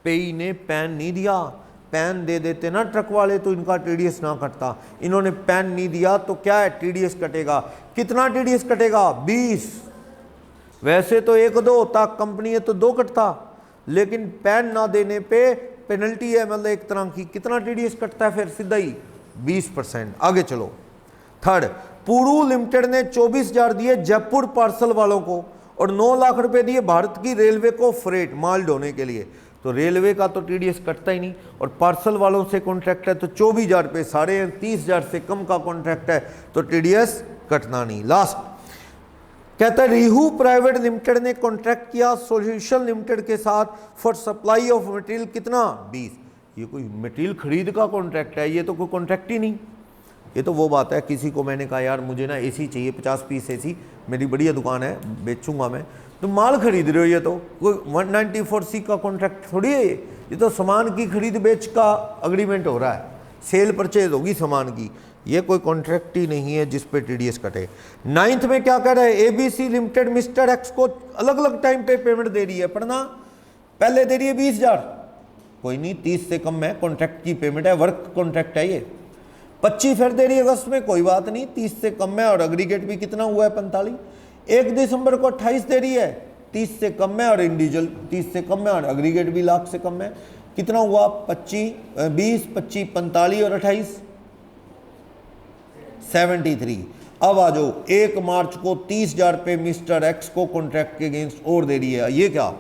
पेई ने पैन नहीं दिया, पैन दे देते ना ट्रक वाले तो इनका टीडीएस ना कटता। इन्होंने पैन नहीं दिया तो क्या है? टीडीएस कटेगा। कितना टीडीएस कटेगा? 20। वैसे तो 1-2 होता, कंपनी है तो 2 कटता, लेकिन पैन ना देने पे पेनल्टी है, मतलब एक तरह की। कितना टीडीएस कटता है फिर? सीधा ही 20%। आगे चलो। थर्ड, पुरू लिमिटेड ने 24,000 दिए जयपुर पार्सल वालों को और 9 लाख रुपए दिए भारत की रेलवे को फ्रेट माल ढोने के लिए। तो रेलवे का तो टीडीएस कटता ही नहीं, और पार्सल वालों से कॉन्ट्रैक्ट है तो 24,000 रुपये, 30,500 से कम का कॉन्ट्रैक्ट है तो टीडीएस कटना नहीं। लास्ट कहता है रिहू प्राइवेट लिमिटेड ने कॉन्ट्रैक्ट किया सॉल्यूशन लिमिटेड के साथ फॉर सप्लाई ऑफ मटेरियल। कितना? 20। ये कोई मटेरियल खरीद का कॉन्ट्रैक्ट है, ये तो कोई कॉन्ट्रैक्ट ही नहीं। ये तो वो बात है, किसी को मैंने कहा यार मुझे ना एसी चाहिए 50 पीस एसी, मेरी बढ़िया दुकान है बेचूंगा मैं, तो माल खरीद रहे हो, ये तो कोई 194C का कॉन्ट्रैक्ट थोड़ी है। ये तो सामान की खरीद बेच का अग्रीमेंट हो रहा है, सेल परचेज होगी सामान की, ये कोई कॉन्ट्रैक्ट ही नहीं है जिस पे टीडीएस कटे। 9th में क्या कह रहे हैं? एबीसी लिमिटेड मिस्टर एक्स को अलग अलग टाइम पे पेमेंट दे रही है। पढ़ना, पहले दे रही है 20,000, कोई नहीं 30 से कम है, कॉन्ट्रैक्ट की पेमेंट है, वर्क कॉन्ट्रैक्ट है ये। 25 फिर दे रही है अगस्त में, कोई बात नहीं 30 से कम है, और एग्रीगेट भी कितना हुआ है? 45। 1 दिसंबर को 28 दे रही है, 30 से कम है, और इंडिविजुअल 30 से कम है, और एग्रीगेट भी लाख से कम है। कितना हुआ? 20, 25, 45 और 28, 73। अब आ जाओ, 1 मार्च को 30,000 पे मिस्टर एक्स को कॉन्ट्रैक्ट के अगेंस्ट और दे रही है। ये क्या?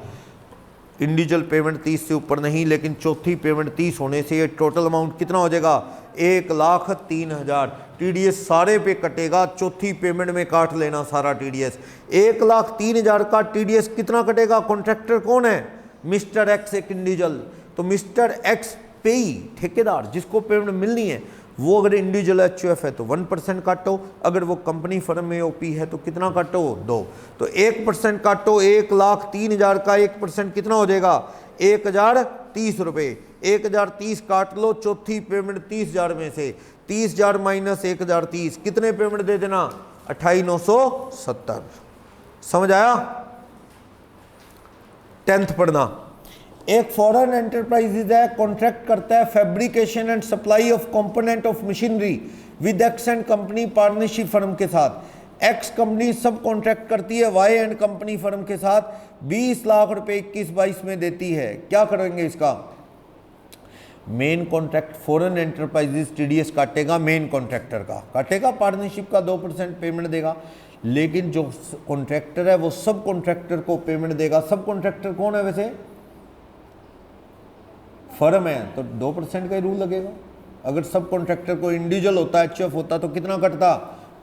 इंडिविजुअल पेमेंट 30 से ऊपर नहीं, लेकिन चौथी पेमेंट 30 होने से ये टोटल अमाउंट कितना हो जाएगा? 1,03,000। टीडीएस सारे पे कटेगा, चौथी पेमेंट में काट लेना सारा टीडीएस। 1,03,000 का टीडीएस कितना कटेगा? कॉन्ट्रैक्टर कौन है? मिस्टर एक्स, एक इंडिविजुअल। तो मिस्टर एक्स पेई ठेकेदार जिसको पेमेंट मिलनी है, वो अगर इंडिविजुअल एचयूएफ है तो 1% काटो, अगर वो कंपनी फर्म में ओपी है तो कितना काटो? 2। तो 1% काटो, 1,03,000 का 1% कितना हो जाएगा? 1,030 रुपये। 1,030 काट लो, चौथी पेमेंट 30,000 में से 30,000 माइनस 1,030, कितने पेमेंट दे देना? 28,970। समझ आया? 10th पढ़ना। एक फॉरेन एंटरप्राइजेज है, कॉन्ट्रैक्ट करता है fabrication and supply of component of machinery with x and company partnership firm के साथ। एक्स कंपनी सब कॉन्ट्रैक्ट करती है वाई एंड कंपनी फर्म के साथ, 20 लाख रुपए 21-22 में देती है। क्या करेंगे इसका? Main contract foreign enterprises TDS काटेगा, मेन कॉन्ट्रैक्टर का काटेगा, पार्टनरशिप का 2% पेमेंट देगा, लेकिन जो कॉन्ट्रैक्टर है वो सब कॉन्ट्रैक्टर को पेमेंट देगा। सब कॉन्ट्रैक्टर कौन है? वैसे फर्म है तो 2% का ही रूल लगेगा। अगर सब कॉन्ट्रैक्टर को इंडिविजुअल होता, एचएफ होता तो कितना कटता?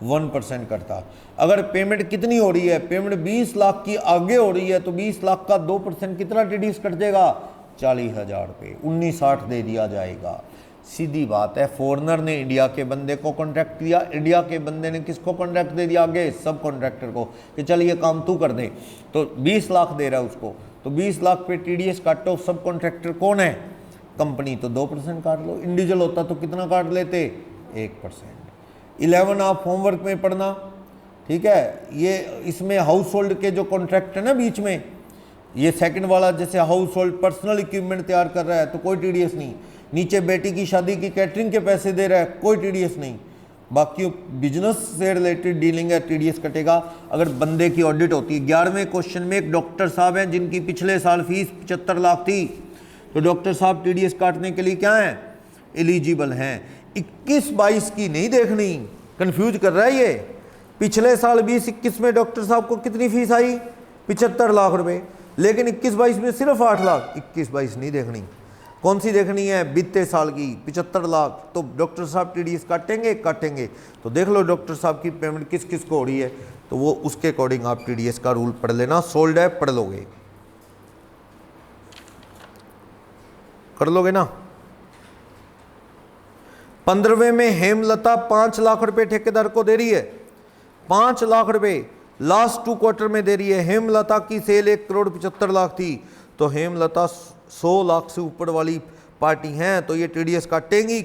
1% कटता। अगर पेमेंट कितनी हो रही है? पेमेंट 20 लाख की आगे हो रही है तो 20 लाख का 2% कितना टीडीएस कट जाएगा? 40,000 रुपये, 19,60 दे दिया जाएगा। सीधी बात है। फॉरनर ने इंडिया के बंदे को कॉन्ट्रैक्ट दिया, इंडिया के बंदे ने किसको कॉन्ट्रैक्ट दे दिया? आगे सब कॉन्ट्रैक्टर को कि चल ये काम तू कर दे, तो 20 लाख दे रहा है उसको, तो 20 लाख पे टीडीएस काटो। सब कॉन्ट्रैक्टर कौन है? कंपनी, तो 2% काट लो। इंडिविजुअल होता तो कितना काट लेते? 1%। 11 आप होमवर्क में पढ़ना, ठीक है। ये इसमें हाउस होल्ड के जो कॉन्ट्रैक्ट है ना बीच में, ये सेकंड वाला जैसे हाउस होल्ड पर्सनल इक्विपमेंट तैयार कर रहा है तो कोई टीडीएस नहीं। नीचे बेटी की शादी की कैटरिंग के पैसे दे रहा है, कोई टीडीएस नहीं। बाकी बिजनेस से रिलेटेड डीलिंग है, टीडीएस कटेगा। अगर बंदे की ऑडिट होती है, 11वें क्वेश्चन में एक डॉक्टर साहब हैं जिनकी पिछले साल फीस 75 लाख थी, तो डॉक्टर साहब टीडीएस काटने के लिए क्या हैं? एलिजिबल हैं। 21-22 की नहीं देखनी, कंफ्यूज कर रहा है ये। पिछले साल 20-21 में डॉक्टर साहब को कितनी फीस आई? 75 लाख रुपए, लेकिन 21-22 में सिर्फ 8 लाख। 21-22 नहीं देखनी, कौन सी देखनी है? बीते साल की 75 लाख। तो डॉक्टर साहब टीडीएस काटेंगे? काटेंगे। तो देख लो डॉक्टर साहब की पेमेंट किस किस को हो रही है, तो वो उसके अकॉर्डिंग आप टीडीएस का रूल पढ़ लेना। सोल्ड है, पढ़ लोगे, कर लोगे ना? 15वें में हेमलता 5 लाख रुपए ठेकेदार को दे रही है, 5 लाख रुपए लास्ट 2 क्वार्टर में दे रही है। हेमलता की सेल 1,75,00,000 थी, तो हेमलता 100 लाख से ऊपर वाली पार्टी हैं, तो ये टीडीएस काटेंगी।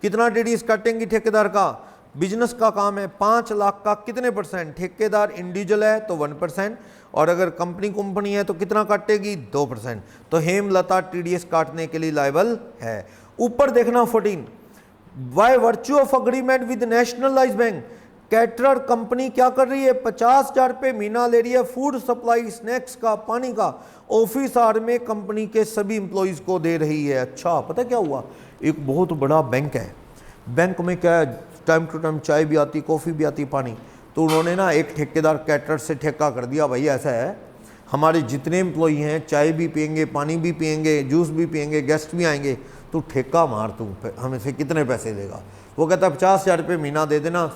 कितना टीडीएस काटेंगी ठेकेदार का? बिजनेस का काम है, 5 लाख का कितने परसेंट? ठेकेदार इंडिविजुअल है तो 1%, और अगर कंपनी है तो कितना काटेगी? 2%। तो हेमलता टीडीएस काटने के लिए लायबल है। ऊपर देखना 14, by virtue of agreement with nationalise bank, caterer company क्या कर रही है? 50,000 रुपये महीना ले रही है फूड सप्लाई, स्नैक्स का, पानी का, ऑफिस आवर में कंपनी के सभी एम्प्लॉयज़ को दे रही है। अच्छा, पता क्या हुआ? एक बहुत बड़ा बैंक है, बैंक में क्या है, टाइम टू टाइम चाय भी आती, कॉफ़ी भी आती, पानी, तो उन्होंने ना एक ठेकेदार कैटरर से ठेका कर दिया, भाई ऐसा है हमारे जितने एम्प्लॉई हैं चाय भी पियेंगे, पानी भी पियेंगे, जूस भी पियेंगे, गेस्ट भी आएंगे, तू ठेका मार, तू हमें से कितने पैसे देगा? वो कहता है 50,000 रुपये महीना दे देना,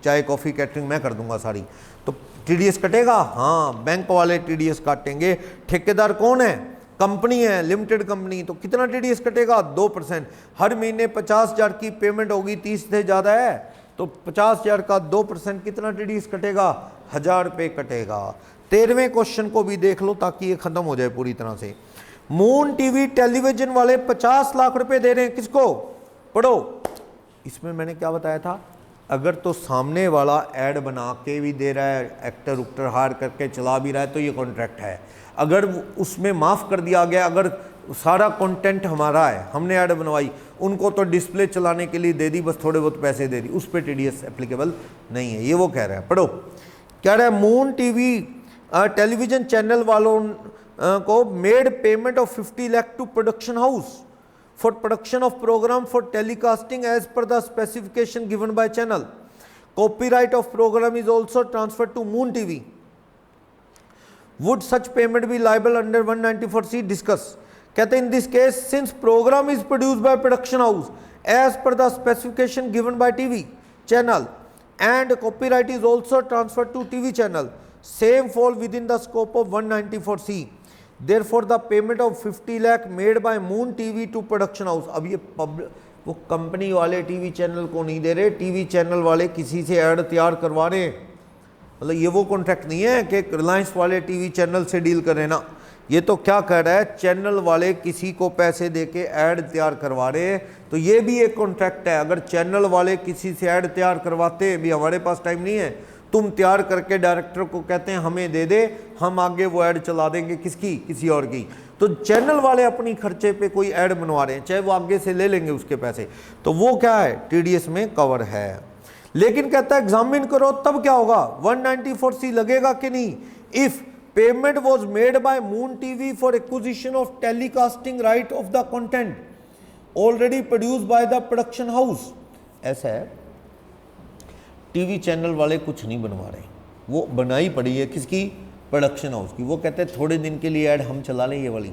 चाय कॉफ़ी कैटरिंग मैं कर दूंगा सारी। तो टीडीएस कटेगा? हाँ, बैंक वाले टीडीएस काटेंगे। ठेकेदार कौन है? कंपनी है, लिमिटेड कंपनी, तो कितना टीडीएस कटेगा? 2%। हर महीने 50,000 की पेमेंट होगी, 30 से ज़्यादा है तो 50,000 का 2% कितना टीडीएस कटेगा? 1,000 रुपये कटेगा। 13वें क्वेश्चन को भी देख लो ताकि ये खत्म हो जाए पूरी तरह से। मून टीवी टेलीविजन वाले 50 लाख रुपए दे रहे हैं, किसको? पढ़ो, इसमें मैंने क्या बताया था? अगर तो सामने वाला ऐड बना के भी दे रहा है, एक्टर उक्टर हायर करके चला भी रहा है, तो ये कॉन्ट्रैक्ट है। अगर उसमें माफ़ कर दिया गया, अगर सारा कंटेंट हमारा है, हमने ऐड बनवाई, उनको तो डिस्प्ले चलाने के लिए दे दी, बस थोड़े बहुत पैसे दे दी, उस पर टीडीएस एप्लीकेबल नहीं है, ये वो कह रहा है। पढ़ो, कह रहा है मून टीवी टेलीविजन चैनल वालों को made payment of 50 lakh to production house for production of program for telecasting as per the specification given by channel. Copyright of program is also transferred to Moon TV. Would such payment be liable under 194C? Discuss. कहते हैं in this case since program is produced by production house as per the specification given by TV channel and copyright is also transferred to TV channel, same fall within the scope of 194C. Therefore the payment of 50 lakh made by Moon TV to production house. अब ये वो company वाले TV channel को नहीं दे रहे, TV channel वाले किसी से ऐड तैयार करवा रहे हैं। मतलब ये वो कॉन्ट्रैक्ट नहीं है कि रिलायंस वाले टीवी चैनल से डील करें ना, ये तो क्या कह रहा है, चैनल वाले किसी को पैसे दे के ऐड तैयार करवा रहे हैं, तो ये भी एक कॉन्ट्रैक्ट है। अगर चैनल वाले किसी से ऐड तैयार करवाते हैं, भी हमारे पास टाइम नहीं है, तुम तैयार करके डायरेक्टर को कहते हैं हमें दे दे, हम आगे वो ऐड चला देंगे, किसकी? किसी और की। तो चैनल वाले अपनी खर्चे पे कोई ऐड बनवा रहे हैं, चाहे वो आगे से ले लेंगे उसके पैसे, तो वो क्या है? टीडीएस में कवर है। लेकिन कहता है एग्जामिन करो तब क्या होगा? 194C लगेगा कि नहीं? If payment was made by moon TV for acquisition of telecasting right of the content already produced by the production house. ऐसा है, टीवी चैनल वाले कुछ नहीं बनवा रहे, वो बनाई पड़ी है किसकी? प्रोडक्शन हाउस की। वो कहते हैं थोड़े दिन के लिए ऐड हम चला लें, ये वाली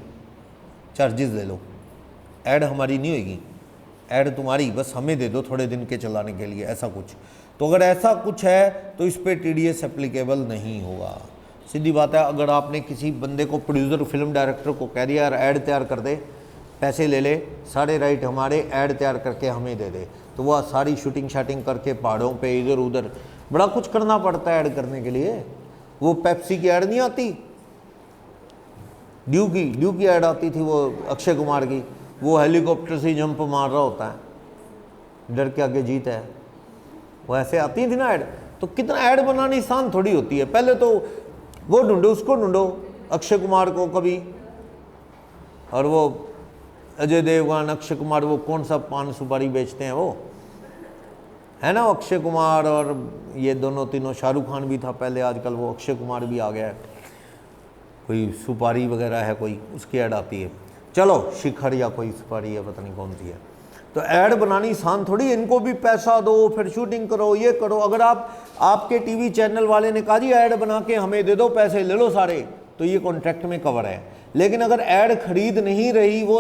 चार्जेस ले लो, ऐड हमारी नहीं होगी, ऐड तुम्हारी, बस हमें दे दो थोड़े दिन के चलाने के लिए, ऐसा कुछ। तो अगर ऐसा कुछ है तो इस पर टीडीएस एप्लीकेबल नहीं होगा। सीधी बात है, अगर आपने किसी बंदे को, प्रोड्यूसर फिल्म डायरेक्टर को कह दिया यार ऐड तैयार कर दे, पैसे ले ले, सारे राइट हमारे, ऐड तैयार करके हमें दे दे, तो वह सारी शूटिंग शाटिंग करके पहाड़ों पे इधर उधर बड़ा कुछ करना पड़ता है ऐड करने के लिए। वो पेप्सी की ऐड नहीं आती, ड्यू की ऐड आती थी, वो अक्षय कुमार की, वो हेलीकॉप्टर से जंप मार रहा होता है, डर के आगे जीत है, वो ऐसे आती थी ना ऐड। तो कितना ऐड बनानी आसान थोड़ी होती है, पहले तो वो ढूंढो, उसको ढूंढो, अक्षय कुमार को कभी, और वो अजय देवगन, अक्षय कुमार, वो कौन सा पान सुपारी बेचते हैं वो, है ना, अक्षय कुमार और ये दोनों तीनों, शाहरुख खान भी था पहले, आजकल वो अक्षय कुमार भी आ गया है, कोई सुपारी वगैरह है कोई, उसकी ऐड आती है, चलो शिखर या कोई सुपारी है, पता नहीं कौन सी है। तो ऐड बनानी आसान थोड़ी, इनको भी पैसा दो, फिर शूटिंग करो, ये करो। अगर आपके टीवी चैनल वाले ने कहा जी ऐड बना के हमें दे दो, पैसे ले लो सारे, तो ये कॉन्ट्रैक्ट में कवर है। लेकिन अगर ऐड खरीद नहीं रही, वो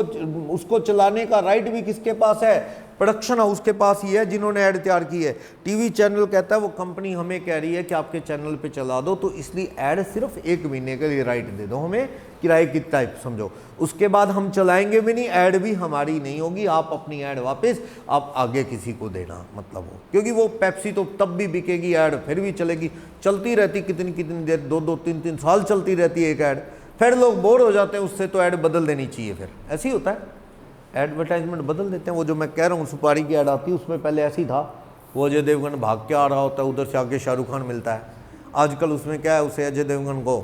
उसको चलाने का राइट भी किसके पास है? प्रोडक्शन हाउस के पास ही है जिन्होंने ऐड तैयार की है। टीवी चैनल कहता है वो कंपनी हमें कह रही है कि आपके चैनल पे चला दो, तो इसलिए ऐड सिर्फ 1 महीने के लिए राइट दे दो हमें, किराए की टाइप समझो, उसके बाद हम चलाएंगे भी नहीं, ऐड भी हमारी नहीं होगी, आप अपनी ऐड वापस आप आगे किसी को देना मतलब हो, क्योंकि वो पेप्सी तो तब भी बिकेगी, ऐड फिर भी चलेगी, चलती रहती कितनी कितनी देर, 2-2 3-3 साल चलती रहती है एक ऐड, फिर लोग बोर हो जाते हैं उससे, तो ऐड बदल देनी चाहिए। फिर ऐसे ही होता है, एडवर्टाइजमेंट बदल देते हैं। वो जो मैं कह रहा हूँ सुपारी की ऐड आती है, उसमें पहले ऐसी था, वो अजय देवगन भाग के आ रहा होता है, उधर से आके शाहरुख खान मिलता है। आजकल उसमें क्या है, उसे अजय देवगन को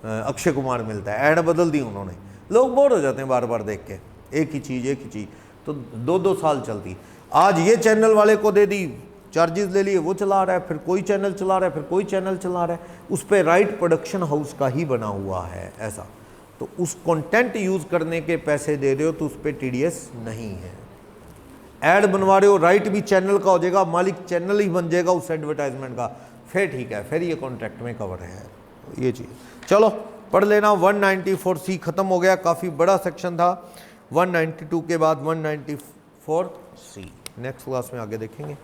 अक्षय कुमार मिलता है। ऐड बदल दी उन्होंने, लोग बोर हो जाते हैं बार बार देख के एक ही चीज़, तो 2-2 साल चलती। आज ये चैनल वाले को दे दी, चार्जेस ले लिए, वो चला रहा है, फिर कोई चैनल चला रहा है, फिर कोई चैनल चला रहा है, उस पर राइट प्रोडक्शन हाउस का ही बना हुआ है ऐसा, तो उस कंटेंट यूज करने के पैसे दे रहे हो तो उस पर टीडीएस नहीं है। ऐड बनवा रहे हो, राइट भी चैनल का हो जाएगा, मालिक चैनल ही बन जाएगा उस एडवर्टाइजमेंट का, फिर ठीक है, फिर ये कॉन्ट्रैक्ट में कवर है ये चीज़। चलो पढ़ लेना, 194C खत्म हो गया, काफ़ी बड़ा सेक्शन था। 192 के बाद 194C, नेक्स्ट क्लास में आगे देखेंगे।